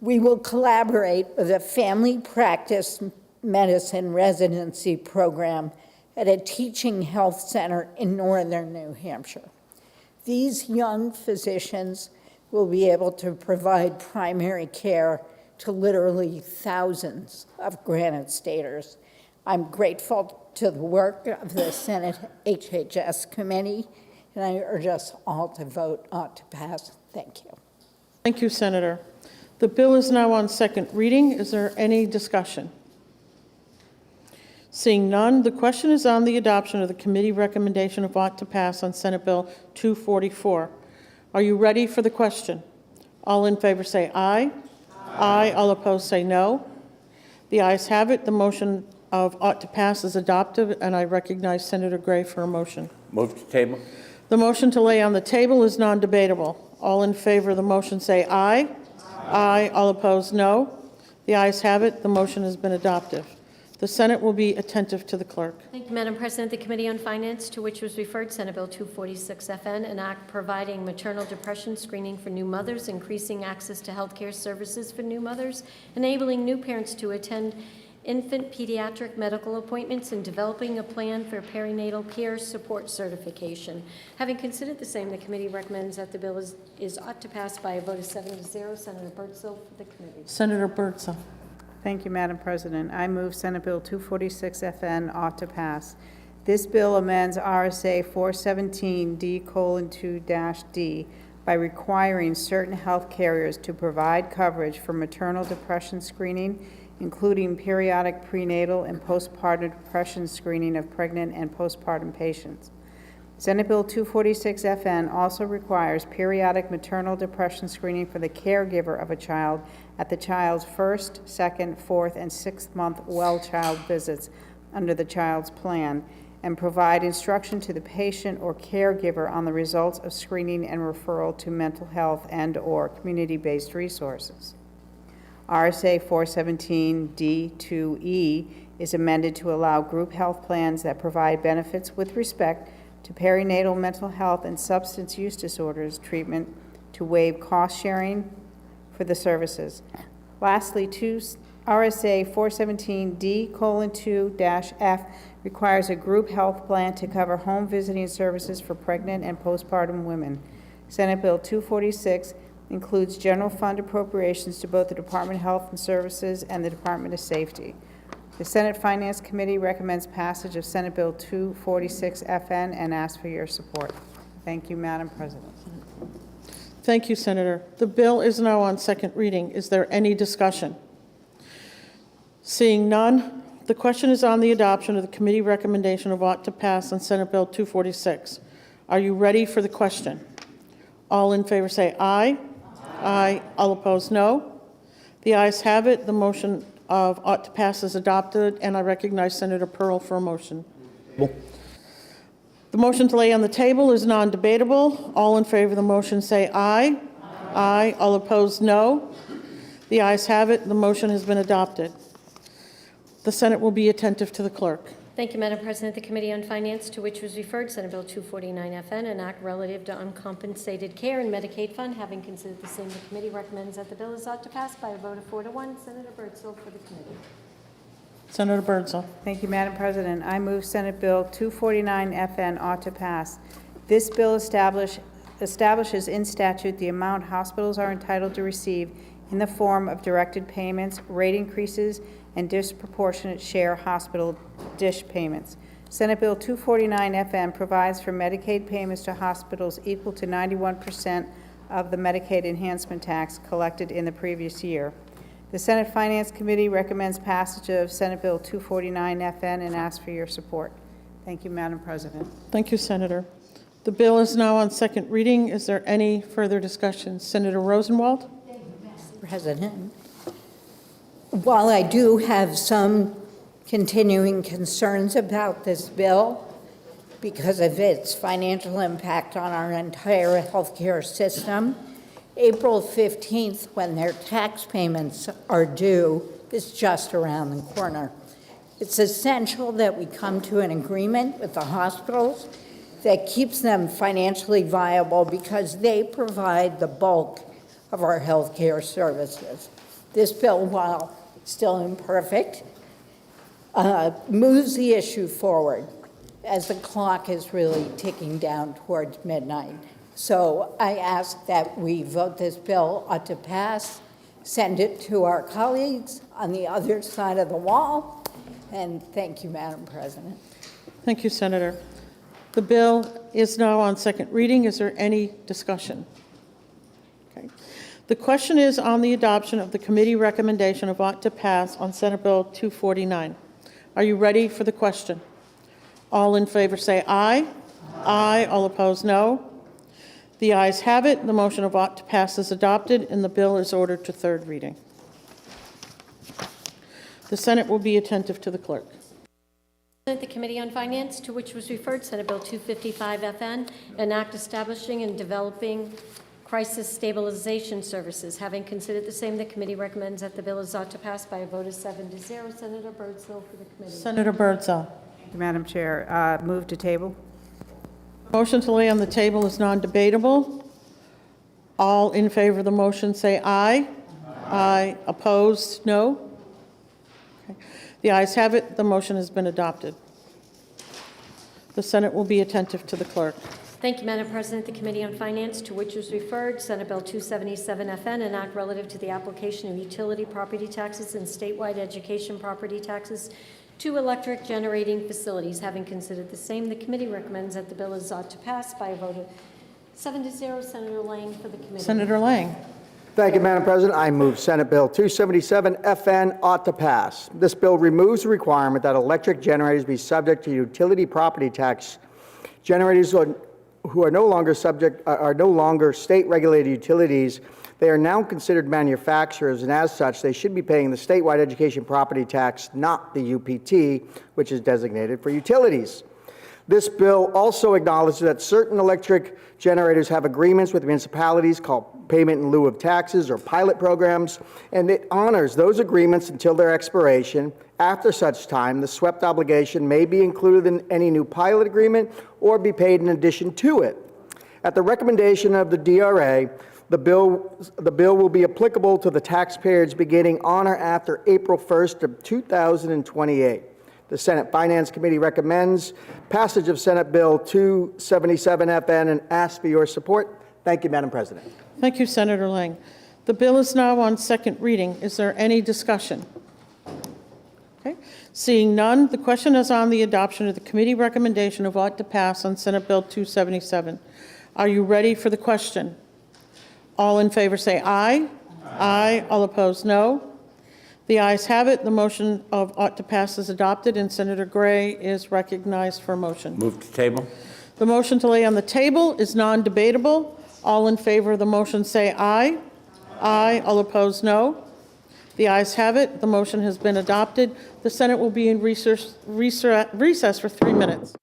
we will collaborate with a family practice medicine residency program at a teaching health center in northern New Hampshire. These young physicians will be able to provide primary care to literally thousands of Granite Staters. I'm grateful to the work of the Senate HHS committee, and I urge us all to vote to pass. Thank you. Thank you, Senator. The bill is now on second reading. Is there any discussion? Seeing none, the question is on the adoption of the committee recommendation of ought to pass on Senate Bill 244. Are you ready for the question? All in favor say aye. Aye. All opposed say no. The ayes have it. The motion of ought to pass is adopted, and I recognize Senator Gray for a motion. Move to table. The motion to lay on the table is non-debatable. All in favor of the motion say aye. Aye. All opposed, no. The ayes have it. The motion has been adopted. The Senate will be attentive to the clerk. Thank you, Madam President. The Committee on Finance, to which was referred Senate Bill 246 FN, an act providing maternal depression screening for new mothers, increasing access to health care services for new mothers, enabling new parents to attend infant pediatric medical appointments, and developing a plan for perinatal care support certification. Having considered the same, the committee recommends that the bill is ought to pass by a vote of 7-0. Senator Birdsall for the committee. Senator Birdsall. Thank you, Madam President. I move Senate Bill 246 FN ought to pass. This bill amends RSA 417D:2-D by requiring certain health carriers to provide coverage for maternal depression screening, including periodic prenatal and postpartum depression screening of pregnant and postpartum patients. Senate Bill 246 FN also requires periodic maternal depression screening for the caregiver of a child at the child's first, second, fourth, and sixth month well child visits under the child's plan, and provide instruction to the patient or caregiver on the results of screening and referral to mental health and/or community-based resources. RSA 417D:2E is amended to allow group health plans that provide benefits with respect to perinatal mental health and substance use disorders treatment to waive cost sharing for the services. Lastly, RSA 417D:2-F requires a group health plan to cover home visiting services for pregnant and postpartum women. Senate Bill 246 includes general fund appropriations to both the Department of Health and Services and the Department of Safety. The Senate Finance Committee recommends passage of Senate Bill 246 FN and asks for your support. Thank you, Madam President. Thank you, Senator. The bill is now on second reading. Is there any discussion? Seeing none, the question is on the adoption of the committee recommendation of ought to pass on Senate Bill 246. Are you ready for the question? All in favor say aye. Aye. All opposed, no. The ayes have it. The motion of ought to pass is adopted, and I recognize Senator Pearl for a motion. The motion to lay on the table is non-debatable. All in favor of the motion say aye. Aye. All opposed, no. The ayes have it. The motion has been adopted. The Senate will be attentive to the clerk. Thank you, Madam President. The Committee on Finance, to which was referred Senate Bill 249FN, an act relative to uncompensated care and Medicaid fund. Having considered the same, the committee recommends that the bill is ought to pass by a vote of 4 to 1. Senator Birdsall for the committee. Senator Birdsall. Thank you, Madam President. I move Senate Bill 249FN ought to pass. This bill establishes in statute the amount hospitals are entitled to receive in the form of directed payments, rate increases, and disproportionate share hospital dish payments. Senate Bill 249FN provides for Medicaid payments to hospitals equal to 91% of the Medicaid enhancement tax collected in the previous year. The Senate Finance Committee recommends passage of Senate Bill 249FN and asks for your support. Thank you, Madam President. Thank you, Senator. The bill is now on second reading. Is there any further discussion? Senator Rosenwald? Thank you, Mr. President. While I do have some continuing concerns about this bill because of its financial impact on our entire healthcare system, April 15th, when their tax payments are due, is just around the corner. It's essential that we come to an agreement with the hospitals that keeps them financially viable because they provide the bulk of our healthcare services. This bill, while still imperfect, moves the issue forward as the clock is really ticking down towards midnight. So I ask that we vote this bill ought to pass, send it to our colleagues on the other side of the wall, and thank you, Madam President. Thank you, Senator. The bill is now on second reading. Is there any discussion? Okay. The question is on the adoption of the committee recommendation of ought to pass on Senate Bill 249. Are you ready for the question? All in favor say aye. Aye. All opposed, no. The ayes have it. The motion of ought to pass is adopted, and the bill is ordered to third reading. The Senate will be attentive to the clerk. The Committee on Finance, to which was referred Senate Bill 255FN, an act establishing and developing crisis stabilization services. Having considered the same, the committee recommends that the bill is ought to pass by a vote of 7 to 0. Senator Birdsall for the committee. Senator Birdsall. Thank you, Madam Chair. Move to table. Motion to lay on the table is non-debatable. All in favor of the motion say aye. Aye. Opposed, no. Okay. The ayes have it. The motion has been adopted. The Senate will be attentive to the clerk. Thank you, Madam President. The Committee on Finance, to which was referred Senate Bill 277FN, an act relative to the application of utility property taxes and statewide education property taxes to electric generating facilities. Having considered the same, the committee recommends that the bill is ought to pass by a vote of 7 to 0. Senator Lang for the committee. Senator Lang. Thank you, Madam President. I move Senate Bill 277FN ought to pass. This bill removes the requirement that electric generators be subject to utility property tax. Generators who are no longer state-regulated utilities. They are now considered manufacturers, and as such, they should be paying the statewide education property tax, not the UPT, which is designated for utilities. This bill also acknowledges that certain electric generators have agreements with municipalities called payment in lieu of taxes or pilot programs, and it honors those agreements until their expiration. After such time, the swept obligation may be included in any new pilot agreement or be paid in addition to it. At the recommendation of the DRA, the bill will be applicable to the taxpayers beginning on or after April 1st of 2028. The Senate Finance Committee recommends passage of Senate Bill 277FN and asks for your support. Thank you, Madam President. Thank you, Senator Lang. The bill is now on second reading. Is there any discussion? Okay. Seeing none, the question is on the adoption of the committee recommendation of ought to pass on Senate Bill 277. Are you ready for the question? All in favor say aye. Aye. All opposed, no. The ayes have it. The motion of ought to pass is adopted, and Senator Gray is recognized for a motion. Move to table. The motion to lay on the table is non-debatable. All in favor of the motion say aye. Aye. All opposed, no. The ayes have it. The motion has been adopted. The Senate will be in recess for 3 minutes.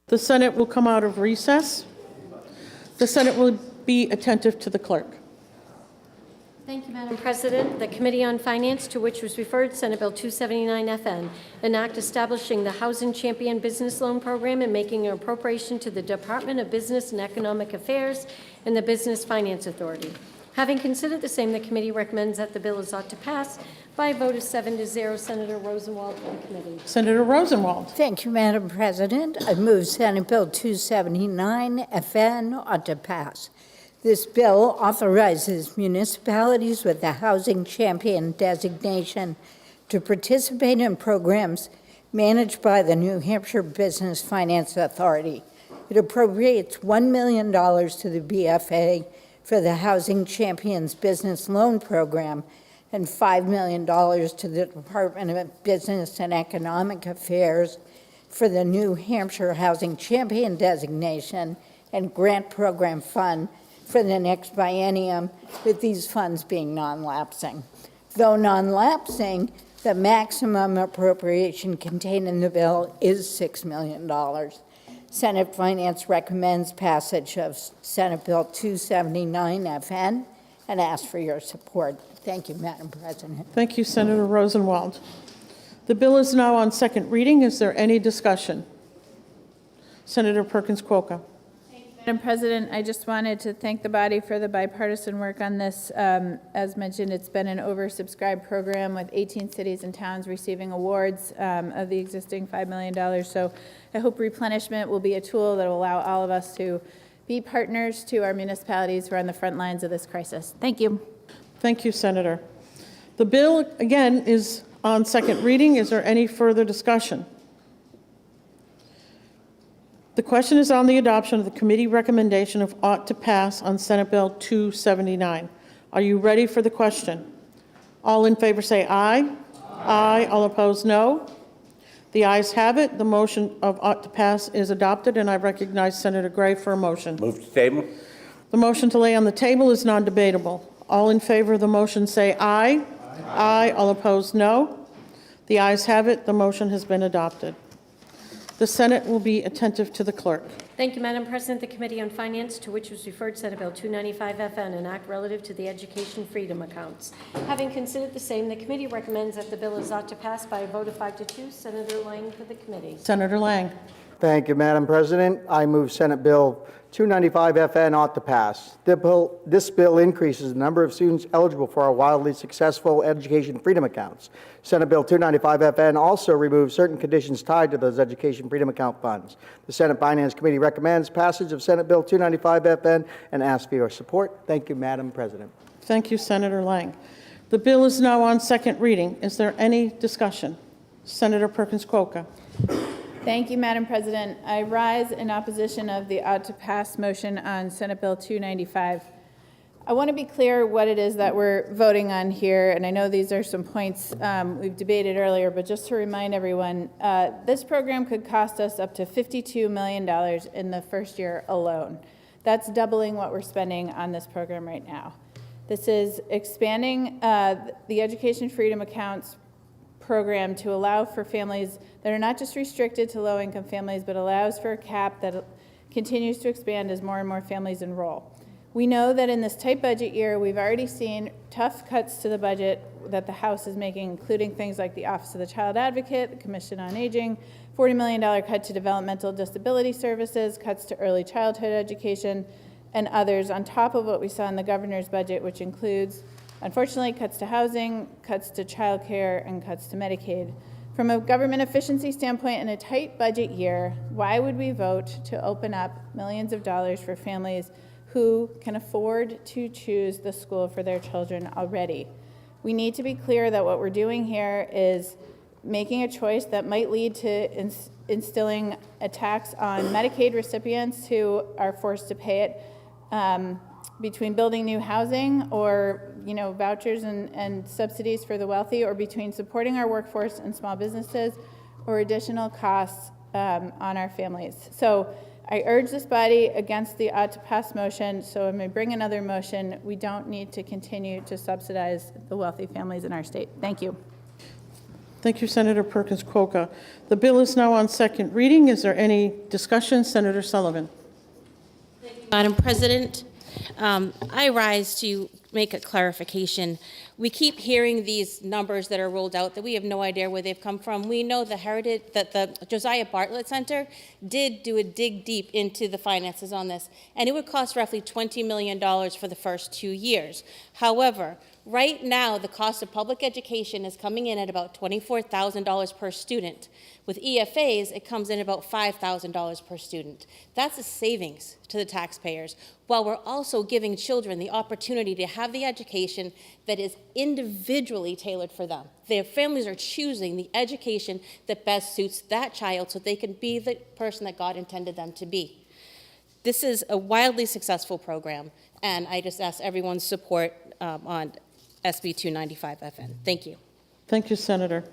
The Senate will come out of recess. The Senate will be attentive to the clerk. Thank you, Madam President. The Committee on Finance, to which was referred Senate Bill 279 FN, an act establishing the Housing Champion Business Loan Program and making an appropriation to the Department of Business and Economic Affairs and the Business Finance Authority. Having considered the same, the committee recommends that the bill is ought to pass by a vote of 7-0. Senator Rosenwald for the committee. Senator Rosenwald. Thank you, Madam President. I move Senate Bill 279 FN ought to pass. This bill authorizes municipalities with the Housing Champion designation to participate in programs managed by the New Hampshire Business Finance Authority. It appropriates $1 million to the BFA for the Housing Champions Business Loan Program and $5 million to the Department of Business and Economic Affairs for the New Hampshire Housing Champion designation and grant program fund for the next biennium, with these funds being non-lapsing. Though non-lapsing, the maximum appropriation contained in the bill is $6 million. Senate Finance recommends passage of Senate Bill 279 FN and asks for your support. Thank you, Madam President. Thank you, Senator Rosenwald. The bill is now on second reading. Is there any discussion? Senator Perkins Quokka. Madam President, I just wanted to thank the body for the bipartisan work on this. As mentioned, it's been an oversubscribed program with 18 cities and towns receiving awards of the existing $5 million. So I hope replenishment will be a tool that will allow all of us to be partners to our municipalities who are on the front lines of this crisis. Thank you. Thank you, Senator. The bill, again, is on second reading. Is there any further discussion? The question is on the adoption of the committee recommendation of ought to pass on Senate Bill 279. Are you ready for the question? All in favor say aye. Aye. All opposed, no. The ayes have it. The motion of ought to pass is adopted, and I recognize Senator Gray for a motion. Move to table. The motion to lay on the table is non-debatable. All in favor of the motion say aye. Aye. All opposed, no. The ayes have it. The motion has been adopted. The Senate will be attentive to the clerk. Thank you, Madam President. The Committee on Finance, to which was referred Senate Bill 295 FN, an act relative to the education freedom accounts. Having considered the same, the committee recommends that the bill is ought to pass by a vote of 5-2. Senator Lang for the committee. Senator Lang. Thank you, Madam President. I move Senate Bill 295 FN ought to pass. This bill increases the number of students eligible for our wildly successful education freedom accounts. Senate Bill 295 FN also removes certain conditions tied to those education freedom account funds. The Senate Finance Committee recommends passage of Senate Bill 295 FN and asks for your support. Thank you, Madam President. Thank you, Senator Lang. The bill is now on second reading. Is there any discussion? Senator Perkins Quokka. Thank you, Madam President. I rise in opposition of the ought to pass motion on Senate Bill 295. I want to be clear what it is that we're voting on here, and I know these are some points we've debated earlier, but just to remind everyone, this program could cost us up to $52 million in the first year alone. That's doubling what we're spending on this program right now. This is expanding the Education Freedom Accounts program to allow for families that are not just restricted to low-income families, but allows for a cap that continues to expand as more and more families enroll. We know that in this tight budget year, we've already seen tough cuts to the budget that the House is making, including things like the Office of the Child Advocate, the Commission on Aging, $40 million cut to developmental disability services, cuts to early childhood education, and others, on top of what we saw in the governor's budget, which includes, unfortunately, cuts to housing, cuts to child care, and cuts to Medicaid. From a government efficiency standpoint, in a tight budget year, why would we vote to open up millions of dollars for families who can afford to choose the school for their children already? We need to be clear that what we're doing here is making a choice that might lead to instilling a tax on Medicaid recipients who are forced to pay it between building new housing or vouchers and subsidies for the wealthy, or between supporting our workforce and small businesses or additional costs on our families. So I urge this body against the ought to pass motion. So when we bring another motion, we don't need to continue to subsidize the wealthy families in our state. Thank you. Thank you, Senator Perkins Coca. The bill is now on second reading. Is there any discussion? Senator Sullivan. Madam President, I rise to make a clarification. We keep hearing these numbers that are rolled out that we have no idea where they've come from. We know that the Josiah Bartlett Center did do a dig deep into the finances on this, and it would cost roughly $20 million for the first 2 years. However, right now, the cost of public education is coming in at about $24,000 per student. With EFAs, it comes in about $5,000 per student. That's a savings to the taxpayers, while we're also giving children the opportunity to have the education that is individually tailored for them. Their families are choosing the education that best suits that child so they can be the person that God intended them to be. This is a wildly successful program, and I just ask everyone's support on SB 295FN. Thank you. Thank you, Senator.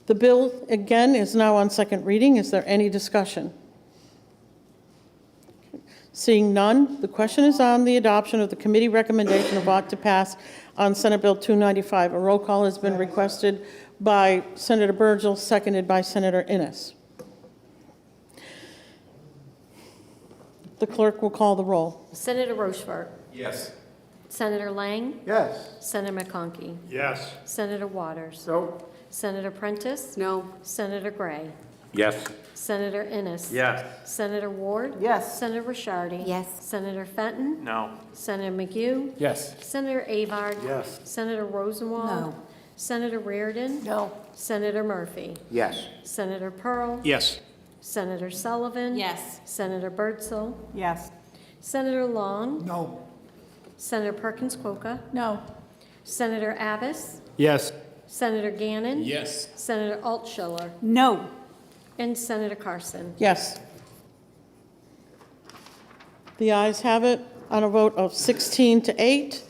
The bill, again, is now on second reading. Is there any discussion? Seeing none, the question is on the adoption of the committee recommendation of ought to pass on Senate Bill 295. A roll call has been requested by Senator Burgess, seconded by Senator Innes. The clerk will call the roll. Senator Rochefort. Yes. Senator Lang. Yes. Senator McConkey. Yes. Senator Waters. No. Senator Prentice. No. Senator Gray. Yes. Senator Innes. Yes. Senator Ward. Yes. Senator Rishardi. Yes. Senator Fenton. No. Senator McHugh. Yes. Senator Avard. Yes. Senator Rosenwald. No. Senator Reardon. No. Senator Murphy. Yes. Senator Pearl. Yes. Senator Sullivan. Yes. Senator Birdsell. Yes. Senator Long. No. Senator Perkins Coca. No. Senator Abbas. Yes. Senator Gannon. Yes. Senator Altschiller. No. And Senator Carson. Yes. The ayes have it on a vote of 16 to 8.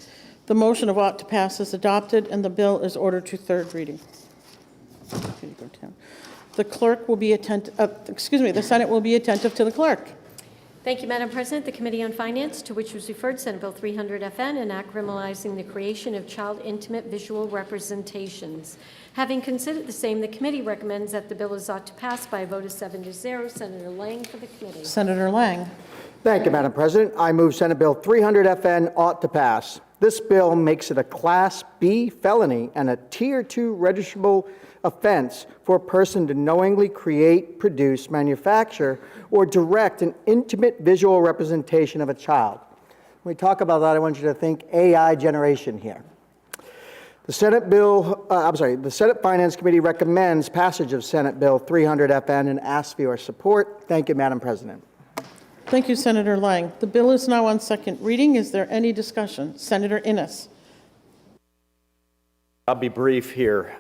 The motion of ought to pass is adopted, and the bill is ordered to third reading. Okay, you go down. The clerk will be attentive, the Senate will be attentive to the clerk. Thank you, Madam President. The Committee on Finance, to which was referred Senate Bill 300FN, an act criminalizing the creation of child intimate visual representations. Having considered the same, the committee recommends that the bill is ought to pass by a vote of 7-0. Senator Lang for the committee. Senator Lang. Thank you, Madam President. I move Senate Bill 300FN ought to pass. This bill makes it a Class B felony and a Tier 2 registrable offense for a person to knowingly create, produce, manufacture, or direct an intimate visual representation of a child. When we talk about that, I want you to think AI generation here. The Senate Finance Committee recommends passage of Senate Bill 300FN and asks for your support. Thank you, Madam President. Thank you, Senator Lang. The bill is now on second reading. Is there any discussion? Senator Innes. I'll be brief here.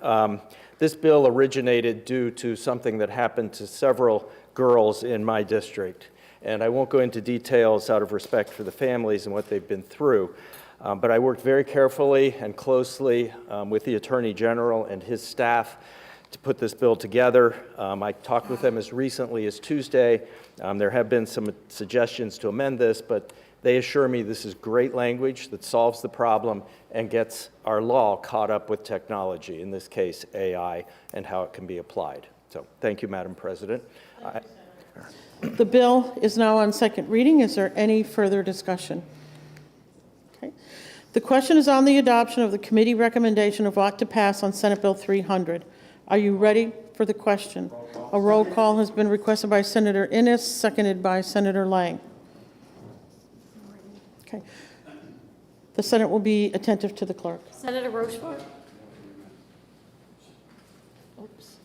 This bill originated due to something that happened to several girls in my district. And I won't go into details out of respect for the families and what they've been through. But I worked very carefully and closely with the Attorney General and his staff to put this bill together. I talked with them as recently as Tuesday. There have been some suggestions to amend this, but they assure me this is great language that solves the problem and gets our law caught up with technology, in this case AI, and how it can be applied. So thank you, Madam President. The bill is now on second reading. Is there any further discussion? Okay. The question is on the adoption of the committee recommendation of ought to pass on Senate Bill 300. Are you ready for the question? A roll call has been requested by Senator Innes, seconded by Senator Lang. Okay. The Senate will be attentive to the clerk. Senator Rochefort. Oops.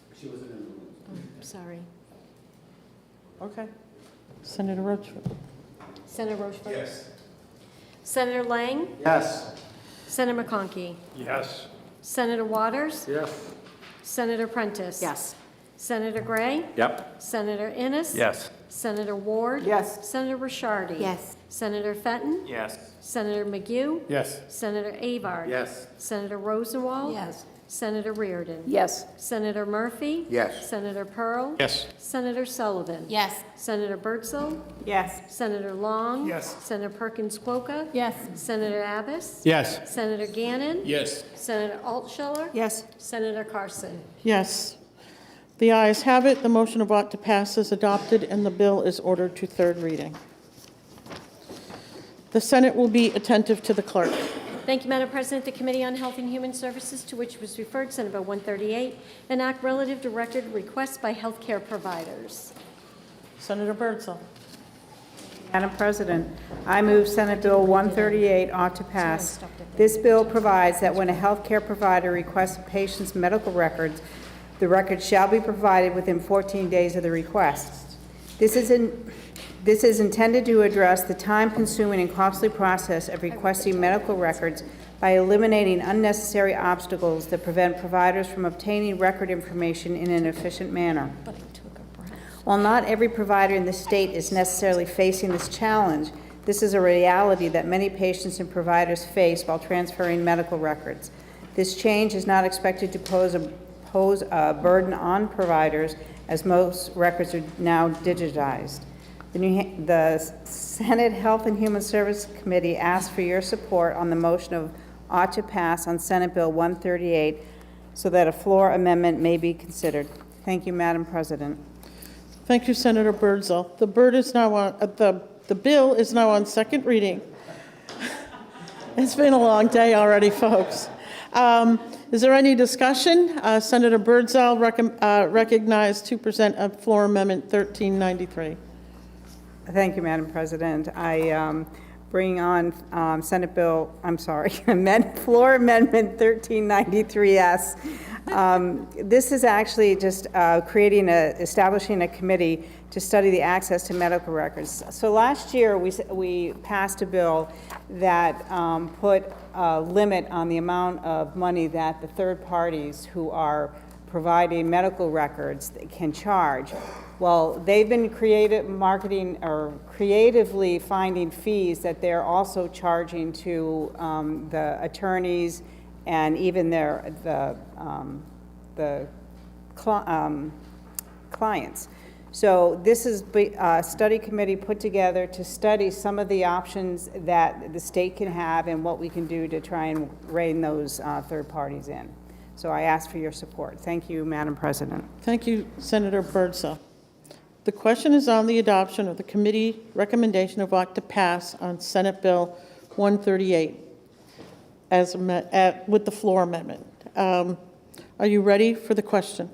Sorry. Okay. Senator Rochefort. Senator Rochefort. Yes. Senator Lang. Yes. Senator McConkey. Yes. Senator Waters. Yes. Senator Prentice. Yes. Senator Gray. Yep. Senator Innes. Yes. Senator Ward. Yes. Senator Rishardi. Yes. Senator Fenton. Yes. Senator McHugh. Yes. Senator Avard. Yes. Senator Rosenwald. Yes. Senator Reardon. Yes. Senator Murphy. Yes. Senator Pearl. Yes. Senator Sullivan. Yes. Senator Birdsall. Yes. Senator Long. Yes. Senator Perkins Quokka. Yes. Senator Abbas. Yes. Senator Gannon. Yes. Senator Altscheller. Yes. Senator Carson. Yes. The ayes have it. The motion of ought to pass is adopted, and the bill is ordered to third reading. The Senate will be attentive to the clerk. Thank you, Madam President. The Committee on Health and Human Services, to which was referred Senate Bill 138, an act relative to record requests by healthcare providers. Senator Birdsall. Madam President, I move Senate Bill 138 ought to pass. This bill provides that when a healthcare provider requests a patient's medical records, the records shall be provided within 14 days of the request. This is intended to address the time-consuming and costly process of requesting medical records by eliminating unnecessary obstacles that prevent providers from obtaining record information in an efficient manner. While not every provider in the state is necessarily facing this challenge, this is a reality that many patients and providers face while transferring medical records. This change is not expected to pose a burden on providers, as most records are now digitized. The Senate Health and Human Services Committee asks for your support on the motion of ought to pass on Senate Bill 138 so that a floor amendment may be considered. Thank you, Madam President. Thank you, Senator Birdsall. The bill is now on second reading. It's been a long day already, folks. Is there any discussion? Senator Birdsall recognized to present a floor amendment 1393. Thank you, Madam President. I bring on floor amendment 1393S. This is actually just establishing a committee to study the access to medical records. So last year, we passed a bill that put a limit on the amount of money that the third parties who are providing medical records can charge. Well, they've been creatively finding fees that they're also charging to the attorneys and even the clients. So this is a study committee put together to study some of the options that the state can have and what we can do to try and rein those third parties in. So I ask for your support. Thank you, Madam President. Thank you, Senator Birdsall. The question is on the adoption of the committee recommendation of ought to pass on Senate Bill 138 with the floor amendment. Are you ready for the question?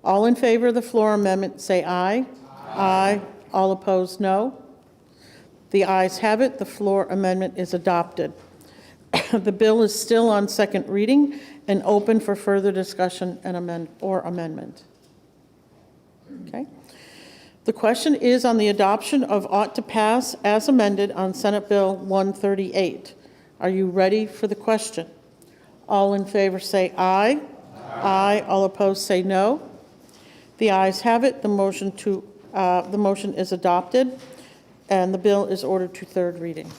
All in favor of the floor amendment, say aye. Aye. All opposed, no. The ayes have it. The floor amendment is adopted. The bill is still on second reading and open for further discussion and amendment. Okay. The question is on the adoption of ought to pass as amended on Senate Bill 138. Are you ready for the question? All in favor say aye. Aye. All opposed say no. The ayes have it. The motion is adopted, and the bill is ordered to third reading.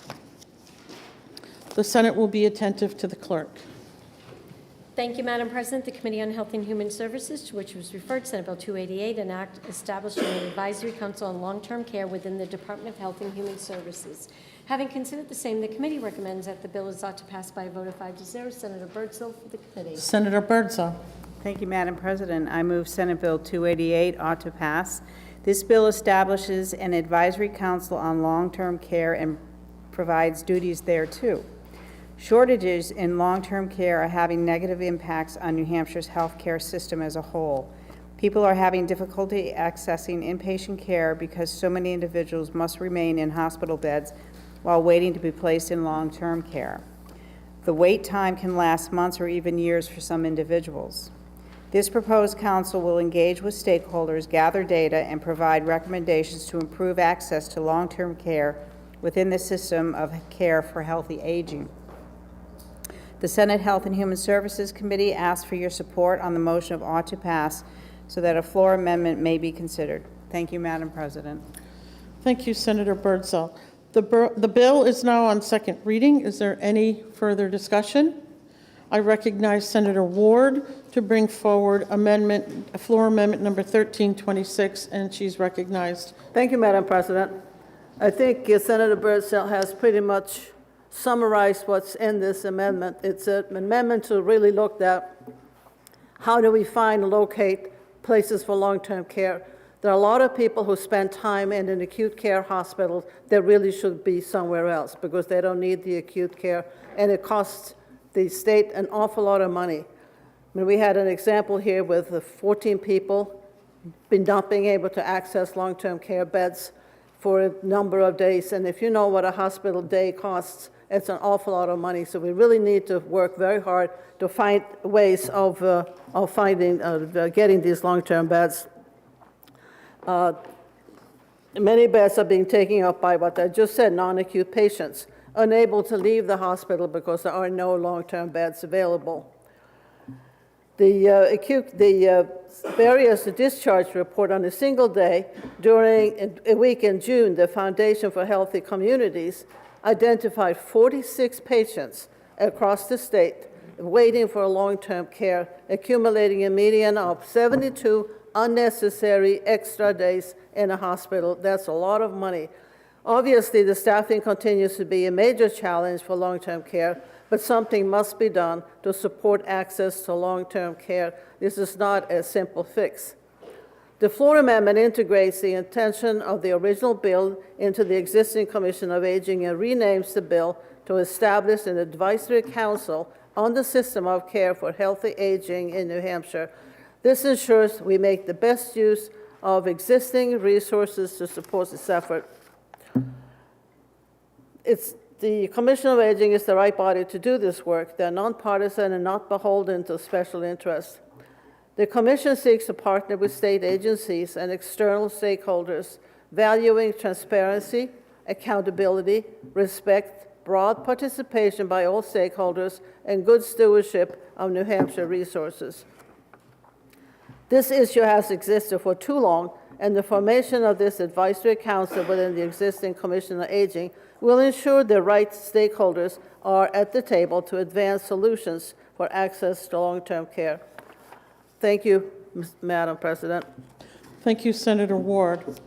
The Senate will be attentive to the clerk. Thank you, Madam President. The Committee on Health and Human Services, to which was referred Senate Bill 288, an act establishing an advisory council on long-term care within the Department of Health and Human Services. Having considered the same, the committee recommends that the bill is ought to pass by a vote of 5-0. Senator Birdsall for the committee. Senator Birdsall. Thank you, Madam President. I move Senate Bill 288 ought to pass. This bill establishes an advisory council on long-term care and provides duties thereto. Shortages in long-term care are having negative impacts on New Hampshire's healthcare system as a whole. People are having difficulty accessing inpatient care because so many individuals must remain in hospital beds while waiting to be placed in long-term care. The wait time can last months or even years for some individuals. This proposed council will engage with stakeholders, gather data, and provide recommendations to improve access to long-term care within the system of care for healthy aging. The Senate Health and Human Services Committee asks for your support on the motion of ought to pass so that a floor amendment may be considered. Thank you, Madam President. Thank you, Senator Birdsall. The bill is now on second reading. Is there any further discussion? I recognize Senator Ward to bring forward floor amendment number 1326, and she's recognized. Thank you, Madam President. I think Senator Birdsell has pretty much summarized what's in this amendment. It's an amendment to really look at how do we find and locate places for long-term care. There are a lot of people who spend time in an acute care hospital that really should be somewhere else because they don't need the acute care, and it costs the state an awful lot of money. I mean, we had an example here with the 14 people not being able to access long-term care beds for a number of days, and if you know what a hospital day costs, it's an awful lot of money. So we really need to work very hard to find ways of getting these long-term beds. Many beds are being taken up by what I just said, non-acute patients, unable to leave the hospital because there are no long-term beds available. The various discharge report on a single day during a week in June, the Foundation for Healthy Communities identified 46 patients across the state waiting for long-term care, accumulating a median of 72 unnecessary extra days in a hospital. That's a lot of money. Obviously, the staffing continues to be a major challenge for long-term care, but something must be done to support access to long-term care. This is not a simple fix. The floor amendment integrates the intention of the original bill into the existing Commission of Aging and renames the bill to establish an advisory council on the system of care for healthy aging in New Hampshire. This ensures we make the best use of existing resources to support this effort. The Commission of Aging is the right body to do this work. They're nonpartisan and not beholden to special interests. The Commission seeks to partner with state agencies and external stakeholders, valuing transparency, accountability, respect, broad participation by all stakeholders, and good stewardship of New Hampshire resources. This issue has existed for too long, and the formation of this advisory council within the existing Commission on Aging will ensure the right stakeholders are at the table to advance solutions for access to long-term care. Thank you, Madam President. Thank you, Senator Ward.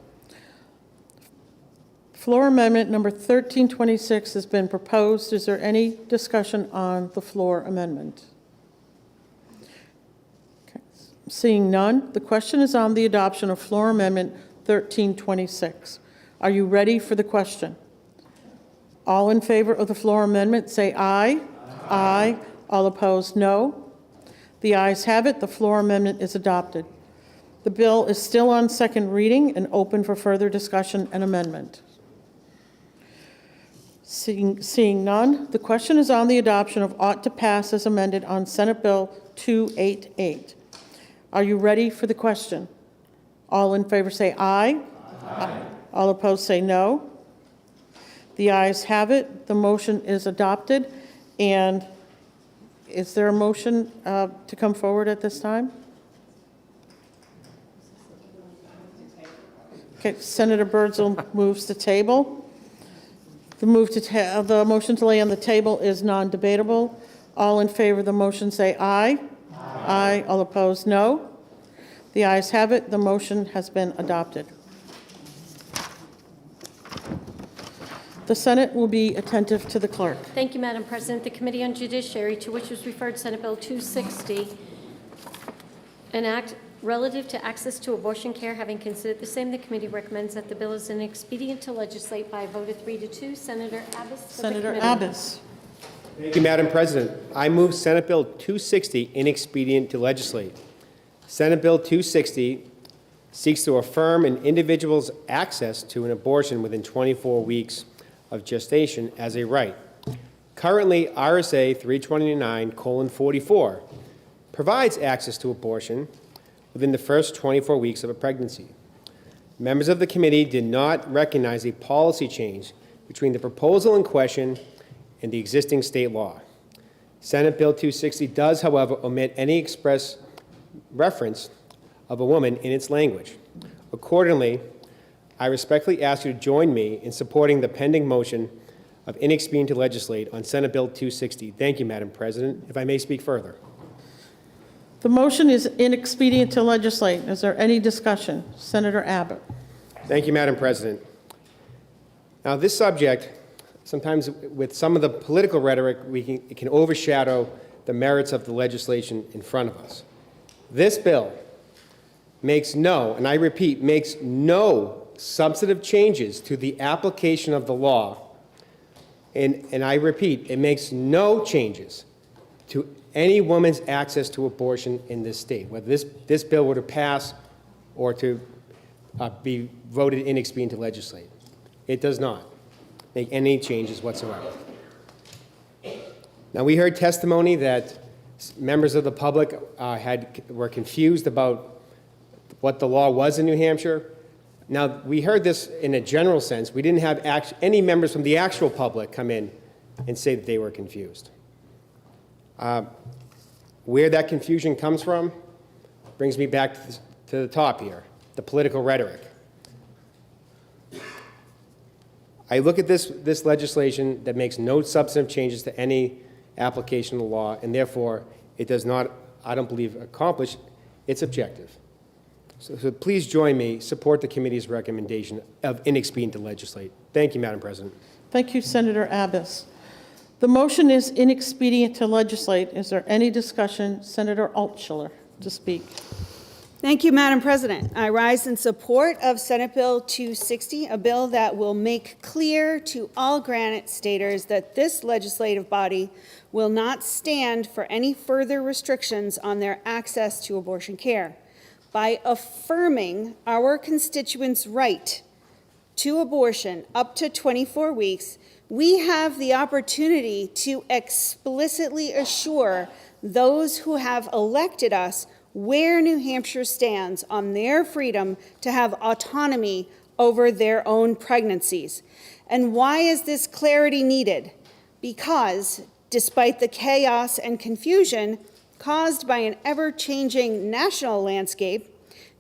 Floor amendment number 1326 has been proposed. Is there any discussion on the floor amendment? Okay. Seeing none, the question is on the adoption of floor amendment 1326. Are you ready for the question? All in favor of the floor amendment, say aye. Aye. All opposed, no. The ayes have it. The floor amendment is adopted. The bill is still on second reading and open for further discussion and amendment. Seeing none, the question is on the adoption of ought to pass as amended on Senate Bill 288. Are you ready for the question? All in favor say aye. Aye. All opposed say no. The ayes have it. The motion is adopted. And is there a motion to come forward at this time? Okay, Senator Birdsell moves to table. The motion to lay on the table is non-debatable. All in favor of the motion say aye. Aye. All opposed, no. The ayes have it. The motion has been adopted. The Senate will be attentive to the clerk. Thank you, Madam President. The Committee on Judiciary, to which was referred Senate Bill 260, an act relative to access to abortion care, having considered the same, the committee recommends that the bill is an expedient to legislate by a vote of 3-2. Senator Abbas. Senator Abbas. Thank you, Madam President. I move Senate Bill 260 inexpedient to legislate. Senate Bill 260 seeks to affirm an individual's access to an abortion within 24 weeks of gestation as a right. Currently, RSA 329:44 provides access to abortion within the first 24 weeks of a pregnancy. Members of the committee did not recognize a policy change between the proposal in question and the existing state law. Senate Bill 260 does, however, omit any express reference of a woman in its language. Accordingly, I respectfully ask you to join me in supporting the pending motion of inexpedient to legislate on Senate Bill 260. Thank you, Madam President. If I may speak further. The motion is inexpedient to legislate. Is there any discussion? Senator Abbott. Thank you, Madam President. Now, this subject, sometimes with some of the political rhetoric, it can overshadow the merits of the legislation in front of us. This bill makes no, and I repeat, makes no substantive changes to the application of the law. And I repeat, it makes no changes to any woman's access to abortion in this state, whether this bill were to pass or to be voted inexpedient to legislate. It does not make any changes whatsoever. Now, we heard testimony that members of the public were confused about what the law was in New Hampshire. Now, we heard this in a general sense. We didn't have any members from the actual public come in and say that they were confused. Where that confusion comes from brings me back to the top here, the political rhetoric. I look at this legislation that makes no substantive changes to any application of the law, and therefore it does not, I don't believe, accomplish its objective. So please join me, support the committee's recommendation of inexpedient to legislate. Thank you, Madam President. Thank you, Senator Abbott. The motion is inexpedient to legislate. Is there any discussion? Senator Altshuler to speak. Thank you, Madam President. I rise in support of Senate Bill 260, a bill that will make clear to all Granite Staters that this legislative body will not stand for any further restrictions on their access to abortion care. By affirming our constituents' right to abortion up to 24 weeks, we have the opportunity to explicitly assure those who have elected us where New Hampshire stands on their freedom to have autonomy over their own pregnancies. And why is this clarity needed? Because despite the chaos and confusion caused by an ever-changing national landscape,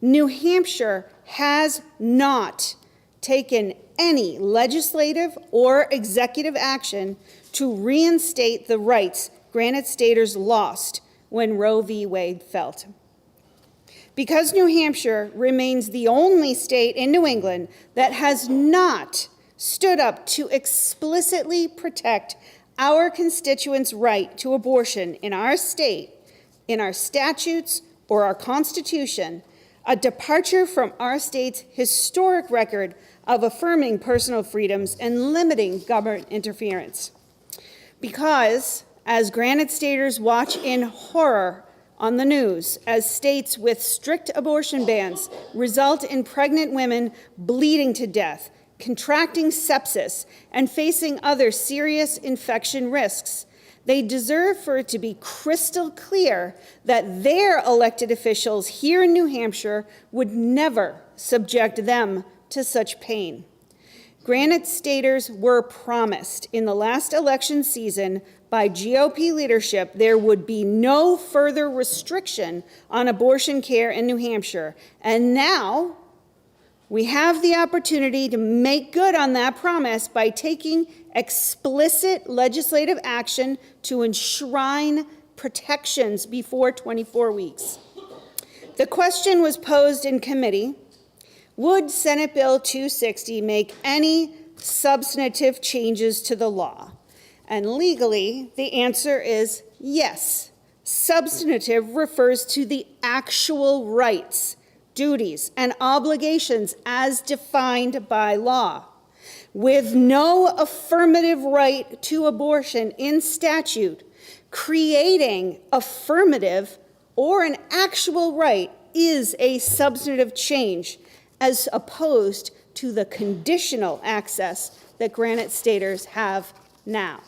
New Hampshire has not taken any legislative or executive action to reinstate the rights Granite Staters lost when Roe v. Wade fell. Because New Hampshire remains the only state in New England that has not stood up to explicitly protect our constituents' right to abortion in our state, in our statutes, or our Constitution, a departure from our state's historic record of affirming personal freedoms and limiting government interference. Because, as Granite Staters watch in horror on the news, as states with strict abortion bans result in pregnant women bleeding to death, contracting sepsis, and facing other serious infection risks, they deserve for it to be crystal clear that their elected officials here in New Hampshire would never subject them to such pain. Granite Staters were promised in the last election season by GOP leadership there would be no further restriction on abortion care in New Hampshire. And now we have the opportunity to make good on that promise by taking explicit legislative action to enshrine protections before 24 weeks. The question was posed in committee: would Senate Bill 260 make any substantive changes to the law? And legally, the answer is yes. Substantive refers to the actual rights, duties, and obligations as defined by law. With no affirmative right to abortion in statute, creating affirmative or an actual right is a substantive change, as opposed to the conditional access that Granite Staters have now.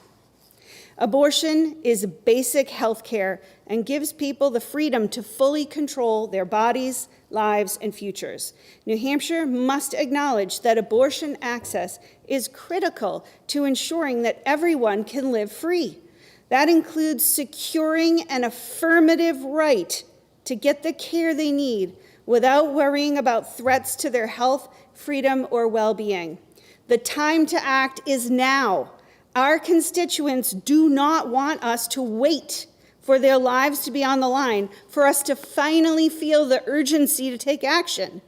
Abortion is basic health care and gives people the freedom to fully control their bodies, lives, and futures. New Hampshire must acknowledge that abortion access is critical to ensuring that everyone can live free. That includes securing an affirmative right to get the care they need without worrying about threats to their health, freedom, or well-being. The time to act is now. Our constituents do not want us to wait for their lives to be on the line for us to finally feel the urgency to take action.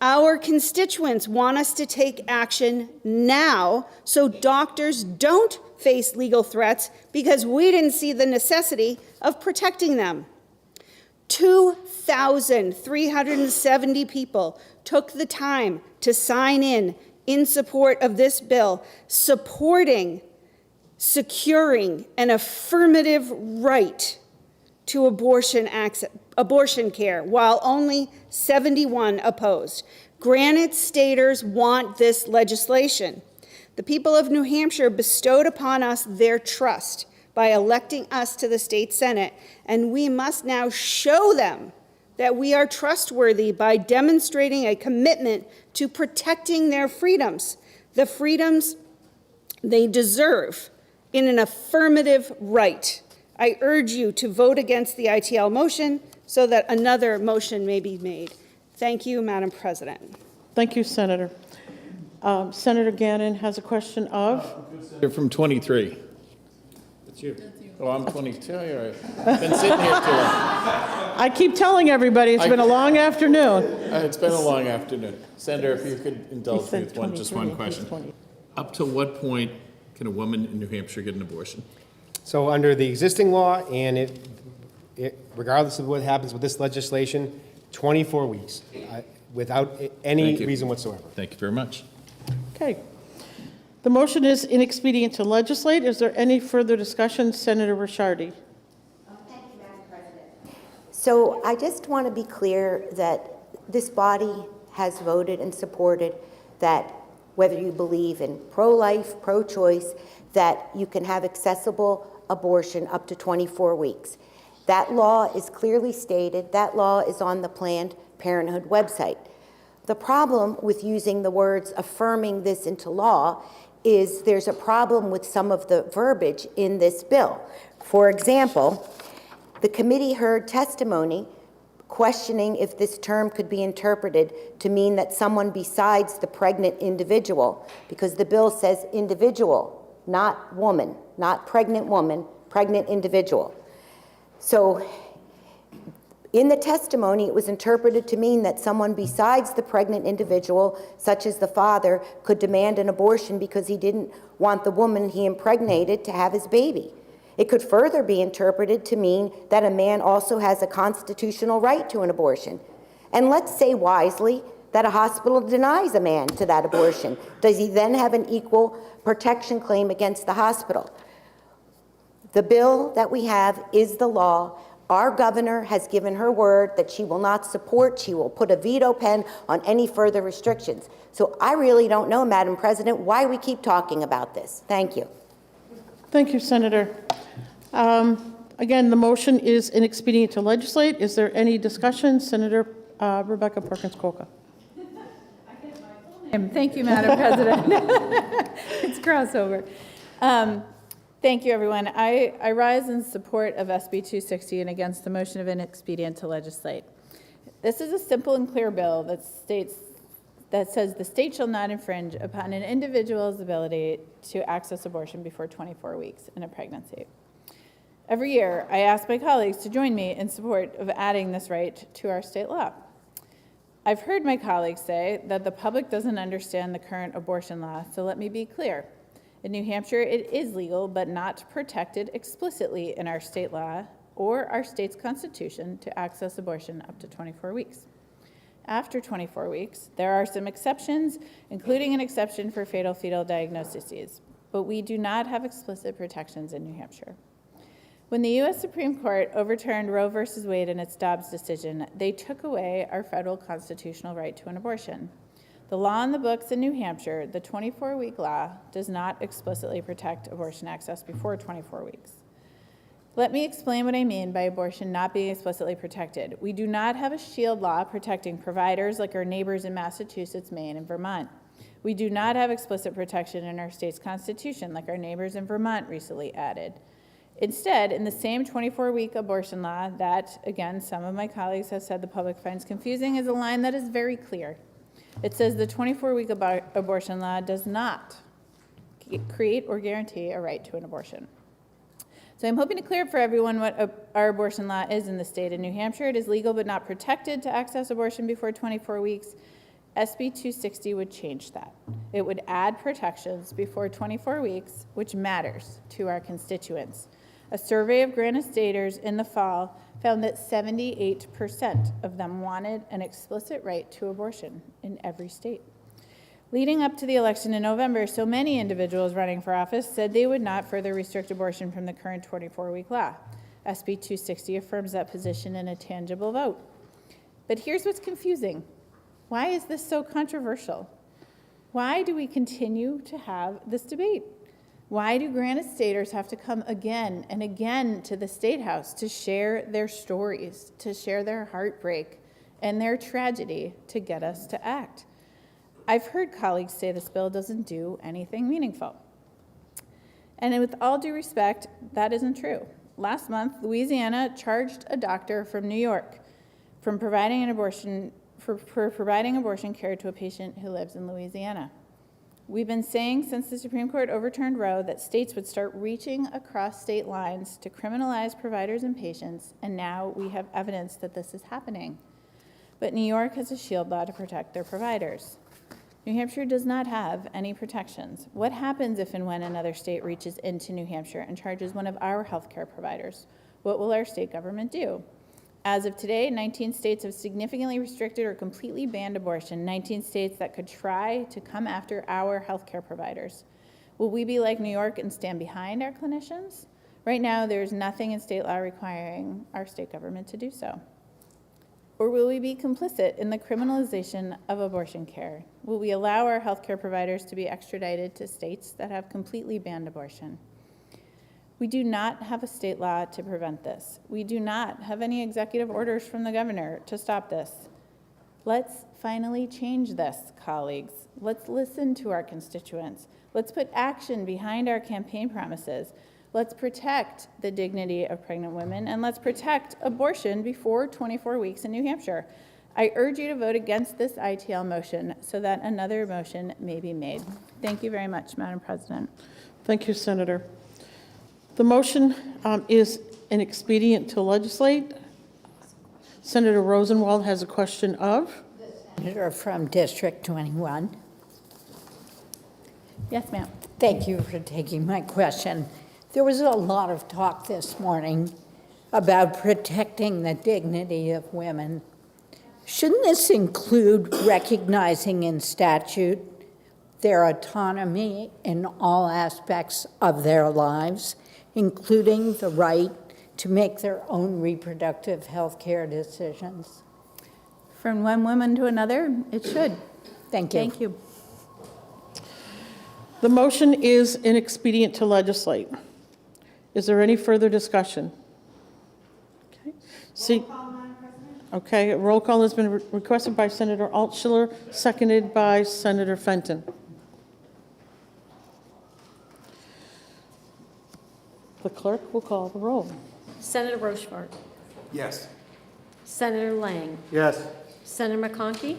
Our constituents want us to take action now so doctors don't face legal threats because we didn't see the necessity of protecting them. 2,370 people took the time to sign in support of this bill, supporting securing an affirmative right to abortion care, while only 71 opposed. Granite staters want this legislation. The people of New Hampshire bestowed upon us their trust by electing us to the state Senate, and we must now show them that we are trustworthy by demonstrating a commitment to protecting their freedoms, the freedoms they deserve in an affirmative right. I urge you to vote against the ITL motion so that another motion may be made. Thank you, Madam President. Thank you, Senator. Senator Gannon has a question of? You're from 23. That's you. Oh, I'm 22. You're right. Been sitting here too long. I keep telling everybody it's been a long afternoon. It's been a long afternoon. Senator, if you could indulge me with just one question. Up to what point can a woman in New Hampshire get an abortion? So under the existing law, and regardless of what happens with this legislation, 24 weeks without any reason whatsoever. Thank you very much. Okay. The motion is inexpedient to legislate. Is there any further discussion? Senator Ricciardi. Thank you, Madam President. So I just want to be clear that this body has voted and supported that whether you believe in pro-life, pro-choice, that you can have accessible abortion up to 24 weeks. That law is clearly stated. That law is on the Planned Parenthood website. The problem with using the words affirming this into law is there's a problem with some of the verbiage in this bill. For example, the committee heard testimony questioning if this term could be interpreted to mean that someone besides the pregnant individual, because the bill says individual, not woman, not pregnant woman, pregnant individual. So in the testimony, it was interpreted to mean that someone besides the pregnant individual, such as the father, could demand an abortion because he didn't want the woman he impregnated to have his baby. It could further be interpreted to mean that a man also has a constitutional right to an abortion. And let's say wisely that a hospital denies a man to that abortion. Does he then have an equal protection claim against the hospital? The bill that we have is the law. Our governor has given her word that she will not support, she will put a veto pen on any further restrictions. So I really don't know, Madam President, why we keep talking about this. Thank you. Thank you, Senator. Again, the motion is inexpedient to legislate. Is there any discussion? Senator Rebecca Perkins-Coker. Thank you, Madam President. It's crossover. Thank you, everyone. I rise in support of SB 260 and against the motion of inexpedient to legislate. This is a simple and clear bill that says the state shall not infringe upon an individual's ability to access abortion before 24 weeks in a pregnancy. Every year, I ask my colleagues to join me in support of adding this right to our state law. I've heard my colleagues say that the public doesn't understand the current abortion law, so let me be clear. In New Hampshire, it is legal but not protected explicitly in our state law or our state's constitution to access abortion up to 24 weeks. After 24 weeks, there are some exceptions, including an exception for fatal fetal diagnoses, but we do not have explicit protections in New Hampshire. When the U.S. Supreme Court overturned Roe v. Wade in its Dobbs decision, they took away our federal constitutional right to an abortion. The law in the books in New Hampshire, the 24-week law, does not explicitly protect abortion access before 24 weeks. Let me explain what I mean by abortion not being explicitly protected. We do not have a shield law protecting providers like our neighbors in Massachusetts, Maine, and Vermont. We do not have explicit protection in our state's constitution like our neighbors in Vermont recently added. Instead, in the same 24-week abortion law that, again, some of my colleagues have said the public finds confusing, is a line that is very clear. It says the 24-week abortion law does not create or guarantee a right to an abortion. So I'm hoping to clear up for everyone what our abortion law is in the state of New Hampshire. It is legal but not protected to access abortion before 24 weeks. SB 260 would change that. It would add protections before 24 weeks, which matters to our constituents. A survey of Granite Staters in the fall found that 78% of them wanted an explicit right to abortion in every state. Leading up to the election in November, so many individuals running for office said they would not further restrict abortion from the current 24-week law. SB 260 affirms that position in a tangible vote. But here's what's confusing. Why is this so controversial? Why do we continue to have this debate? Why do Granite Staters have to come again and again to the State House to share their stories, to share their heartbreak and their tragedy to get us to act? I've heard colleagues say this bill doesn't do anything meaningful. And with all due respect, that isn't true. Last month, Louisiana charged a doctor from New York from providing an abortion for providing abortion care to a patient who lives in Louisiana. We've been saying since the Supreme Court overturned Roe that states would start reaching across state lines to criminalize providers and patients, and now we have evidence that this is happening. But New York has a shield law to protect their providers. New Hampshire does not have any protections. What happens if and when another state reaches into New Hampshire and charges one of our healthcare providers? What will our state government do? As of today, 19 states have significantly restricted or completely banned abortion, 19 states that could try to come after our healthcare providers. Will we be like New York and stand behind our clinicians? Right now, there's nothing in state law requiring our state government to do so. Or will we be complicit in the criminalization of abortion care? Will we allow our healthcare providers to be extradited to states that have completely banned abortion? We do not have a state law to prevent this. We do not have any executive orders from the governor to stop this. Let's finally change this, colleagues. Let's listen to our constituents. Let's put action behind our campaign promises. Let's protect the dignity of pregnant women, and let's protect abortion before 24 weeks in New Hampshire. I urge you to vote against this ITL motion so that another motion may be made. Thank you very much, Madam President. Thank you, Senator. The motion is an expedient to legislate. Senator Rosenwald has a question of? Senator from District 21. Yes, ma'am. Thank you for taking my question. There was a lot of talk this morning about protecting the dignity of women. Shouldn't this include recognizing in statute their autonomy in all aspects of their lives, including the right to make their own reproductive health care decisions? From one woman to another, it should. Thank you. Thank you. The motion is an expedient to legislate. Is there any further discussion? Okay. See, okay, a roll call has been requested by Senator Altschiller, seconded by Senator Fenton. The clerk will call the roll. Senator Rochefort. Yes. Senator Lang. Yes. Senator McConkey.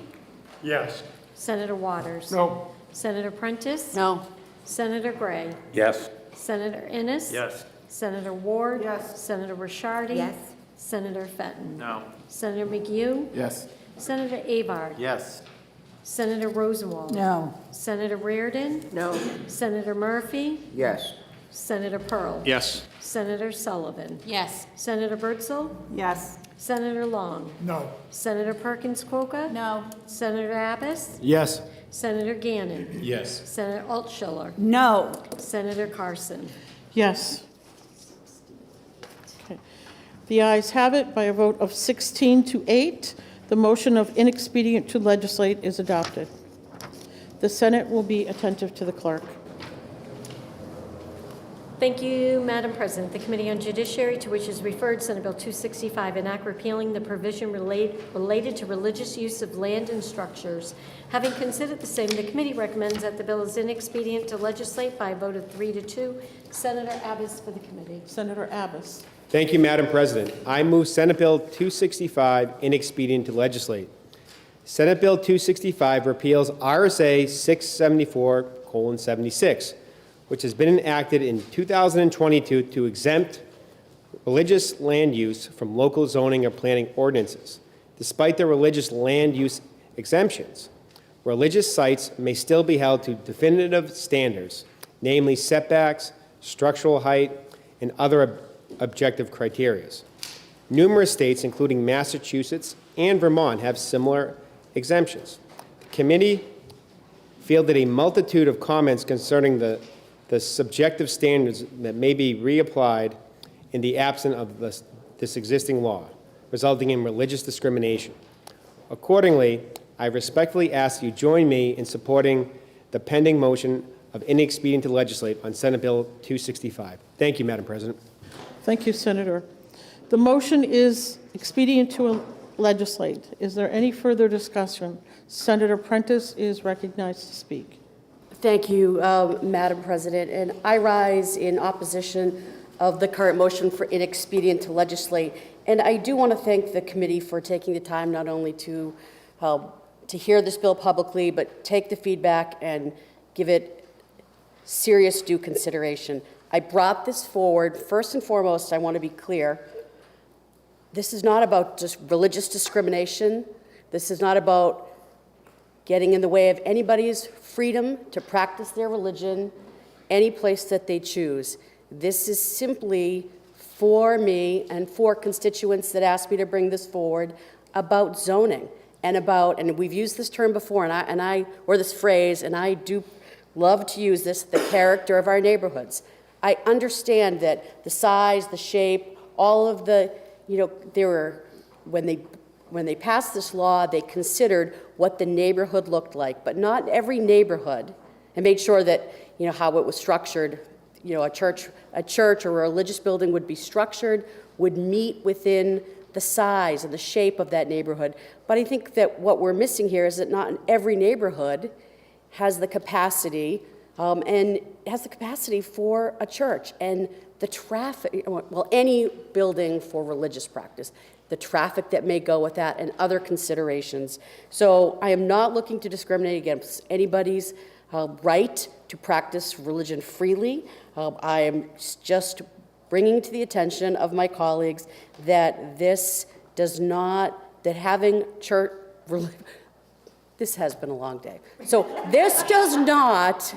Yes. Senator Waters. No. Senator Prentice. No. Senator Gray. Yes. Senator Innes. Yes. Senator Ward. Yes. Senator Rishardi. Yes. Senator Fenton. No. Senator McHugh. Yes. Senator Avard. Yes. Senator Rosenwald. No. Senator Reardon. No. Senator Murphy. Yes. Senator Pearl. Yes. Senator Sullivan. Yes. Senator Bertzel. Yes. Senator Long. No. Senator Perkins Coca. No. Senator Abbas. Yes. Senator Gannon. Yes. Senator Altschiller. No. Senator Carson. Yes. Okay. The ayes have it by a vote of 16 to 8. The motion of inexpedient to legislate is adopted. The Senate will be attentive to the clerk. Thank you, Madam President. The Committee on Judiciary, to which is referred Senate Bill 265, an act repealing the provision related to religious use of land and structures. Having considered the same, the committee recommends that the bill is inexpedient to legislate by a vote of 3 to 2. Senator Abbas for the committee. Senator Abbas. Thank you, Madam President. I move Senate Bill 265 inexpedient to legislate. Senate Bill 265 repeals RSA 674:76, which has been enacted in 2022 to exempt religious land use from local zoning or planning ordinances. Despite the religious land use exemptions, religious sites may still be held to definitive standards, namely setbacks, structural height, and other objective criteria. Numerous states, including Massachusetts and Vermont, have similar exemptions. The committee fielded a multitude of comments concerning the subjective standards that may be reapplied in the absence of this existing law, resulting in religious discrimination. Accordingly, I respectfully ask you join me in supporting the pending motion of inexpedient to legislate on Senate Bill 265. Thank you, Madam President. Thank you, Senator. The motion is expedient to legislate. Is there any further discussion? Senator Prentice is recognized to speak. Thank you, Madam President. And I rise in opposition of the current motion for inexpedient to legislate. And I do want to thank the committee for taking the time not only to hear this bill publicly, but take the feedback and give it serious due consideration. I brought this forward. First and foremost, I want to be clear. This is not about just religious discrimination. This is not about getting in the way of anybody's freedom to practice their religion any place that they choose. This is simply for me and for constituents that asked me to bring this forward about zoning and we've used this term before or this phrase, and I do love to use this, the character of our neighborhoods. I understand that the size, the shape, all of the, when they passed this law, they considered what the neighborhood looked like, but not every neighborhood, and made sure that, how it was structured, a church or a religious building would be structured, would meet within the size and the shape of that neighborhood. But I think that what we're missing here is that not every neighborhood has the capacity for a church, and the traffic, well, any building for religious practice, the traffic that may go with that, and other considerations. So I am not looking to discriminate against anybody's right to practice religion freely. I am just bringing to the attention of my colleagues that this does not, that having church, this has been a long day. So this does not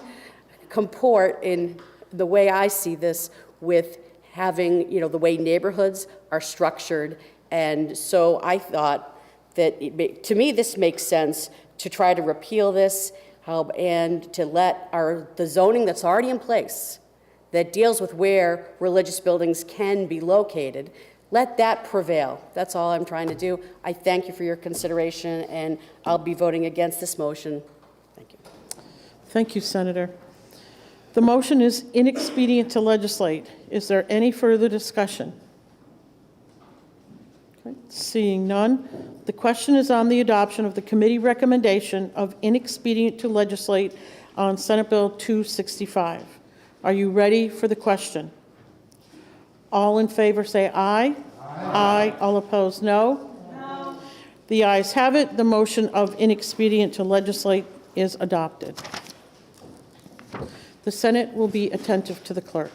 comport in the way I see this with having, the way neighborhoods are structured. And so I thought that, to me, this makes sense to try to repeal this and to let the zoning that's already in place that deals with where religious buildings can be located, let that prevail. That's all I'm trying to do. I thank you for your consideration, and I'll be voting against this motion. Thank you. Thank you, Senator. The motion is inexpedient to legislate. Is there any further discussion? Okay. Seeing none, the question is on the adoption of the committee recommendation of inexpedient to legislate on Senate Bill 265. Are you ready for the question? All in favor say aye. Aye. All opposed, no. No. The ayes have it. The motion of inexpedient to legislate is adopted. The Senate will be attentive to the clerk.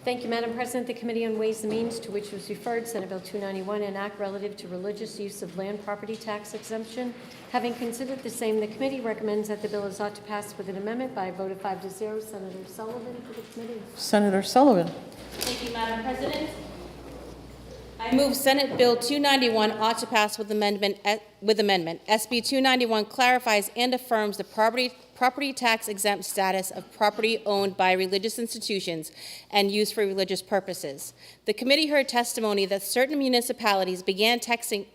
Thank you, Madam President. The Committee on Ways and Means, to which was referred Senate Bill 291, an act relative to religious use of land property tax exemption. Having considered the same, the committee recommends that the bill is ought to pass with an amendment by a vote of 5-0. Senator Sullivan for the committee. Senator Sullivan. Thank you, Madam President. I move Senate Bill 291 ought to pass with amendment. SB 291 clarifies and affirms the property tax exempt status of property owned by religious institutions and used for religious purposes. The committee heard testimony that certain municipalities began taxing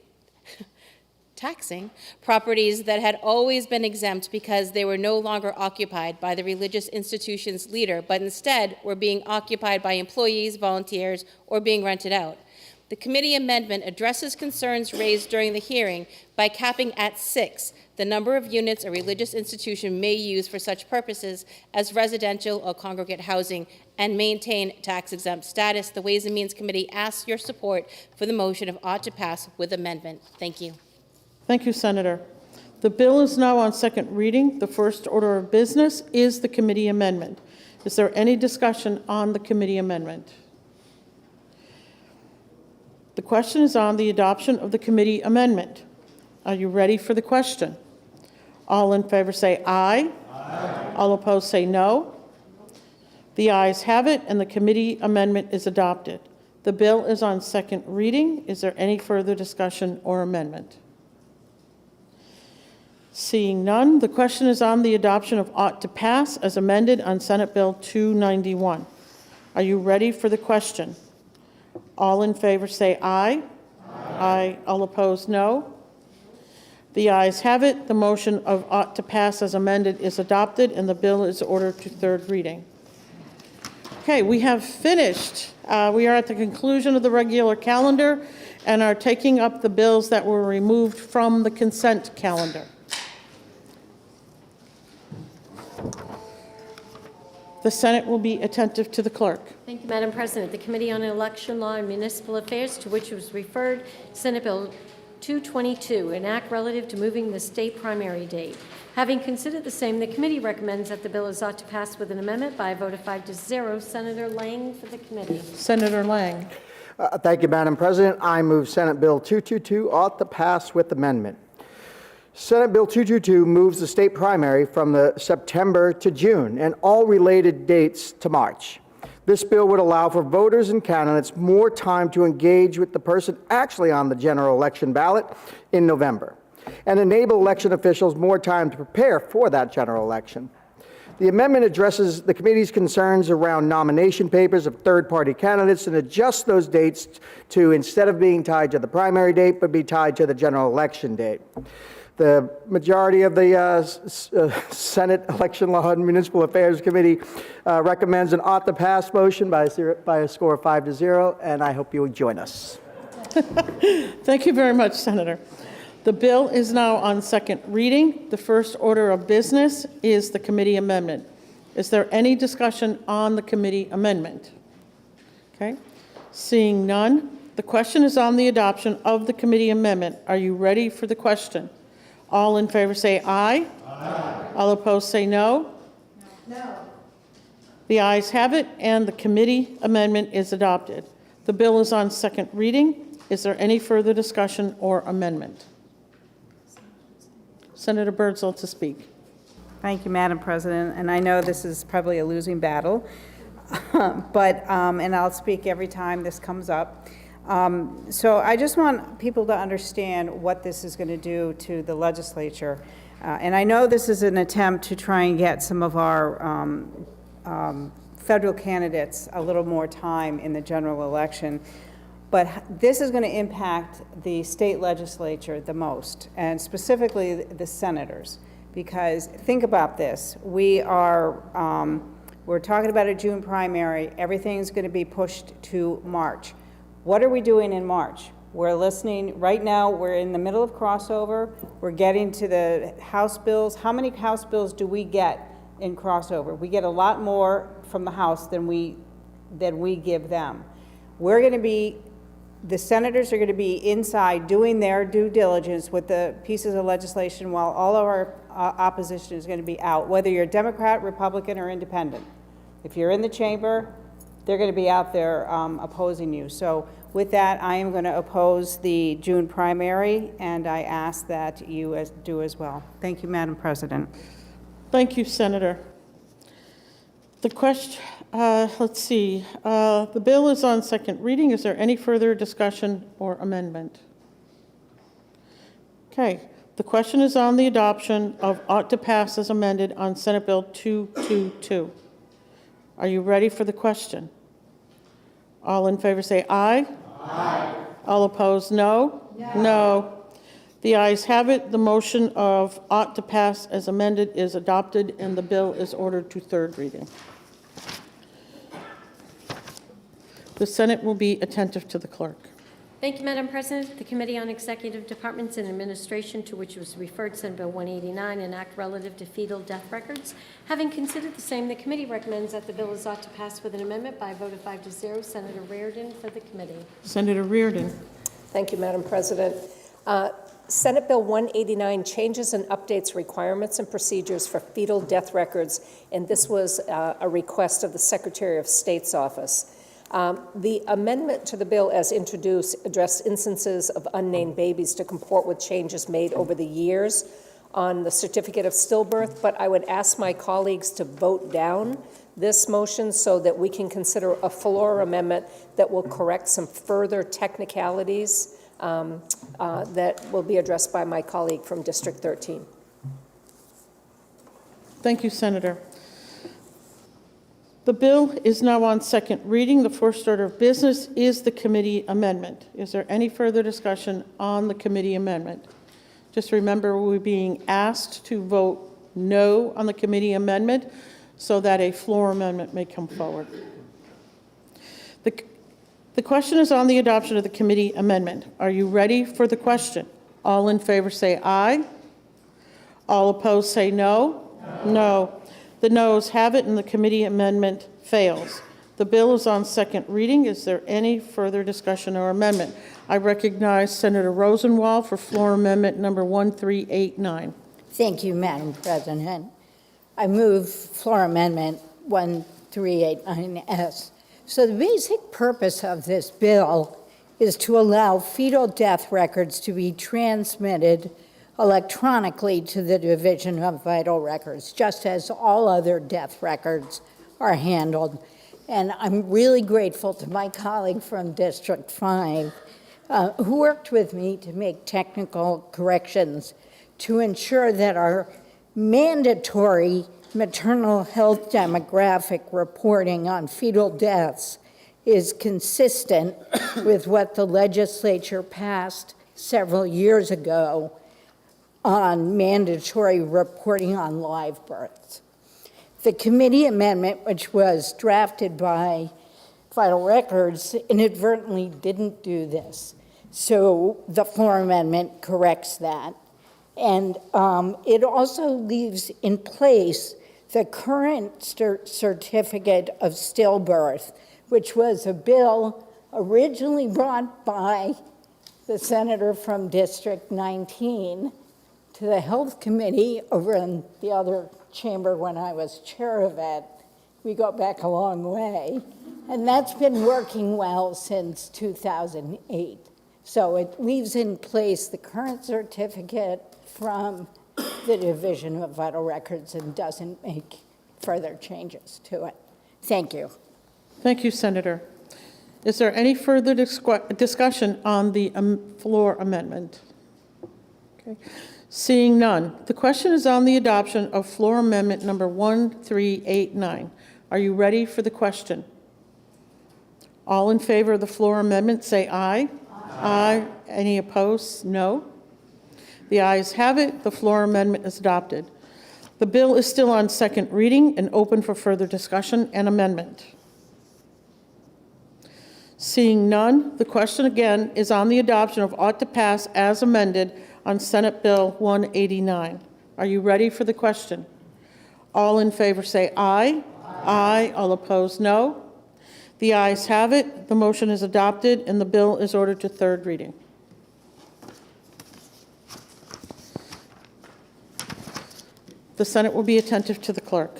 properties that had always been exempt because they were no longer occupied by the religious institution's leader, but instead were being occupied by employees, volunteers, or being rented out. The committee amendment addresses concerns raised during the hearing by capping at 6 the number of units a religious institution may use for such purposes as residential or congregate housing and maintain tax-exempt status. The Ways and Means Committee asks your support for the motion of ought to pass with amendment. Thank you. Thank you, Senator. The bill is now on second reading. The first order of business is the committee amendment. Is there any discussion on the committee amendment? The question is on the adoption of the committee amendment. Are you ready for the question? All in favor say aye. Aye. All opposed say no. The ayes have it, and the committee amendment is adopted. The bill is on second reading. Is there any further discussion or amendment? Seeing none, the question is on the adoption of ought to pass as amended on Senate Bill 291. Are you ready for the question? All in favor say aye. Aye. All opposed, no. The ayes have it. The motion of ought to pass as amended is adopted, and the bill is ordered to third reading. Okay, we have finished. We are at the conclusion of the regular calendar and are taking up the bills that were removed from the consent calendar. The Senate will be attentive to the clerk. Thank you, Madam President. The Committee on Election Law and Municipal Affairs, to which was referred Senate Bill 222, an act relative to moving the state primary date. Having considered the same, the committee recommends that the bill is ought to pass with an amendment by a vote of 5-0. Senator Lang for the committee. Senator Lang. Thank you, Madam President. I move Senate Bill 222 ought to pass with amendment. Senate Bill 222 moves the state primary from the September to June and all related dates to March. This bill would allow for voters and candidates more time to engage with the person actually on the general election ballot in November and enable election officials more time to prepare for that general election. The amendment addresses the committee's concerns around nomination papers of third-party candidates and adjusts those dates to, instead of being tied to the primary date, but be tied to the general election date. The majority of the Senate Election Law and Municipal Affairs Committee recommends an ought to pass motion by a score of 5-0, and I hope you will join us. Thank you very much, Senator. The bill is now on second reading. The first order of business is the committee amendment. Is there any discussion on the committee amendment? Okay. Seeing none, the question is on the adoption of the committee amendment. Are you ready for the question? All in favor say aye. Aye. All opposed say no. No. The ayes have it, and the committee amendment is adopted. The bill is on second reading. Is there any further discussion or amendment? Senator Birdsall to speak. Thank you, Madam President. And I know this is probably a losing battle, but and I'll speak every time this comes up. So I just want people to understand what this is going to do to the legislature. And I know this is an attempt to try and get some of our federal candidates a little more time in the general election. But this is going to impact the state legislature the most, and specifically the senators. Because think about this. We're talking about a June primary. Everything's going to be pushed to March. What are we doing in March? We're listening. Right now, we're in the middle of crossover. We're getting to the House bills. How many House bills do we get in crossover? We get a lot more from the House than we give them. The senators are going to be inside doing their due diligence with the pieces of legislation while all of our opposition is going to be out, whether you're Democrat, Republican, or Independent. If you're in the chamber, they're going to be out there opposing you. So with that, I am going to oppose the June primary, and I ask that you do as well. Thank you, Madam President. Thank you, Senator. The question, let's see. The bill is on second reading. Is there any further discussion or amendment? Okay. The question is on the adoption of ought to pass as amended on Senate Bill 222. Are you ready for the question? All in favor say aye. Aye. All opposed, no? No. The ayes have it. The motion of ought to pass as amended is adopted, and the bill is ordered to third reading. The Senate will be attentive to the clerk. Thank you, Madam President. The Committee on Executive Departments and Administration, to which was referred Senate Bill 189, an act relative to fetal death records. Having considered the same, the committee recommends that the bill is ought to pass with an amendment by a vote of 5-0. Senator Reverend for the committee. Senator Reverend. Thank you, Madam President. Senate Bill 189 changes and updates requirements and procedures for fetal death records, and this was a request of the Secretary of State's office. The amendment to the bill as introduced addressed instances of unnamed babies to comport with changes made over the years on the certificate of stillbirth, but I would ask my colleagues to vote down this motion so that we can consider a floor amendment that will correct some further technicalities that will be addressed by my colleague from District 13. Thank you, Senator. The bill is now on second reading. The first order of business is the committee amendment. Is there any further discussion on the committee amendment? Just remember, we're being asked to vote no on the committee amendment so that a floor amendment may come forward. The question is on the adoption of the committee amendment. Are you ready for the question? All in favor say aye. All opposed say no. No. The noes have it and the committee amendment fails. The bill is on second reading. Is there any further discussion or amendment? I recognize Senator Rosenwald for floor amendment number 1389. Thank you, Madam President. I move floor amendment 1389S. So the basic purpose of this bill is to allow fetal death records to be transmitted electronically to the Division of Vital Records, just as all other death records are handled. And I'm really grateful to my colleague from District 5 who worked with me to make technical corrections to ensure that our mandatory maternal health demographic reporting on fetal deaths is consistent with what the legislature passed several years ago on mandatory reporting on live births. The committee amendment, which was drafted by Vital Records, inadvertently didn't do this. So the floor amendment corrects that. And it also leaves in place the current certificate of stillbirth, which was a bill originally brought by the senator from District 19 to the Health Committee over in the other chamber when I was chair of it. We go back a long way. And that's been working well since 2008. So it leaves in place the current certificate from the Division of Vital Records and doesn't make further changes to it. Thank you. Thank you, Senator. Is there any further discussion on the floor amendment? Okay. Seeing none, the question is on the adoption of floor amendment number 1389. Are you ready for the question? All in favor of the floor amendment say aye. Aye. Any opposed? No. The ayes have it. The floor amendment is adopted. The bill is still on second reading and open for further discussion and amendment. Seeing none, the question again is on the adoption of ought to pass as amended on Senate Bill 189. Are you ready for the question? All in favor say aye. Aye. All opposed, no. The ayes have it. The motion is adopted and the bill is ordered to third reading. The Senate will be attentive to the clerk.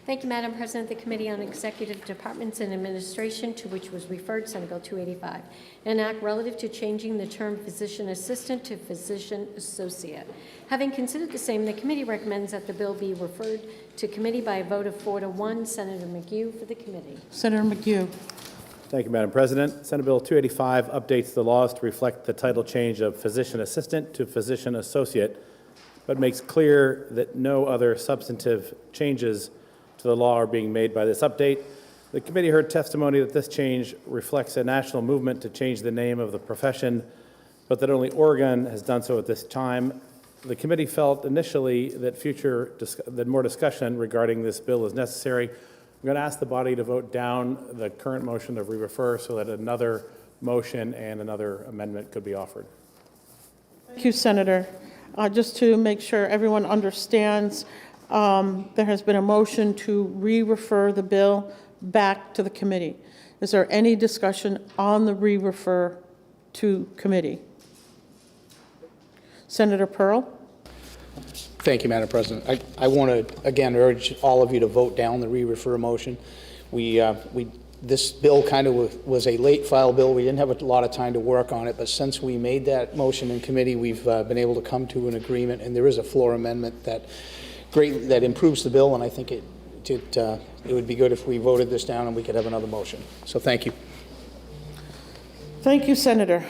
Thank you, Madam President. The Committee on Executive Departments and Administration, to which was referred Senate Bill 285, an act relative to changing the term physician assistant to physician associate. Having considered the same, the committee recommends that the bill be referred to committee by a vote of 4-1. Senator McHugh for the committee. Senator McHugh. Thank you, Madam President. Senate Bill 285 updates the laws to reflect the title change of physician assistant to physician associate, but makes clear that no other substantive changes to the law are being made by this update. The committee heard testimony that this change reflects a national movement to change the name of the profession, but that only Oregon has done so at this time. The committee felt initially that more discussion regarding this bill is necessary. I'm going to ask the body to vote down the current motion to re-refer so that another motion and another amendment could be offered. Thank you, Senator. Just to make sure everyone understands, there has been a motion to re-refer the bill back to the committee. Is there any discussion on the re-refer to committee? Senator Pearl? Thank you, Madam President. I want to, again, urge all of you to vote down the re-refer motion. This bill kind of was a late file bill. We didn't have a lot of time to work on it, but since we made that motion in committee, we've been able to come to an agreement, and there is a floor amendment that improves the bill, and I think it would be good if we voted this down and we could have another motion. So thank you. Thank you, Senator.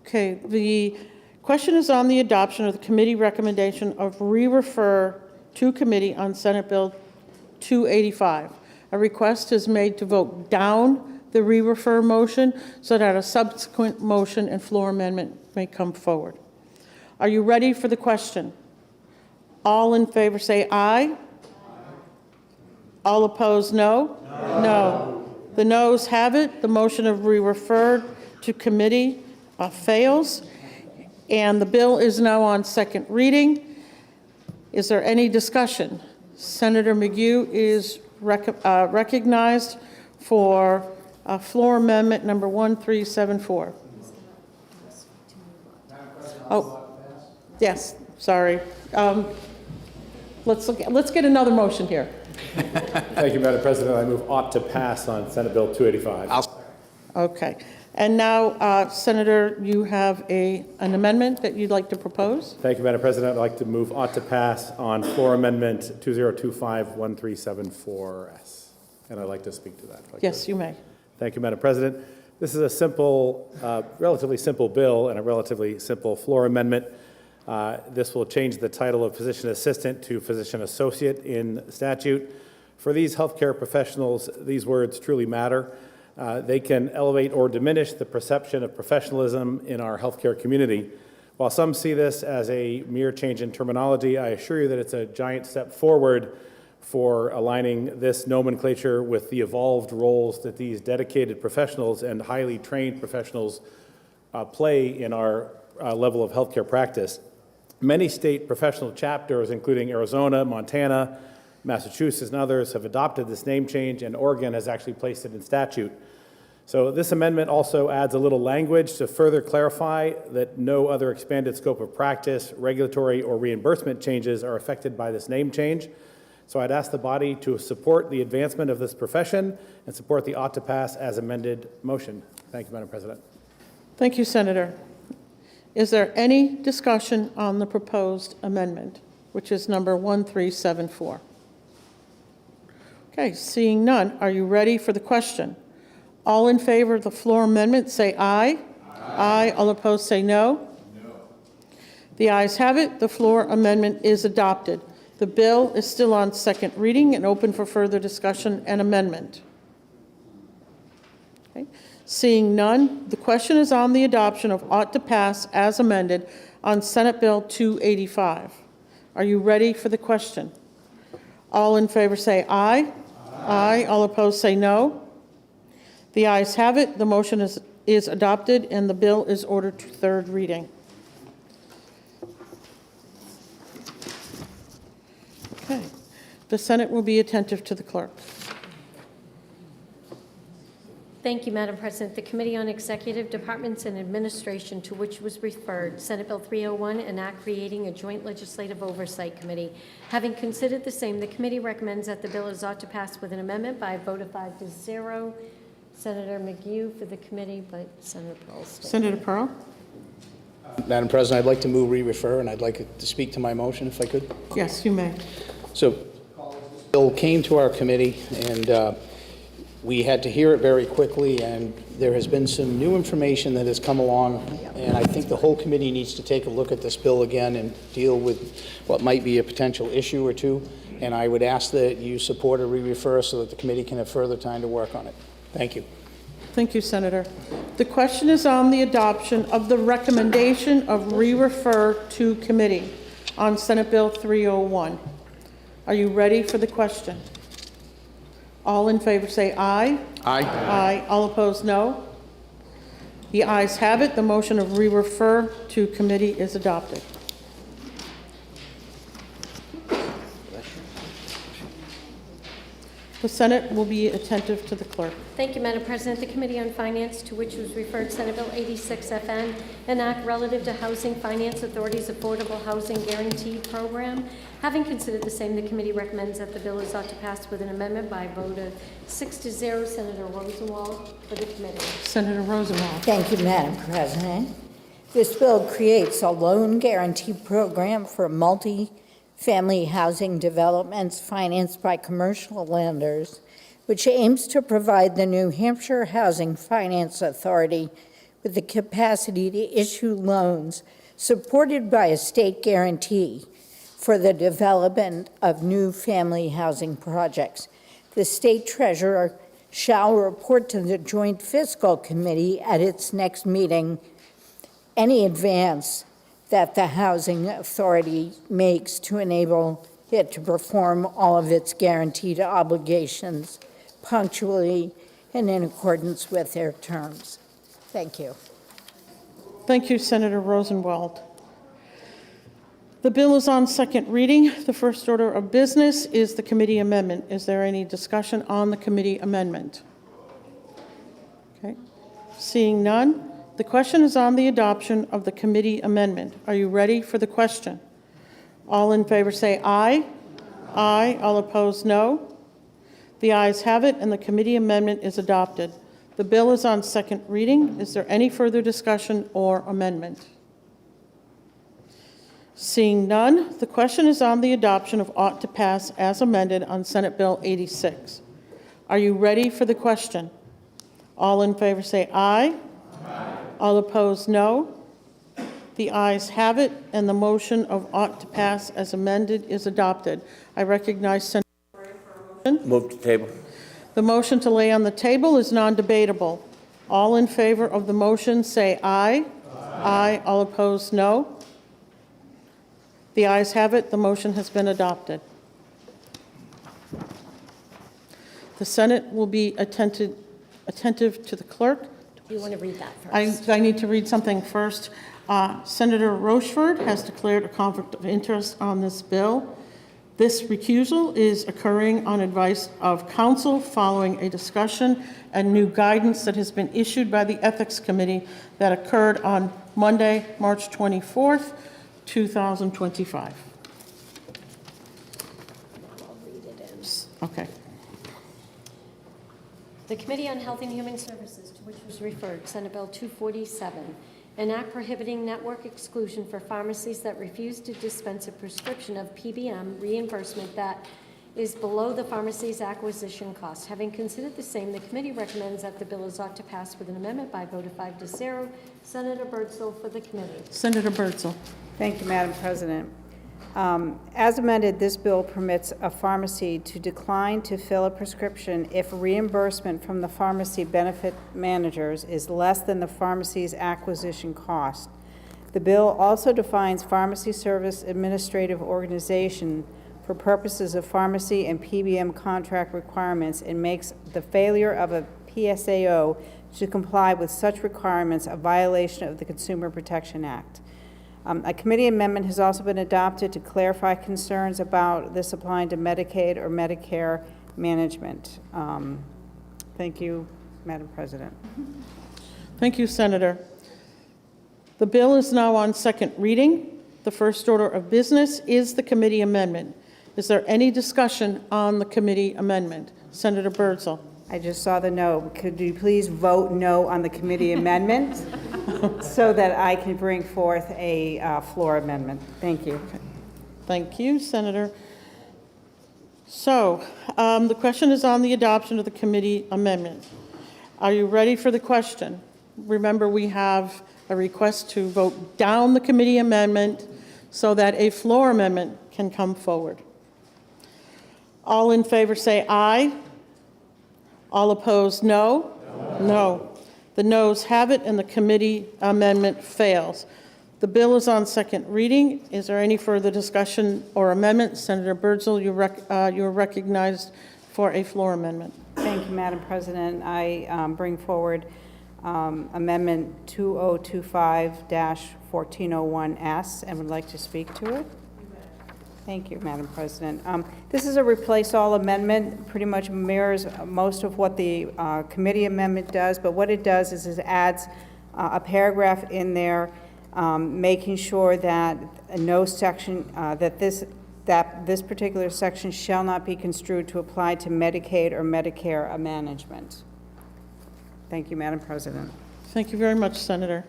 Okay, the question is on the adoption of the committee recommendation of re-refer to committee on Senate Bill 285. A request is made to vote down the re-refer motion so that a subsequent motion and floor amendment may come forward. Are you ready for the question? All in favor say aye. All opposed, no? No. The noes have it. The motion of re-refer to committee fails, and the bill is now on second reading. Is there any discussion? Senator McGue is recognized for floor amendment number 1374. Oh, yes, sorry. Let's get another motion here. Thank you, Madam President. I move ought to pass on Senate Bill 285. Okay. And now, Senator, you have an amendment that you'd like to propose? Thank you, Madam President. I'd like to move ought to pass on floor amendment 2025-1374S. And I'd like to speak to that. Yes, you may. Thank you, Madam President. This is a simple, relatively simple bill and a relatively simple floor amendment. This will change the title of physician assistant to physician associate in statute. For these healthcare professionals, these words truly matter. They can elevate or diminish the perception of professionalism in our healthcare community. While some see this as a mere change in terminology, I assure you that it's a giant step forward for aligning this nomenclature with the evolved roles that these dedicated professionals and highly trained professionals play in our level of healthcare practice. Many state professional chapters, including Arizona, Montana, Massachusetts, and others, have adopted this name change, and Oregon has actually placed it in statute. So this amendment also adds a little language to further clarify that no other expanded scope of practice, regulatory, or reimbursement changes are affected by this name change. So I'd ask the body to support the advancement of this profession and support the ought to pass as amended motion. Thank you, Madam President. Thank you, Senator. Is there any discussion on the proposed amendment, which is number 1374? Okay, seeing none, are you ready for the question? All in favor of the floor amendment say aye. Aye. All opposed say no. No. The ayes have it. The floor amendment is adopted. The bill is still on second reading and open for further discussion and amendment. Okay. Seeing none, the question is on the adoption of ought to pass as amended on Senate Bill 285. Are you ready for the question? All in favor say aye. Aye. All opposed say no. The ayes have it. The motion is adopted, and the bill is ordered to third reading. Okay. The Senate will be attentive to the clerk. Thank you, Madam President. The Committee on Executive Departments and Administration, to which was referred, Senate Bill 301, an act creating a joint legislative oversight committee. Having considered the same, the committee recommends that the bill is ought to pass with an amendment by a vote of 5-0. Senator McGue for the committee, but Senator Pearl. Senator Pearl? Madam President, I'd like to move re-refer, and I'd like to speak to my motion if I could. Yes, you may. So, this bill came to our committee, and we had to hear it very quickly, and there has been some new information that has come along, and I think the whole committee needs to take a look at this bill again and deal with what might be a potential issue or two, and I would ask that you support a re-refer so that the committee can have further time to work on it. Thank you. Thank you, Senator. The question is on the adoption of the recommendation of re-refer to committee on Senate Bill 301. Are you ready for the question? All in favor say aye. Aye. Aye. All opposed, no. The ayes have it. The motion of re-refer to committee is adopted. The Senate will be attentive to the clerk. Thank you, Madam President. The Committee on Finance, to which was referred Senate Bill 86FN, an act relative to Housing Finance Authority's Affordable Housing Guarantee Program. Having considered the same, the committee recommends that the bill is ought to pass with an amendment by a vote of 6-0. Senator Rosenwald for the committee. Senator Rosenwald. Thank you, Madam President. This bill creates a loan guarantee program for multi-family housing developments financed by commercial lenders, which aims to provide the New Hampshire Housing Finance Authority with the capacity to issue loans supported by a state guarantee for the development of new family housing projects. The state treasurer shall report to the Joint Fiscal Committee at its next meeting any advance that the Housing Authority makes to enable it to perform all of its guaranteed obligations punctually and in accordance with their terms. Thank you. Thank you, Senator Rosenwald. The bill is on second reading. The first order of business is the committee amendment. Is there any discussion on the committee amendment? Okay. Seeing none, the question is on the adoption of the committee amendment. Are you ready for the question? All in favor say aye. Aye. All opposed, no. The ayes have it, and the committee amendment is adopted. The bill is on second reading. Is there any further discussion or amendment? Seeing none, the question is on the adoption of ought to pass as amended on Senate Bill 86. Are you ready for the question? All in favor say aye. Aye. All opposed, no. The ayes have it, and the motion of ought to pass as amended is adopted. I recognize Senator Gray for a motion. Move to table. The motion to lay on the table is non-debatable. All in favor of the motion say aye. Aye. All opposed, no. The ayes have it. The motion has been adopted. The Senate will be attentive to the clerk. Do you want to read that first? I need to read something first. Senator Rochford has declared a conflict of interest on this bill. This recusal is occurring on advice of counsel following a discussion and new guidance that has been issued by the Ethics Committee that occurred on Monday, March 24th, 2025. I'll read it in. Okay. The Committee on Health and Human Services, to which was referred Senate Bill 247, an act prohibiting network exclusion for pharmacies that refuse to dispense a prescription of PBM reimbursement that is below the pharmacy's acquisition cost. Having considered the same, the committee recommends that the bill is ought to pass with an amendment by a vote of 5-0. Senator Birdsall for the committee. Senator Birdsall. Thank you, Madam President. As amended, this bill permits a pharmacy to decline to fill a prescription if reimbursement from the pharmacy benefit managers is less than the pharmacy's acquisition cost. The bill also defines pharmacy service administrative organization for purposes of pharmacy and PBM contract requirements and makes the failure of a PSAO to comply with such requirements a violation of the Consumer Protection Act. A committee amendment has also been adopted to clarify concerns about this applying to Medicaid or Medicare management. Thank you, Madam President. Thank you, Senator. The bill is now on second reading. The first order of business is the committee amendment. Is there any discussion on the committee amendment? Senator Birdsall. I just saw the no. Could you please vote no on the committee amendment so that I can bring forth a floor amendment? Thank you. Okay. Thank you, Senator. So the question is on the adoption of the committee amendment. Are you ready for the question? Remember, we have a request to vote down the committee amendment so that a floor amendment can come forward. All in favor say aye. All opposed, no? No. The noes have it, and the committee amendment fails. The bill is on second reading. Is there any further discussion or amendment? Senator Birdsall, you're recognized for a floor amendment. Thank you, Madam President. I bring forward Amendment 2025-1401S and would like to speak to it. Thank you, Madam President. This is a replace all amendment, pretty much mirrors most of what the committee amendment does, but what it does is it adds a paragraph in there making sure that no section, that this particular section shall not be construed to apply to Medicaid or Medicare management. Thank you, Madam President. Thank you very much, Senator.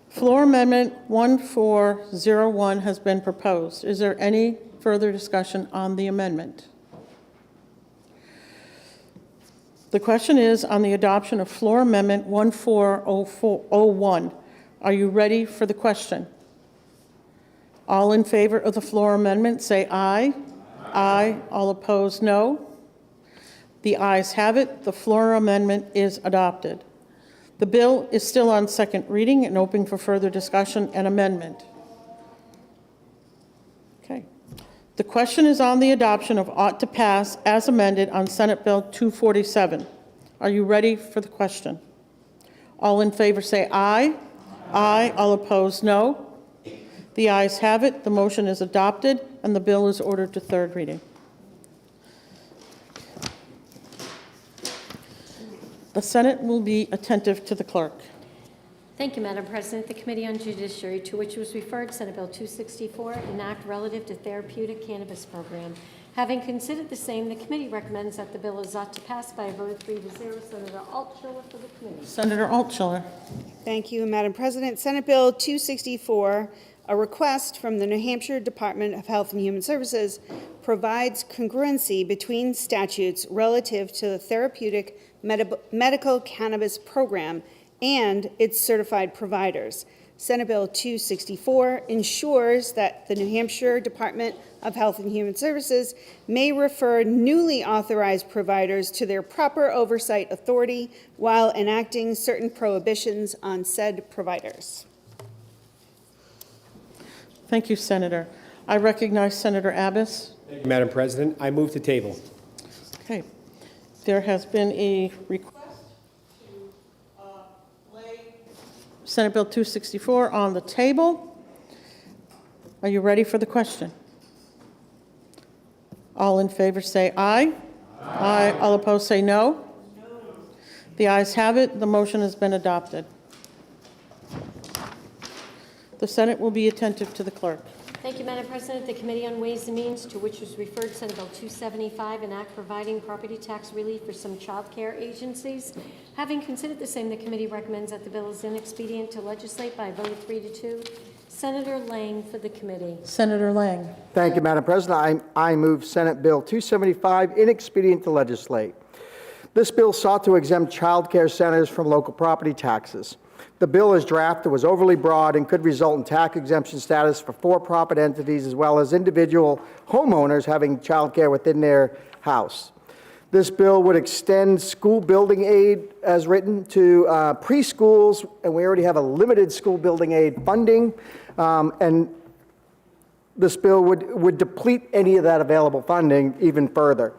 Floor Amendment 1401 has been proposed. Is there any further discussion on the amendment? The question is on the adoption of Floor Amendment 1401. Are you ready for the question? All in favor of the floor amendment, say aye. Aye. All opposed, no. The ayes have it. The floor amendment is adopted. The bill is still on second reading and open for further discussion and amendment. Okay. The question is on the adoption of ought to pass as amended on Senate Bill 247. Are you ready for the question? All in favor say aye. Aye. All opposed, no. The ayes have it. The motion is adopted and the bill is ordered to third reading. The Senate will be attentive to the clerk. Thank you, Madam President. The Committee on Judiciary, to which was referred Senate Bill 264, an act relative to therapeutic cannabis program. Having considered the same, the committee recommends that the bill is ought to pass by a vote of 3-0. Senator Altshuler for the committee. Senator Altshuler. Thank you, Madam President. Senate Bill 264, a request from the New Hampshire Department of Health and Human Services, provides congruency between statutes relative to the therapeutic medical cannabis program and its certified providers. Senate Bill 264 ensures that the New Hampshire Department of Health and Human Services may refer newly authorized providers to their proper oversight authority while enacting certain prohibitions on said providers. Thank you, Senator. I recognize Senator Abbas. Thank you, Madam President. I move to table. Okay. There has been a request to lay Senate Bill 264 on the table. Are you ready for the question? All in favor say aye. Aye. All opposed say no. The ayes have it. The motion has been adopted. The Senate will be attentive to the clerk. Thank you, Madam President. The Committee on Ways and Means, to which was referred Senate Bill 275, an act providing property tax relief for some child care agencies. Having considered the same, the committee recommends that the bill is inexpedient to legislate by a vote of 3-2. Senator Lang for the committee. Senator Lang. Thank you, Madam President. I move Senate Bill 275, inexpedient to legislate. This bill sought to exempt child care centers from local property taxes. The bill as drafted was overly broad and could result in tax exemption status for for-profit entities as well as individual homeowners having child care within their house. This bill would extend school building aid as written to preschools, and we already have a limited school building aid funding, and this bill would deplete any of that available funding even further.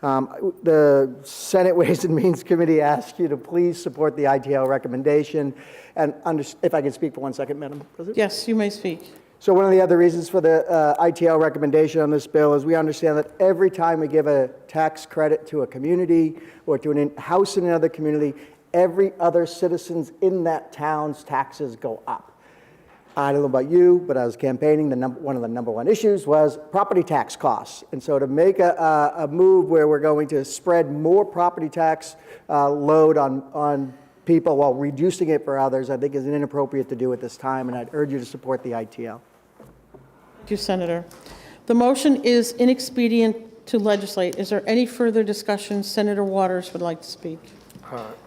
The Senate Ways and Means Committee asks you to please support the ITL recommendation. And if I can speak for 1 second, Madam President? Yes, you may speak. So one of the other reasons for the ITL recommendation on this bill is we understand that every time we give a tax credit to a community or to a house in another community, every other citizens in that town's taxes go up. I don't know about you, but I was campaigning, one of the number one issues was property tax costs. And so to make a move where we're going to spread more property tax load on people while reducing it for others, I think is inappropriate to do at this time, and I'd urge you to support the ITL. Thank you, Senator. The motion is inexpedient to legislate. Is there any further discussion? Senator Waters would like to speak.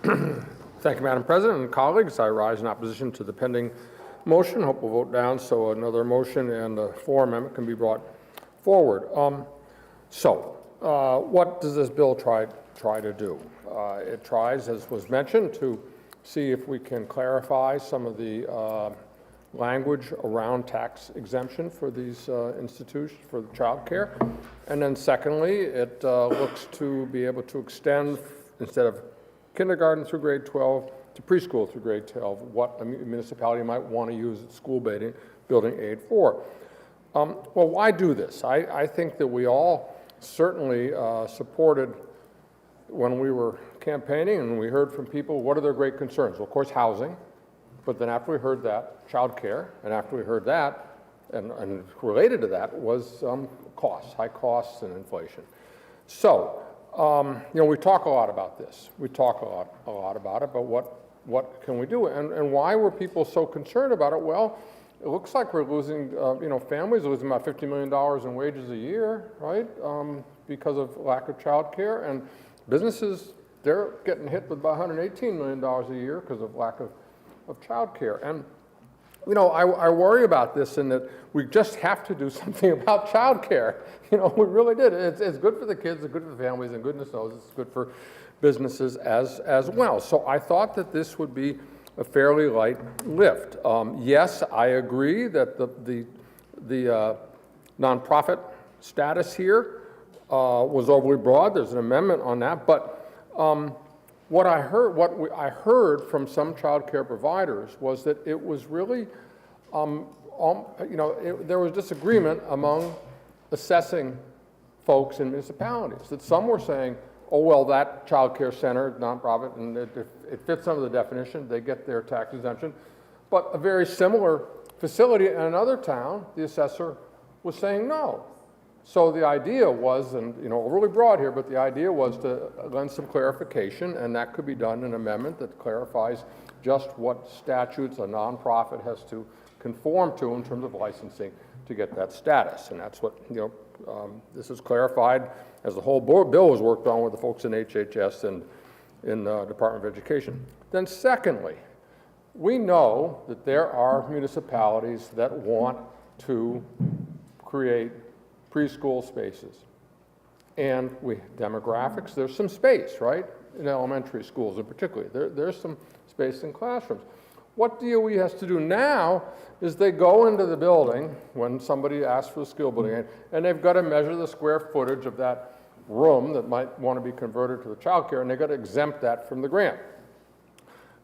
Thank you, Madam President and colleagues. I rise in opposition to the pending motion. Hope we'll vote down so another motion and the floor amendment can be brought forward. What does this bill try to do? It tries, as was mentioned, to see if we can clarify some of the language around tax exemption for these institutions for the child care. And then secondly, it looks to be able to extend, instead of kindergarten through grade 12, to preschool through grade 12, what a municipality might want to use its school building aid for. Well, why do this? I think that we all certainly supported when we were campaigning, and we heard from people, what are their great concerns? Well, of course, housing, but then after we heard that, childcare, and after we heard that, and related to that was costs, high costs and inflation. So, we talk a lot about this. We talk a lot about it, but what can we do? And why were people so concerned about it? Well, it looks like we're losing, families are losing about $50 million in wages a year, right? Because of lack of child care. And businesses, they're getting hit with about $118 million a year because of lack of child care. And, I worry about this in that we just have to do something about child care. We really did. It's good for the kids, it's good for the families, and goodness knows it's good for businesses as well. So I thought that this would be a fairly light lift. Yes, I agree that the nonprofit status here was overly broad. There's an amendment on that, but what I heard from some child care providers was that it was really, there was disagreement among assessing folks in municipalities. That some were saying, oh, well, that child care center, nonprofit, and it fits under the definition, they get their tax exemption. But a very similar facility in another town, the assessor was saying no. So the idea was, and overly broad here, but the idea was to lend some clarification, and that could be done in an amendment that clarifies just what statutes a nonprofit has to conform to in terms of licensing to get that status. And that's what, this is clarified as the whole bill was worked on with the folks in HHS and in the Department of Education. Then secondly, we know that there are municipalities that want to create preschool spaces. And demographics, there's some space, right? In elementary schools in particular. There's some space in classrooms. What DOE has to do now is they go into the building when somebody asks for a skill building aid, and they've got to measure the square footage of that room that might want to be converted to the child care, and they've got to exempt that from the grant.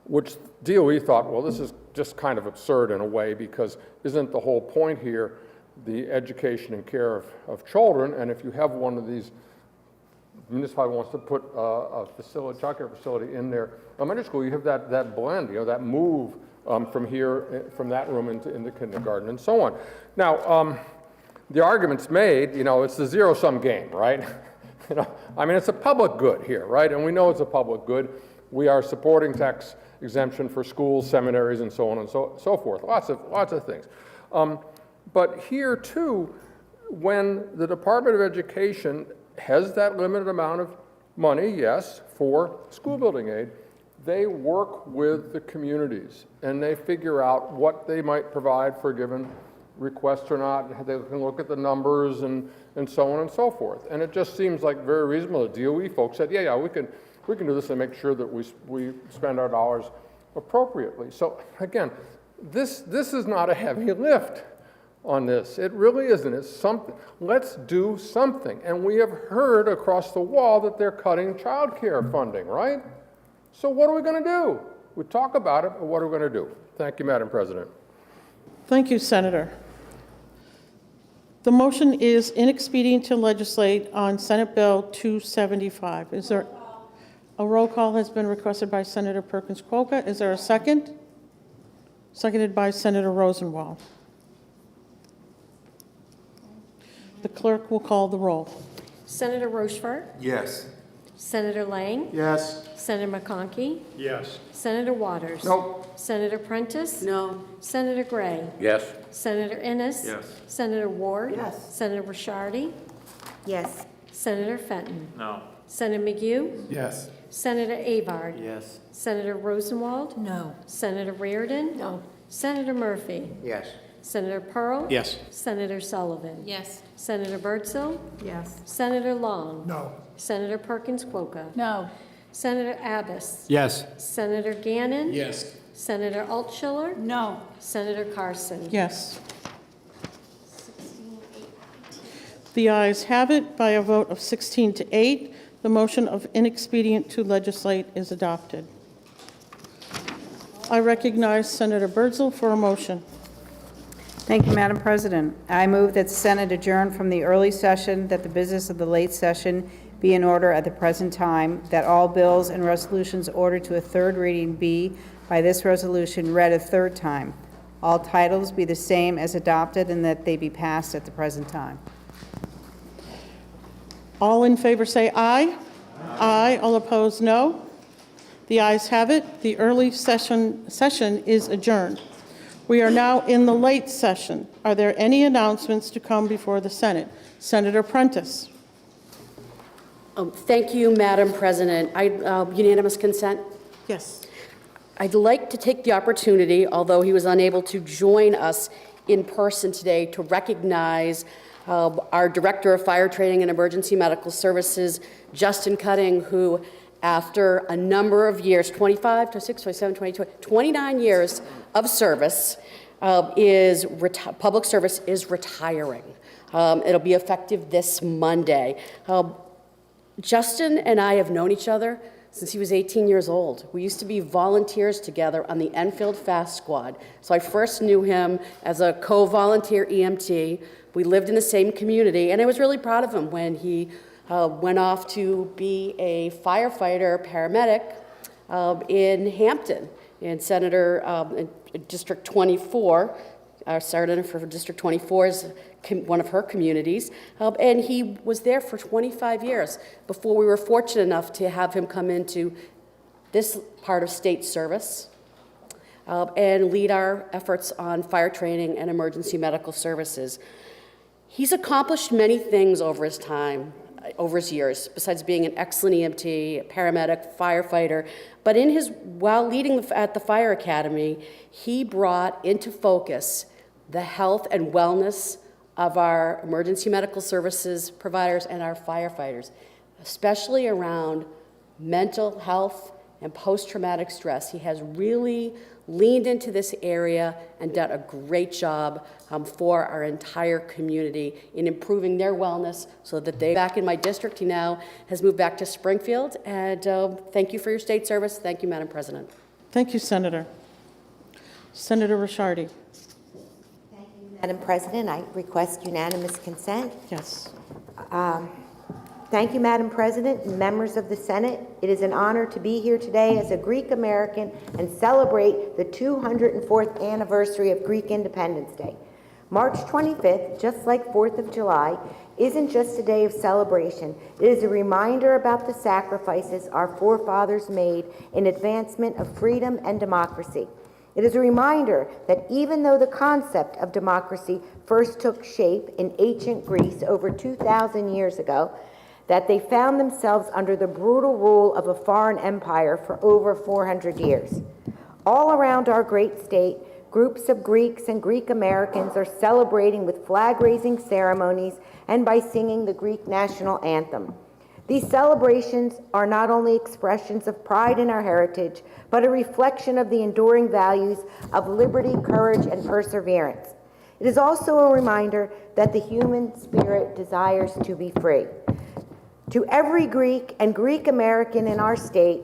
Which DOE thought, well, this is just kind of absurd in a way, because isn't the whole point here the education and care of children? And if you have one of these, municipality wants to put a facility, child care facility in their elementary school, you have that blend, that move from that room into kindergarten and so on. Now, the argument's made, it's the zero-sum game, right? It's a public good here, right? And we know it's a public good. We are supporting tax exemption for schools, seminaries, and so on and so forth. Lots of things. But here, too, when the Department of Education has that limited amount of money, yes, for school building aid, they work with the communities, and they figure out what they might provide for a given request or not. They can look at the numbers and so on and so forth. And it just seems like very reasonable. The DOE folks said, yeah, we can do this and make sure that we spend our dollars appropriately. So again, this is not a heavy lift on this. It really isn't. It's something. Let's do something. And we have heard across the wall that they're cutting child care funding, right? So what are we going to do? We talk about it, but what are we going to do? Thank you, Madam President. Thank you, Senator. The motion is inexpedient to legislate on Senate Bill 275. Is there a roll call has been requested by Senator Perkins-Coker. Is there a second? Seconded by Senator Rosenwald. The clerk will call the roll. Senator Rochefort? Yes. Senator Lang? Yes. Senator McConkey? Yes. Senator Waters? Nope. Senator Prentice? No. Senator Gray? Yes. Senator Innes? Yes. Senator Ward? Yes. Senator Ricciardi? Yes. Senator Fenton? No. Senator McGue? Yes. Senator Avard? Yes. Senator Rosenwald? No. Senator Reardon? No. Senator Murphy? Yes. Senator Pearl? Yes. Senator Sullivan? Yes. Senator Birdsell? Yes. Senator Long? No. Senator Perkins-Coker? No. Senator Abbas? Yes. Senator Gannon? Yes. Senator Altschiller? No. Senator Carson? Yes. The ayes have it by a vote of 16 to 8. The motion of inexpedient to legislate is adopted. I recognize Senator Birdsell for a motion. Thank you, Madam President. I move that the Senate adjourn from the early session, that the business of the late session be in order at the present time, that all bills and resolutions ordered to a third reading be, by this resolution, read a third time. All titles be the same as adopted, and that they be passed at the present time. All in favor say aye. Aye. All opposed, no. The ayes have it. The early session is adjourned. We are now in the late session. Are there any announcements to come before the Senate? Senator Prentice. Thank you, Madam President. Unanimous consent? Yes. I'd like to take the opportunity, although he was unable to join us in person today, to recognize our Director of Fire Training and Emergency Medical Services, Justin Cutting, who, after a number of years, 25, 26, 27, 22, 29 years of service, public service, is retiring. It'll be effective this Monday. Justin and I have known each other since he was 18 years old. We used to be volunteers together on the Enfield Fast Squad. So I first knew him as a co-volunteer EMT. We lived in the same community, and I was really proud of him when he went off to be a firefighter, paramedic in Hampton, in District 24. Our Senator for District 24 is one of her communities, and he was there for 25 years before we were fortunate enough to have him come into this part of state service and lead our efforts on fire training and emergency medical services. He's accomplished many things over his time, over his years, besides being an excellent EMT, a paramedic, firefighter. But while leading at the Fire Academy, he brought into focus the health and wellness of our emergency medical services providers and our firefighters, especially around mental health and post-traumatic stress. He has really leaned into this area and done a great job for our entire community in improving their wellness so that back in my district. He now has moved back to Springfield, and thank you for your state service. Thank you, Madam President. Thank you, Senator. Senator Ricciardi. Madam President, I request unanimous consent. Yes. Thank you, Madam President and members of the Senate. It is an honor to be here today as a Greek American and celebrate the 204th anniversary of Greek Independence Day. March 25th, just like 4th of July, isn't just a day of celebration. It is a reminder about the sacrifices our forefathers made in advancement of freedom and democracy. It is a reminder that even though the concept of democracy first took shape in ancient Greece over 2,000 years ago, that they found themselves under the brutal rule of a foreign empire for over 400 years. All around our great state, groups of Greeks and Greek Americans are celebrating with flag-raising ceremonies and by singing the Greek national anthem. These celebrations are not only expressions of pride in our heritage, but a reflection of the enduring values of liberty, courage, and perseverance. It is also a reminder that the human spirit desires to be free. To every Greek and Greek American in our state,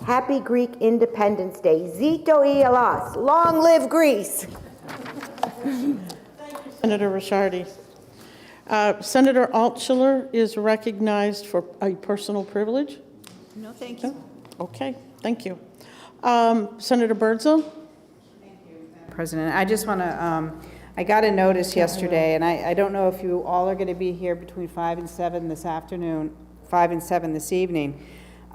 happy Greek Independence Day. Zito Ialas, long live Greece. Senator Ricciardi. Senator Altshuler is recognized for a personal privilege. No, thank you. Okay, thank you. Senator Birdsall. President, I just want to, I got a notice yesterday, and I don't know if you all are going to be here between 5 and 7 this afternoon, 5 and 7 this evening.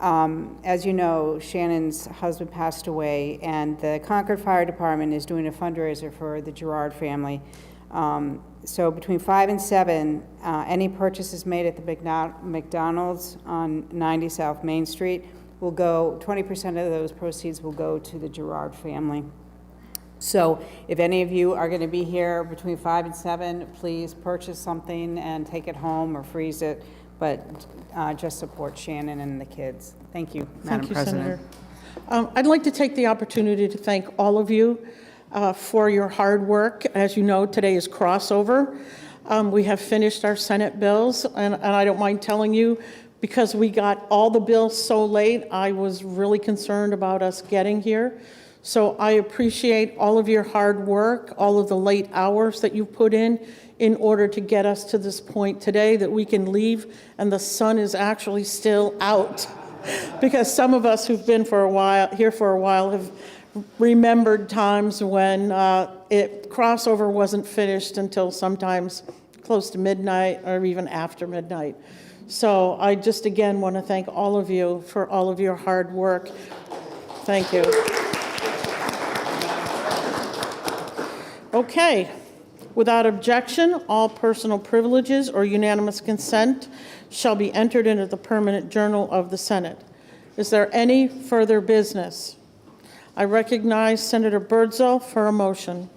As you know, Shannon's husband passed away, and the Concord Fire Department is doing a fundraiser for the Girard family. So between 5 and 7, any purchases made at the McDonald's on 90 South Main Street will go, 20% of those proceeds will go to the Girard family. So if any of you are going to be here between 5 and 7, please purchase something and take it home or freeze it, but just support Shannon and the kids. Thank you, Madam President. Senator. I'd like to take the opportunity to thank all of you for your hard work. As you know, today is crossover. We have finished our Senate bills, and I don't mind telling you, because we got all the bills so late, I was really concerned about us getting here. So I appreciate all of your hard work, all of the late hours that you've put in order to get us to this point today that we can leave and the sun is actually still out. Because some of us who've been here for a while have remembered times when crossover wasn't finished until sometimes close to midnight or even after midnight. So I just again want to thank all of you for all of your hard work. Thank you. Okay. Without objection, all personal privileges or unanimous consent shall be entered into the permanent journal of the Senate. Is there any further business? I recognize Senator Birdsall for a motion.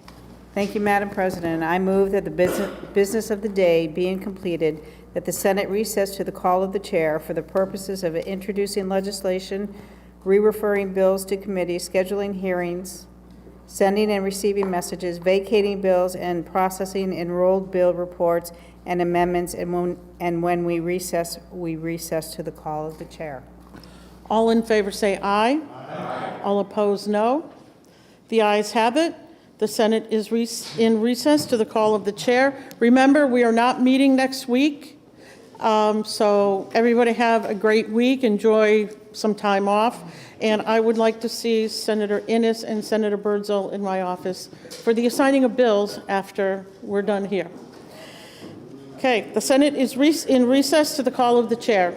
Thank you, Madam President. I move that the business of the day being completed, that the Senate recess to the call of the chair for the purposes of introducing legislation, re-referring bills to committee, scheduling hearings, sending and receiving messages, vacating bills, and processing enrolled bill reports and amendments, and when we recess to the call of the chair. All in favor say aye. Aye. All opposed, no. The ayes have it. The Senate is in recess to the call of the chair. Remember, we are not meeting next week, so everybody have a great week. Enjoy some time off. And I would like to see Senator Innes and Senator Birdsall in my office for the assigning of bills after we're done here. Okay, the Senate is in recess to the call of the chair.